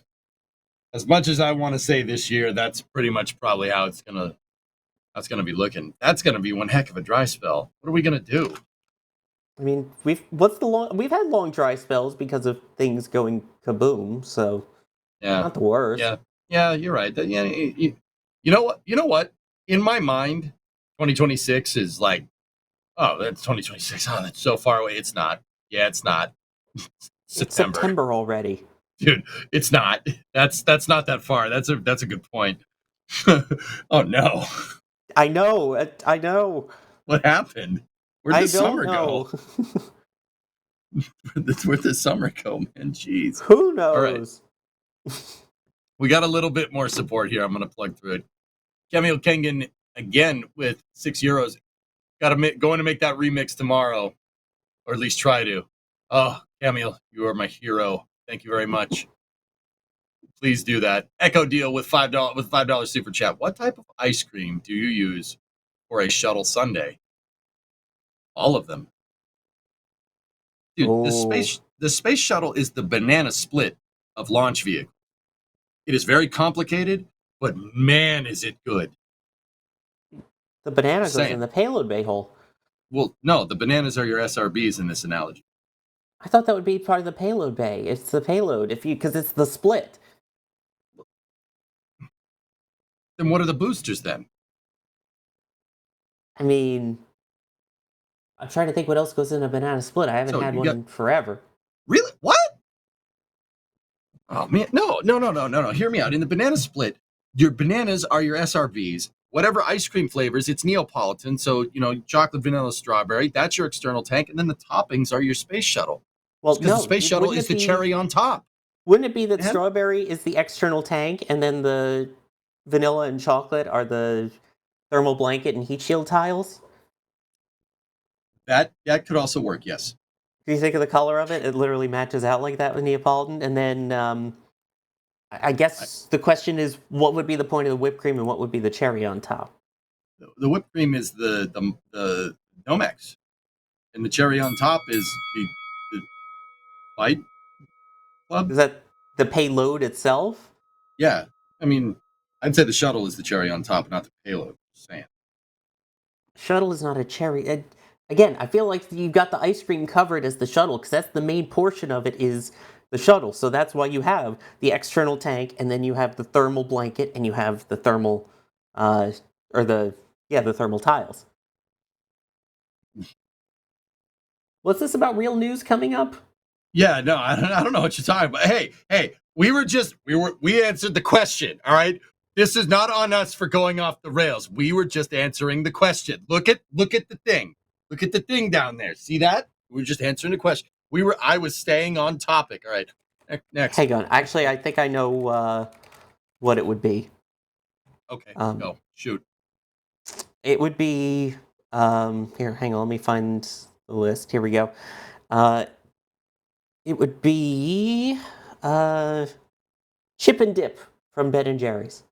As much as I want to say this year, that's pretty much probably how it's gonna be looking. That's gonna be one heck of a dry spell. What are we gonna do? I mean, we've had long dry spells because of things going kaboom, so Yeah. not the worst. Yeah, you're right. Yeah, you know what? You know what? In my mind, 2026 is like, oh, that's 2026. Oh, that's so far away. It's not. Yeah, it's not. It's September. September already. Dude, it's not. That's not that far. That's a good point. Oh no. I know. I know. What happened? Where'd I the summer don't know. go? Where'd the summer go, man? Jeez. Who All right. knows? We got a little bit more support here. I'm going to plug through it. Camille Kengan again with €6. Going to make that remix tomorrow, or at least try to. Oh, Camille, you are my hero. Thank you very much. Please do that. Echo Deal with $5 super chat. What type of ice cream do you use for a shuttle sundae? All of them. Dude, the space shuttle is the banana split of launch vehicle. It is very complicated, but man, is it good. The banana Just goes saying. in the payload bay hole. Well, no, the bananas are your SRBs in this analogy. I thought that would be part of the payload bay. It's the payload because it's the split. Then what are the boosters then? I mean, I'm trying to think what else goes in a banana split. I haven't had one in forever. Really? What? Oh man, no. Hear me out. In the banana split, your bananas are your SRBs. Whatever ice cream flavors, it's Neapolitan. So, chocolate, vanilla, strawberry, that's your external tank. And then the toppings are your space shuttle. Well, because the space shuttle is the cherry on top. Wouldn't it be that strawberry is the external tank and then the vanilla and chocolate are the thermal blanket and heat shield tiles? That could also work, yes. Do you think of the color of it? It literally matches out like that with Neapolitan. And then I guess the question is, what would be the point of the whipped cream and what would be the cherry on top? The whipped cream is the Nomex, and the cherry on top is the Fight Club. Is that the payload itself? Yeah, I mean, I'd say the shuttle is the cherry on top, not the payload. Just saying. Shuttle is not a cherry. Again, I feel like you've got the ice cream covered as the shuttle because that's the main portion of it is the shuttle. So that's why you have the external tank, and then you have the thermal blanket, and you have the thermal, the thermal tiles. What's this about real news coming up? Yeah, no, I don't know what you're talking about. Hey, we answered the question. All right, this is not on us for going off the rails. We were just answering the question. Look at the thing. Look at the thing down there. See that? We were just answering the question. I was staying on topic. All right. Next. Hang on. Actually, I think I know what it would be. Okay. Go. Shoot. It would be here. Hang on. Let me find the list. Here we go. It would be Chip and Dip from Ben and Jerry's.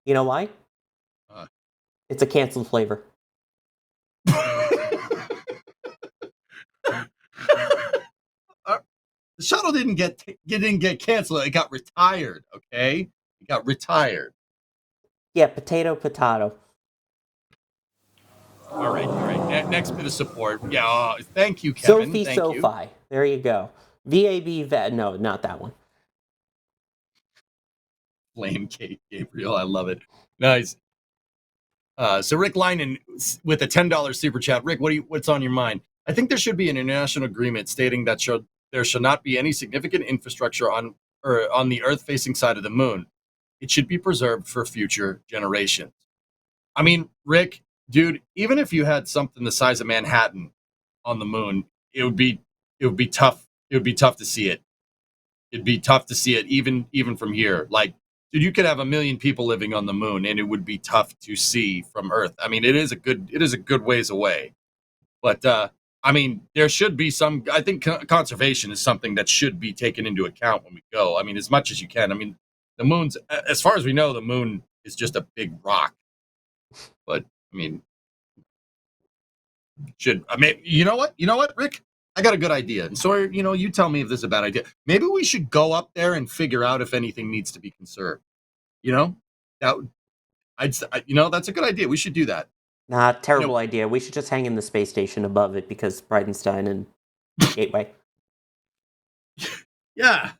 You know why? It's a canceled flavor. The shuttle didn't get canceled. It got retired. Okay, it got retired. Yeah, potato. All right. Next bit of support. Yeah, thank you, Kevin. Sophie. There you go. VAB. No, not that one. Flame Kate Gabriel. I love it. Nice. So Rick Linen with a $10 super chat. Rick, what's on your mind? I think there should be an international agreement stating that there shall not be any significant infrastructure on the Earth-facing side of the moon. It should be preserved for future generations. I mean, Rick, dude, even if you had something the size of Manhattan on the moon, it would be tough. It would be tough to see it. It'd be tough to see it even from here. Like, dude, you could have 1 million people living on the moon, and it would be tough to see from Earth. I mean, it is a good ways away. But I mean, there should be some. I think conservation is something that should be taken into account when we go. I mean, as much as you can. I mean, the moon's, as far as we know, the moon is just a big rock. But I mean, should. I mean, you know what? You know what, Rick? I got a good idea. And Sawyer, you tell me if this is a bad idea. Maybe we should go up there and figure out if anything needs to be conserved. That that's a good idea. We should do that. Nah, terrible idea. We should just hang in the space station above it because Bridenstine and Gateway. Yeah.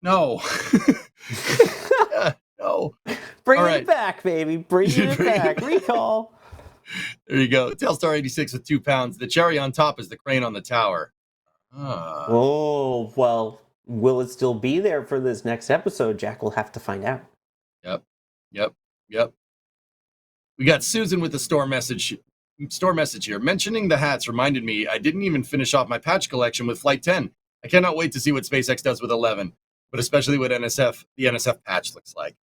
No. Yeah, no. Bringing All right. it back, baby. Bringing it back. Recall. There you go. Telstar 86 with 2 pounds. The cherry on top is the crane on the tower. Oh, well, will it still be there for this next episode? Jack will have to find out. Yep. We got Susan with the store message here. Mentioning the hats reminded me I didn't even finish off my patch collection with Flight 10. I cannot wait to see what SpaceX does with 11, but especially what the NSF patch looks like.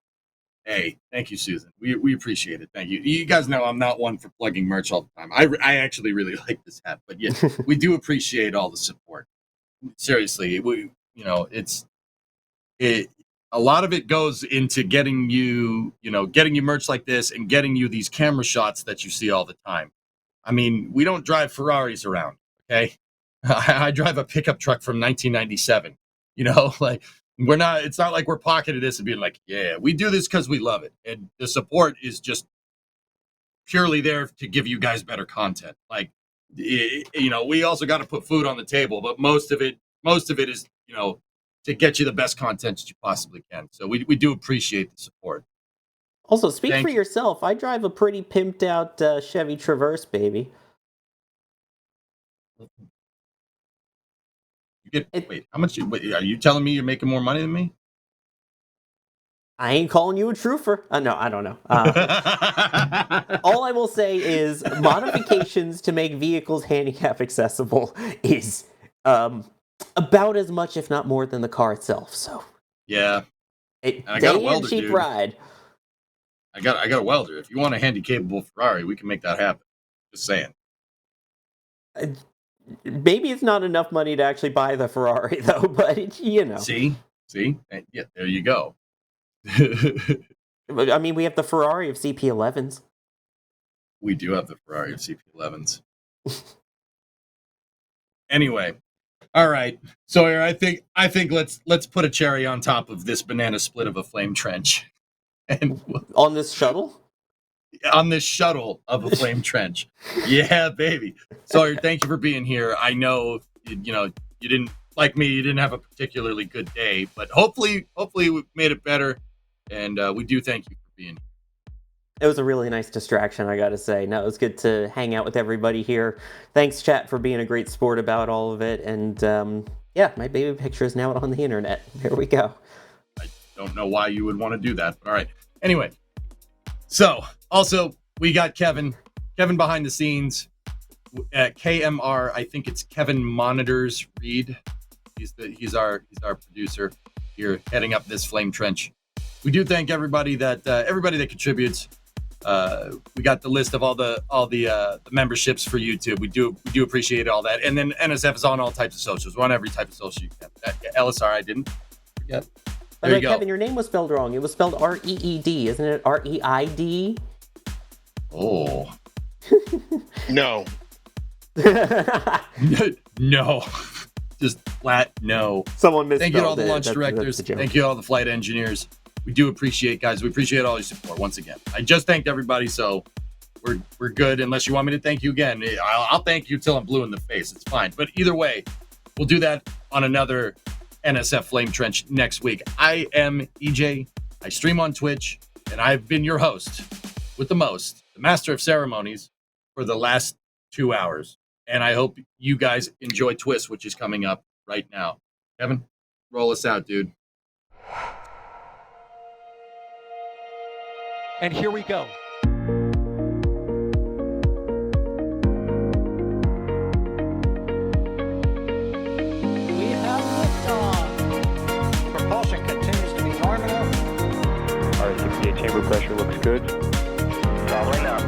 Hey, thank you, Susan. We appreciate it. Thank you. You guys know I'm not one for plugging merch all the time. I actually really like this hat, but yeah, we do appreciate all the support. Seriously, a lot of it goes into getting you merch like this and getting you these camera shots that you see all the time. I mean, we don't drive Ferraris around, okay? I drive a pickup truck from 1997. It's not like we're pocketing this and being like, yeah, we do this because we love it. And the support is just purely there to give you guys better content. Like, we also got to put food on the table, but most of it is, to get you the best content that you possibly can. So we do appreciate the support. Also, speak for yourself. I drive a pretty pimped out Chevy Traverse, baby. Wait, how much? Are you telling me you're making more money than me? I ain't calling you a trooper. No, I don't know. All I will say is modifications to make vehicles handicap accessible is about as much, if not more, than the car itself. So yeah, they ain't a cheap ride. I got a welder. If you want a handy-capable Ferrari, we can make that happen. Just saying. Maybe it's not enough money to actually buy the Ferrari, though. But See, yeah, there you go. I mean, we have the Ferrari of CP11s. We do have the Ferrari of CP11s. Anyway, all right, Sawyer. I think let's put a cherry on top of this banana split of a flame trench, and on this shuttle. On this shuttle of a flame trench. Yeah, baby. Sawyer, thank you for being here. I know, you didn't, like me, you didn't have a particularly good day, but hopefully we made it better. And we do thank you for being here. It was a really nice distraction, I gotta say. No, it was good to hang out with everybody here. Thanks, chat, for being a great sport about all of it. And yeah, my baby picture is now on the internet. There we go. I don't know why you would want to do that, but all right. Anyway, so also we got Kevin behind the scenes at KMR. I think it's Kevin Monitors Reed. He's our producer here, heading up this flame trench. We do thank everybody that contributes. We got the list of all the memberships for YouTube. We do appreciate all that. And then NSF is on all types of socials. We're on every type of social you can. LSR, I didn't forget. There you go. Kevin, your name was spelled wrong. It was spelled R-E-E-D, isn't it? R-E-I-D? Oh. No. No. Just flat no. Someone misspelled it. Thank you to all the launch directors. Thank you to all the flight engineers. We do appreciate, guys. We appreciate all your support once again. I just thanked everybody, so we're good. Unless you want me to thank you again, I'll thank you till I'm blue in the face. It's fine. But either way, we'll do that on another NSF Flame Trench next week. I am EJ. I stream on Twitch, and I've been your host with the most, the master of ceremonies, for the last 2 hours. And I hope you guys enjoy Twist, which is coming up right now. Kevin, roll us out, dude. And here we go. We have liftoff. Propulsion continues to be normal. R68 chamber pressure looks good. Doubling up.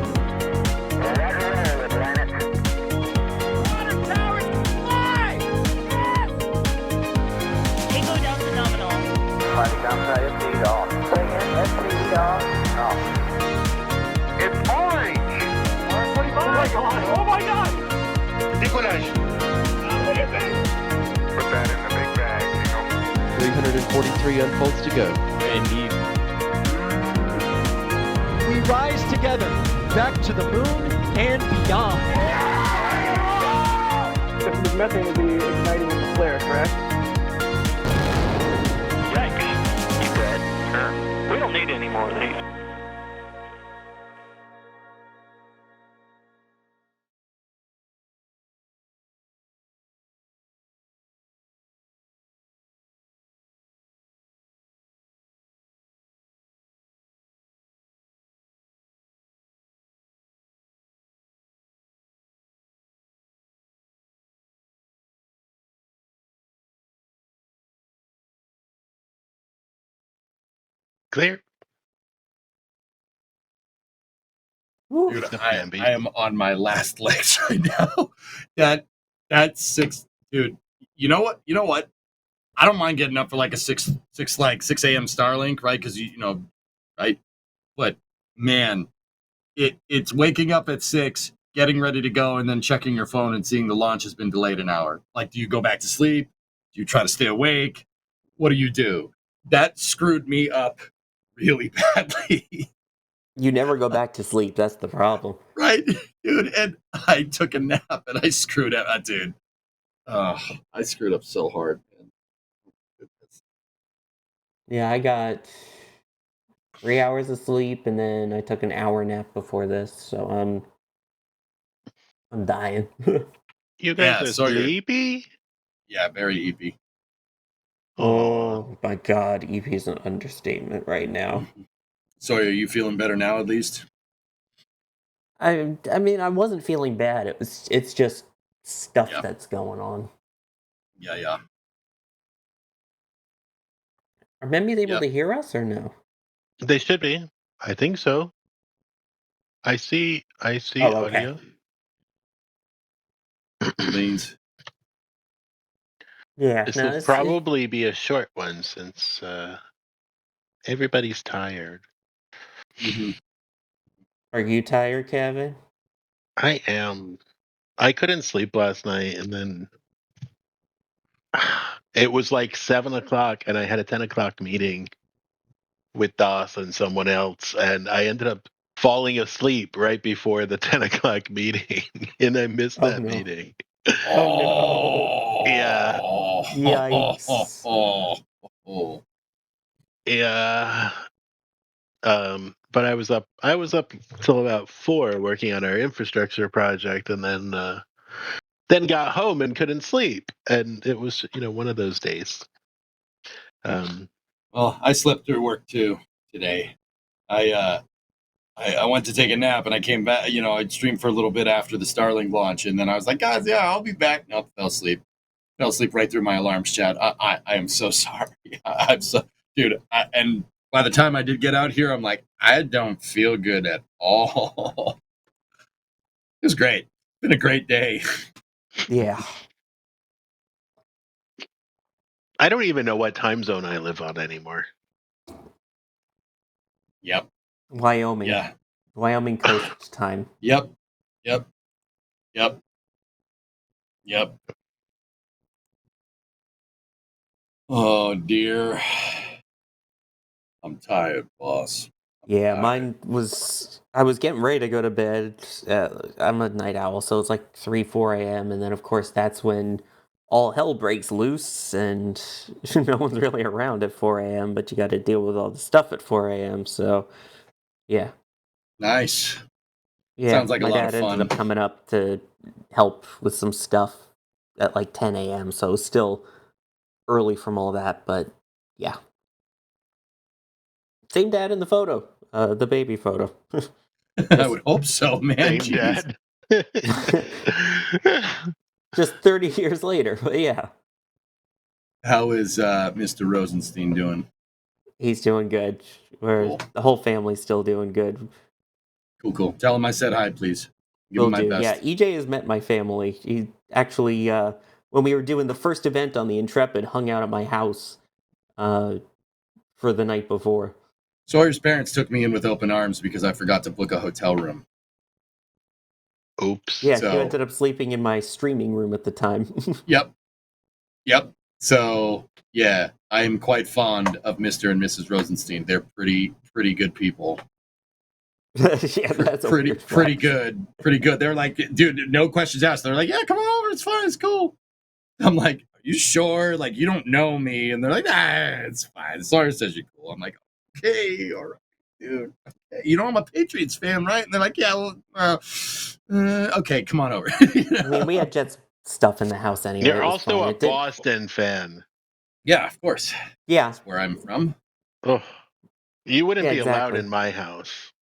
Roger, planet. Water towers, fly! Yes! Tango down to nominal. Flight downside FD off. Say again, FD off. It's orange! 145! Oh my god! 43 unfolds to go. Indeed. We rise together back to the moon and beyond. This methane will be igniting in the flare, correct? Yikes. You bet. Sure. We don't need any more of these. Clear. Dude, The I fan am on my last legs right now. That's six, dude. You know what? You know what? I don't mind getting up for like a 6 a.m. Starlink, right? Because you know, right? But man, it's waking up at 6, getting ready to go, and then checking your phone and seeing the launch has been delayed an hour. Like, do you go back to sleep? Do you try to stay awake? What do you do? That screwed me up really badly. You never go back to sleep. That's the problem. Right, dude. And I took a nap and I screwed up, dude. I screwed up so hard, man. Yeah, I got 3 hours of sleep, and then I took an hour nap before this, so I'm dying. You guys Yeah, are so you're, sleepy? yeah, very EP. Oh my god, EP is an understatement right now. So are you feeling better now, at least? I mean, I wasn't feeling bad. It's just stuff Yeah. that's going on. Yeah. Are Memby's able Yep. to hear us or no? They should be. I think so. I see Oh, okay. audio. Means. Yeah, This no, will it's probably be a short one since everybody's tired. Mhm. Are you tired, Kevin? I am. I couldn't sleep last night, and then it was like 7 o'clock, and I had a 10 o'clock meeting with Doss and someone else, and I ended up falling asleep right before the 10 o'clock meeting, and I missed Oh that no. meeting. Oh Yeah, Yikes. Oh. yeah. But I was up. I was up till about 4 working on our infrastructure project, and then got home and couldn't sleep, and it was one of those days. Well, I slept through work too today. I went to take a nap and I came back. You know, I streamed for a little bit after the Starlink launch, and then I was like, guys, yeah, I'll be back. Nope, fell asleep. Fell asleep right through my alarms, Chad. I am so sorry. I'm so, dude. And by the time I did get out here, I'm like, I don't feel good at all. It was great. It's been a great day. Yeah. I don't even know what time zone I live on anymore. Yep. Wyoming. Yeah. Wyoming coast time. Yep. Oh dear. I'm tired, boss. Yeah, tired. mine was. I was getting ready to go to bed. I'm a night owl, so it's like 3, 4 a.m. And then, of course, that's when all hell breaks loose, and no one's really around at 4 a.m. But you got to deal with all the stuff at 4 a.m. So, yeah, Nice. yeah. Sounds like a My lot dad of ended fun. up coming up to help with some stuff at like 10 a.m. So it was still early from all that, but yeah. Same dad in the photo, the baby photo. I would hope so, man. Same Jeez. dad. Just 30 years later, but yeah. How is Mr. Rosenstein doing? He's doing good. Cool. The whole family's still doing good. Cool. Tell him I said hi, please. Give Will him my do. best. Yeah, EJ has met my family. He actually, when we were doing the first event on the Intrepid, hung out at my house for the night before. Sawyer's parents took me in with open arms because I forgot to book a hotel room. Oops. Yeah, So- he ended up sleeping in my streaming room at the time. Yep. So, yeah. I am quite fond of Mr. and Mrs. Rosenstein. They're pretty good people. Yeah, that's a Pretty weird flex. pretty good. They're like, dude, no questions asked. They're like, yeah, come on over. It's fine. It's cool. I'm like, are you sure? Like, you don't know me. And they're like, nah, it's fine. Sawyer says you're cool. I'm like, okay, all right, dude. Okay. You know, I'm a Patriots fan, right? And they're like, yeah, well, okay, come on over. You know? I mean, we had Jets stuff in the house anyway. You're It was also fine. a It did. Boston fan. Yeah, of course. Yeah, That's where I'm from. Oh, you wouldn't Yeah, be allowed exactly. in my house.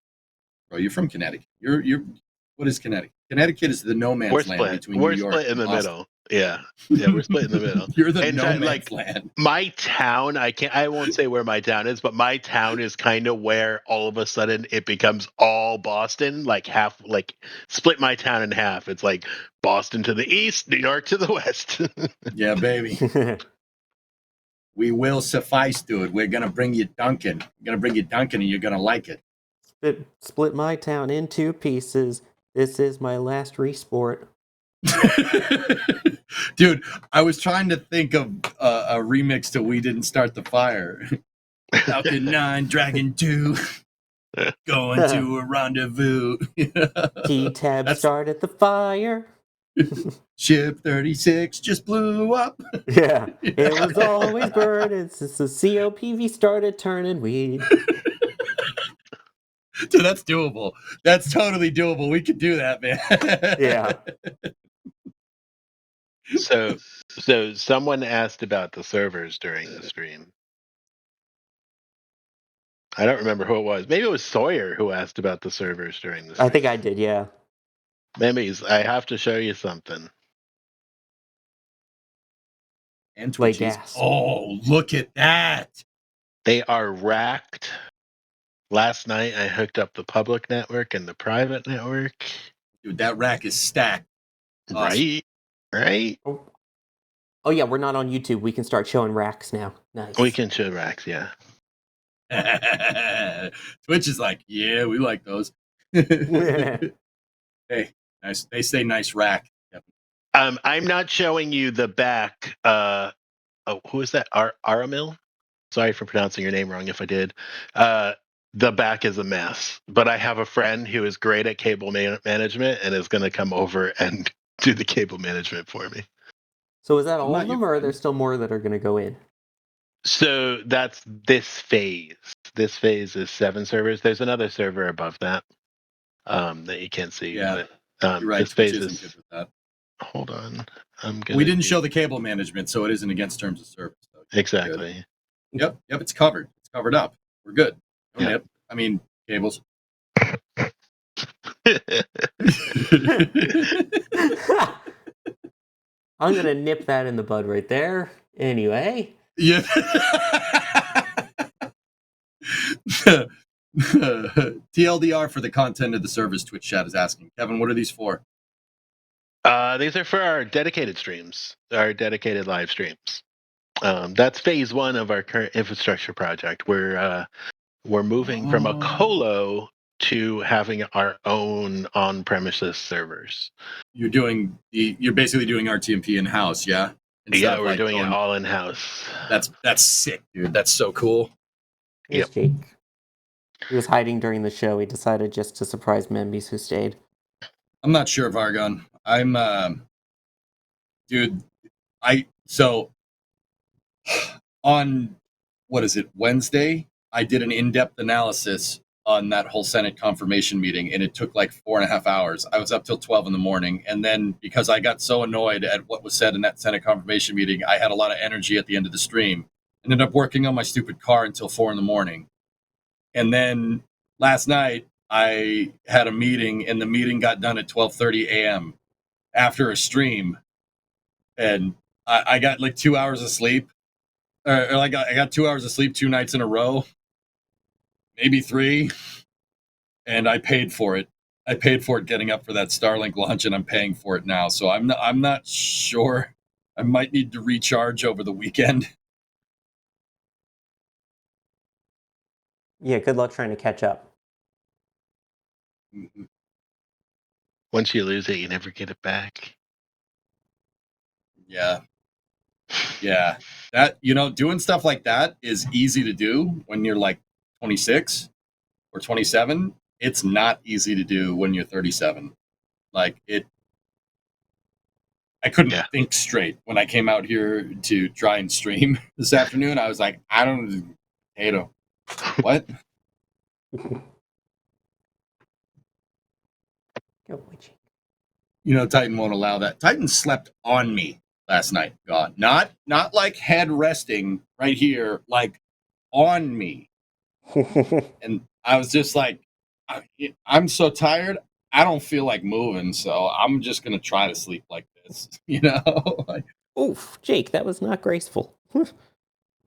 Bro, you're from Connecticut. You're what is Connecticut? Connecticut is the no man's We're land split. between We're New York split in and the Boston. middle. Yeah, we're split in the middle. You're the In no fact, man's land. My town, I won't say where my town is, but my town is kind of where all of a sudden it becomes all Boston, like half, like split my town in half. It's like Boston to the east, New York to the west. Yeah, baby. We will suffice, dude. We're gonna bring you Duncan. We're gonna bring you Duncan, and you're gonna like it. Split my town in two pieces. This is my last resport. Dude, I was trying to think of a remix to "We Didn't Start the Fire." Falcon 9, Dragon 2, going to a rendezvous. T-Tab That's- started the fire. Ship 36 just blew up. Yeah, it was always burning since the COPV started turning weed. Dude, that's doable. That's totally doable. We could do that, man. Yeah. So someone asked about the servers during the stream. I don't remember who it was. Maybe it was Sawyer who asked about the servers during the stream. I think I did, yeah. Memes, I have to show you something. And Lay Twitchies. gas. Oh, look at that. They are racked. Last night I hooked up the public network and the private network. Dude, that rack is stacked. Awesome. Right? Oh yeah, we're not on YouTube. We can start showing racks now. Nice. We can show racks, yeah. Twitch is like, yeah, we like those. Hey, nice. They say nice rack. Yep. I'm not showing you the back. Who is that? Aramil? Sorry for pronouncing your name wrong if I did. The back is a mess, but I have a friend who is great at cable management and is going to come over and do the cable management for me. So is that I'm all not of your them, or are friend. there still more that are going to go in? So that's this phase. This phase is 7 servers. There's another server above that that you can't see. Yeah, but, you're right. This Twitch phase isn't is. good with that. Hold on. We didn't show the cable management, so it isn't against terms of service. So exactly. Yep, it's covered. It's covered up. We're good. No nip. I mean, cables. I'm going to nip that in the bud right there. Anyway. Yeah. TLDR for the content of the service, Twitch chat is asking. Kevin, what are these for? These are for our dedicated streams, our dedicated live streams. That's phase 1 of our current infrastructure project. We're moving from a colo to having our own on-premises servers. You're basically doing RTMP in house, yeah? Yeah, we're doing it all in house. That's sick, dude. That's so cool. Here's Jake. He was hiding during the show. He decided just to surprise Membies who stayed. I'm not sure, Vargon. Dude, on, what is it, Wednesday, I did an in-depth analysis on that whole Senate confirmation meeting, and it took like 4.5 hours. I was up till 12 in the morning, and then because I got so annoyed at what was said in that Senate confirmation meeting, I had a lot of energy at the end of the stream. Ended up working on my stupid car until 4 in the morning. And then last night, I had a meeting, and the meeting got done at 12:30 a.m. after a stream, and I got like 2 hours of sleep. I got 2 hours of sleep 2 nights in a row, maybe 3, and I paid for it. I paid for it getting up for that Starlink launch, and I'm paying for it now. So I'm not sure. I might need to recharge over the weekend. Yeah, good luck trying to catch up. Once you lose it, you never get it back. Yeah. that, doing stuff like that is easy to do when you're like 26 or 27. It's not easy to do when you're 37. Like I couldn't think straight when I came out here to try and stream this afternoon. I was like, I don't potato. What? Titan won't allow that. Titan slept on me last night. God, not like head resting right here, like on me. And I was just like, I'm so tired. I don't feel like moving, so I'm just gonna try to sleep like this. Like, Oof, Jake, that was not graceful.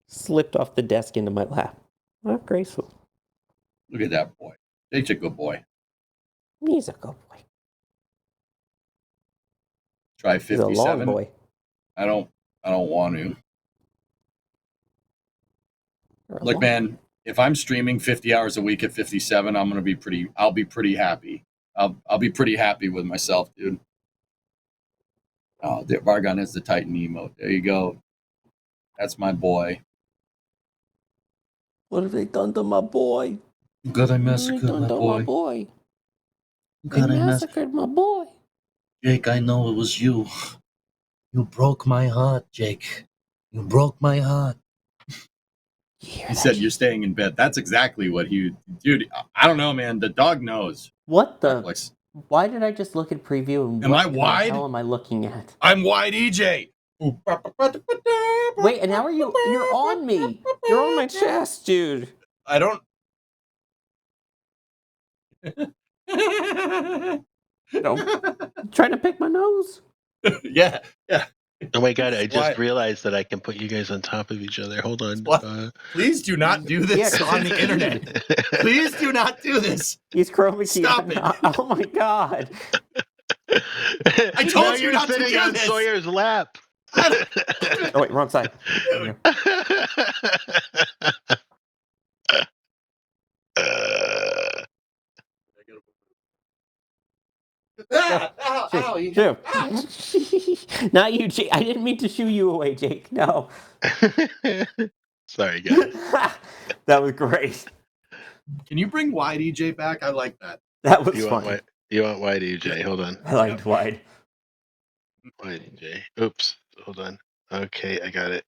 Slipped off the desk into my lap. Not graceful. Look at that boy. Jake's a good boy. He's a good boy. Try He's 57. a long boy. I don't want to. Look, man, if I'm streaming 50 hours a week at 57, I'll be pretty happy. I'll be pretty happy with myself, dude. Oh, Vargon has the Titan emote. There you go. That's my boy. What have they done to my boy? God, I massacred my boy. God, I massacred my boy. Jake, I know it was you. You broke my heart, Jake. You broke my heart. He said you're staying in bed. That's exactly what dude, I don't know, man. The dog knows. What the? Why did I just look at preview and am what I wide? the hell am I looking at? I'm wide, EJ. Wait, and now you're on me. You're on my chest, dude. I don't. I'm trying to pick my nose. Yeah. Oh my god, I just realized that I can put you guys on top of each other. Hold on. Please do not do this on the internet. Please do not do this. He's chroma key. Stop it. Oh my god. I told you not to do this. You're sitting on Sawyer's lap. Oh wait, wrong side. Not you, Jake. I didn't mean to shoo you away, Jake. No. Sorry, guys. That was great. Can you bring wide EJ back? I like that. That was fun. You want wide EJ? Hold on. I liked wide. Wide EJ. Oops. Hold on. Okay, I got it.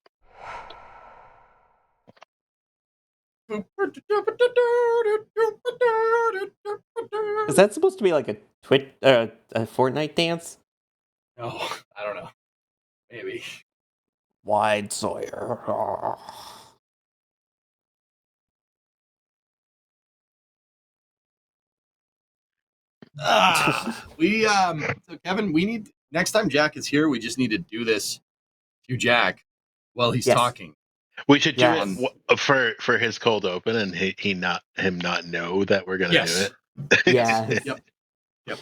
Is that supposed to be like a Fortnite dance? No, I don't know. Maybe. Wide Sawyer. So Kevin, we need next time Jack is here, we just need to do this to Jack while he's talking. We should do it for his cold open, and him not know that we're gonna do it. Yeah. Yep.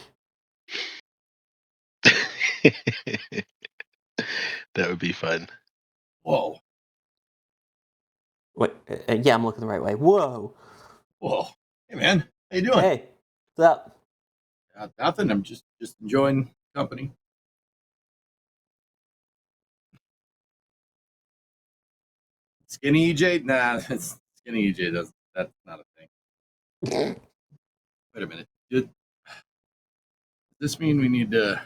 That would be fun. Whoa. Wait, yeah, I'm looking the right way. Whoa. Hey man, how you doing? Hey, what's up? Nothing. I'm just enjoying company. Skinny EJ? Nah, Skinny EJ doesn't. That's not a thing. Wait a minute. Does this mean we need to?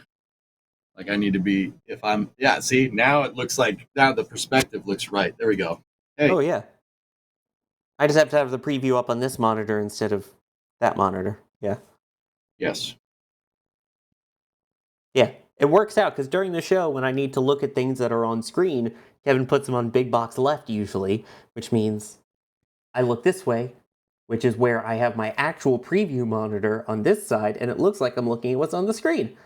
Like, I need to be. If I'm. Yeah. See, now it looks like now the perspective looks right. There we go. Hey. Oh yeah. I just have to have the preview up on this monitor instead of that monitor. Yeah. Yes. Yeah, it works out because during the show, when I need to look at things that are on screen, Kevin puts them on big box left usually, which means I look this way, which is where I have my actual preview monitor on this side, and it looks like I'm looking at what's on the screen.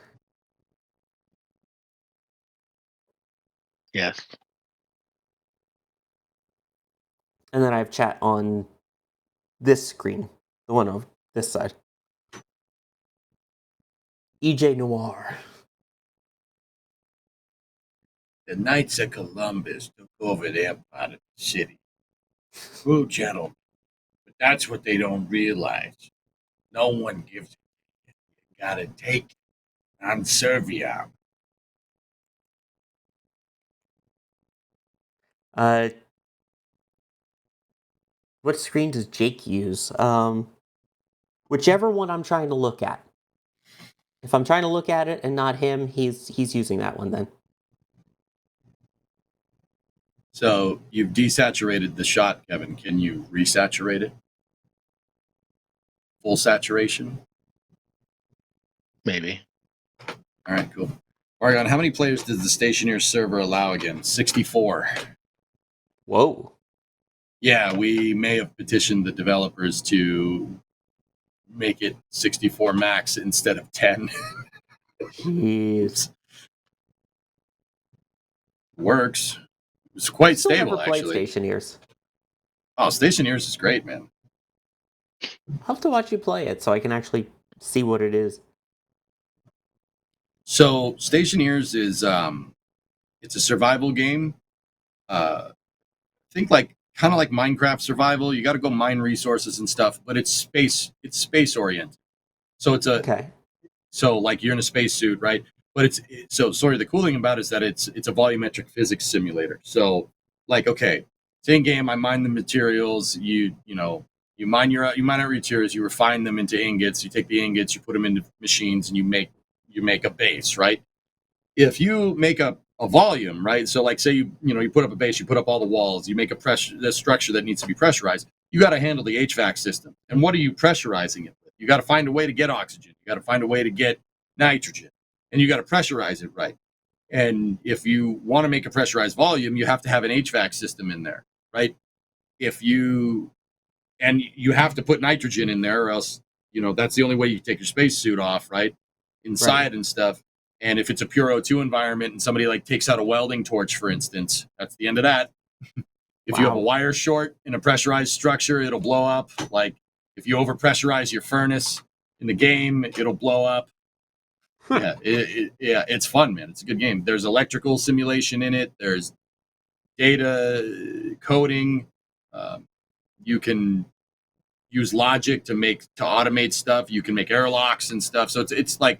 Yes. And then I have chat on this screen, the one on this side. EJ Noir. The Knights of Columbus took over their part of the city. True gentlemen. But that's what they don't realize. No one gives it. You gotta take it. I'm Serviam. Uh, what screen does Jake use? Whichever one I'm trying to look at. If I'm trying to look at it and not him, he's using that one then. So you've desaturated the shot, Kevin. Can you resaturate it? Full saturation? Maybe. All right, cool. Oregon, how many players does the Stationeer server allow again? 64. Whoa. Yeah, we may have petitioned the developers to make it 64 max instead of 10. Jeez. Works. It's quite Still stable, never played actually. Stationeers. Oh, Stationeers is great, man. I'll have to watch you play it so I can actually see what it is. So Stationeers is it's a survival game. Think like kind of like Minecraft survival. You got to go mine resources and stuff, but it's space oriented. So it's a Okay. so like you're in a spacesuit, right? But the cool thing about it is that it's a volumetric physics simulator. So like okay, it's in game. I mine the materials. You mine you mine out your materials. You refine them into ingots. You take the ingots, you put them into machines, and you make a base, right? If you make a volume, right? So like say you put up a base, you put up all the walls, you make the structure that needs to be pressurized. You got to handle the HVAC system. And what are you pressurizing it with? You got to find a way to get oxygen. You got to find a way to get nitrogen. And you got to pressurize it right. And if you want to make a pressurized volume, you have to have an HVAC system in there, right? You have to put nitrogen in there or else, that's the only way you take your spacesuit off, right? Inside Right. and stuff. And if it's a pure O2 environment and somebody like takes out a welding torch, for instance, that's the end of that. If you have a wire short in a pressurized structure, it'll blow up. Like if you overpressurize your furnace in the game, it'll blow up. Yeah, it's fun, man. It's a good game. There's electrical simulation in it. There's data coding. You can use logic to automate stuff. You can make airlocks and stuff. So it's like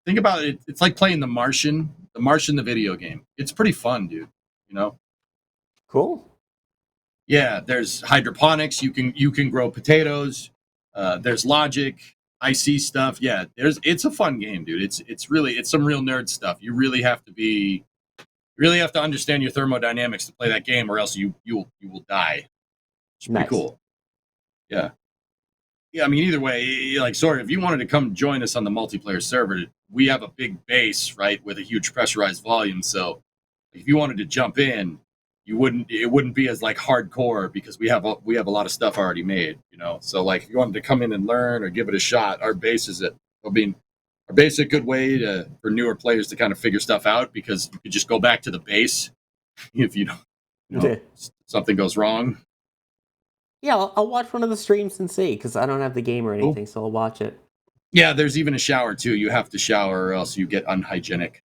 think about it. It's like playing The Martian, the video game. It's pretty fun, dude. Cool. Yeah, there's hydroponics. You can grow potatoes. There's logic, IC stuff. Yeah, it's a fun game, dude. It's some real nerd stuff. You really have to understand your thermodynamics to play that game, or else you will die. It's pretty cool. Yeah. Yeah, I mean, either way, like, sorry, if you wanted to come join us on the multiplayer server, we have a big base, right, with a huge pressurized volume. So if you wanted to jump in, it wouldn't be as like hardcore because we have a lot of stuff already made, So like if you wanted to come in and learn or give it a shot, our base is our base is a good way for newer players to kind of figure stuff out because you could just go back to the base if something goes wrong. Yeah, I'll watch one of the streams and see, because I don't have the game or anything, so I'll watch it. Yeah, there's even a shower, too. You have to shower or else you get unhygienic.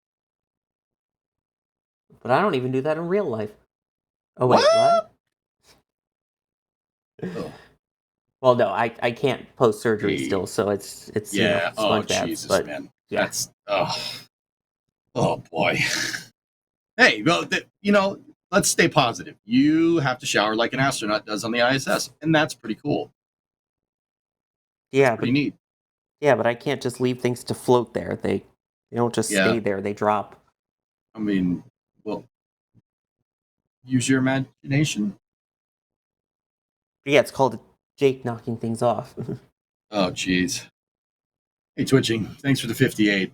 But I don't even do that in real life. Oh, wait, what? Oh. Well, no, I can't post-surgery still, so it's yeah, sponge baths, Jesus, but, man. Yeah. That's, oh, boy. Hey, well, let's stay positive. You have to shower like an astronaut does on the ISS, and that's pretty cool. Yeah, pretty neat. Yeah, but I can't just leave things to float there. They don't just stay there; they drop. I mean, well, use your imagination. Yeah, it's called Jake knocking things off. Oh, jeez. Hey, Twitching, thanks for the 58.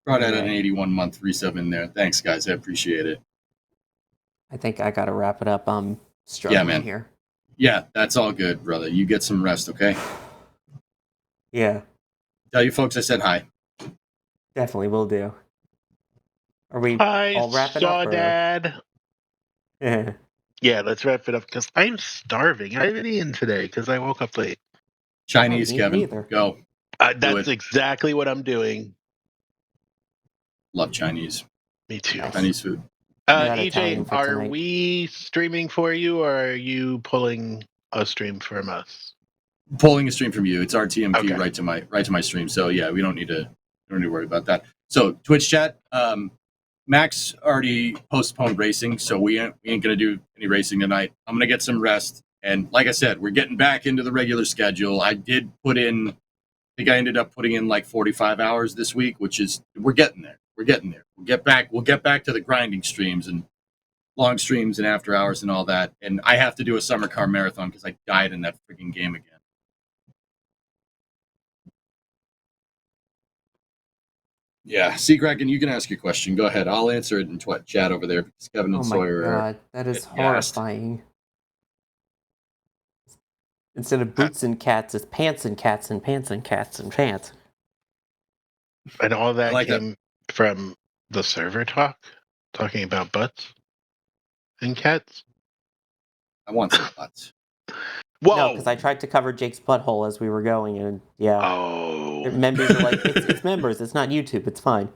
Brought out an 81-month resub in there. Thanks, guys. I appreciate it. I think I gotta wrap it up. I'm struggling here. Yeah, that's all good, brother. You get some rest, okay? Yeah. Tell you folks I said hi. Definitely will do. Are we Hi, all wrapping up? Dad. Yeah, let's wrap it up because I'm starving. I haven't eaten today because I woke up late. Chinese, Kevin. Go. That's exactly what I'm doing. Love Chinese. Me too. Chinese food. EJ, are we streaming for you, or are you pulling a stream from us? Pulling a stream from you. It's RTMP right to my stream. So yeah, we don't need to worry about that. So Twitch chat. Max already postponed racing, so we ain't gonna do any racing tonight. I'm gonna get some rest, and like I said, we're getting back into the regular schedule. I did put in, I think I ended up putting in like 45 hours this week, which is we're getting there. We'll get back to the grinding streams and long streams and after hours and all that. And I have to do a summer car marathon because I died in that freaking game again. Yeah, Seakraken, you can ask your question. Go ahead. I'll answer it in chat over there because Kevin and Oh my Sawyer god, that is getting gassed. horrifying. Instead of boots and cats, it's pants and cats and pants and cats and pants. And all that like came from the server talking about butts and cats. I want some butts. Whoa! No, because I tried to cover Jake's butthole as we were going, and yeah. Oh. Members are like, it's members, it's not YouTube, it's fine.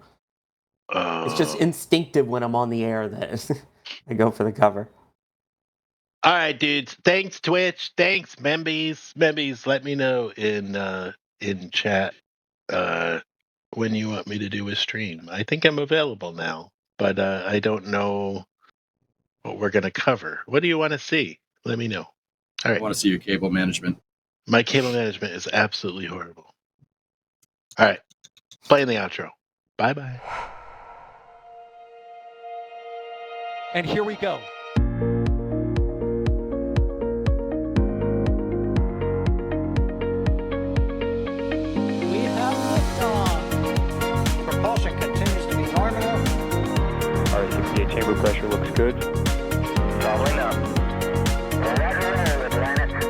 It's just Oh. instinctive when I'm on the air that I go for the cover. All right, dudes. Thanks, Twitch. Thanks, Membies. Let me know in chat when you want me to do a stream. I think I'm available now, but I don't know what we're gonna cover. What do you want to see? Let me know. All I right. want to see your cable management. My cable management is absolutely horrible. All right. Playing the outro. Bye-bye. And here we go. We have liftoff. Propulsion continues to be normal. RS-68 chamber pressure looks good. Following up. Roger, Atlantis.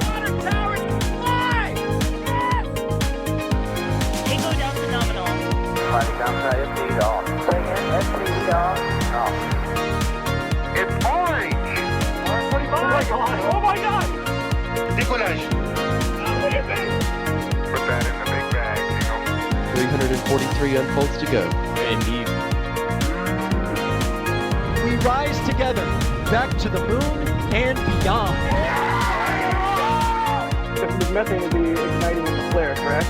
Water towers, fly! Yes! Tango down to nominal. Flight downside speed off. Say again, speed off. Off. It's orange! Oh my god! Oh my god! Decollage. Put that in the big bag, Eagle. 343 unfolds to go. Indeed. We rise together, back to the moon and beyond. This methane would be igniting in the flare, correct?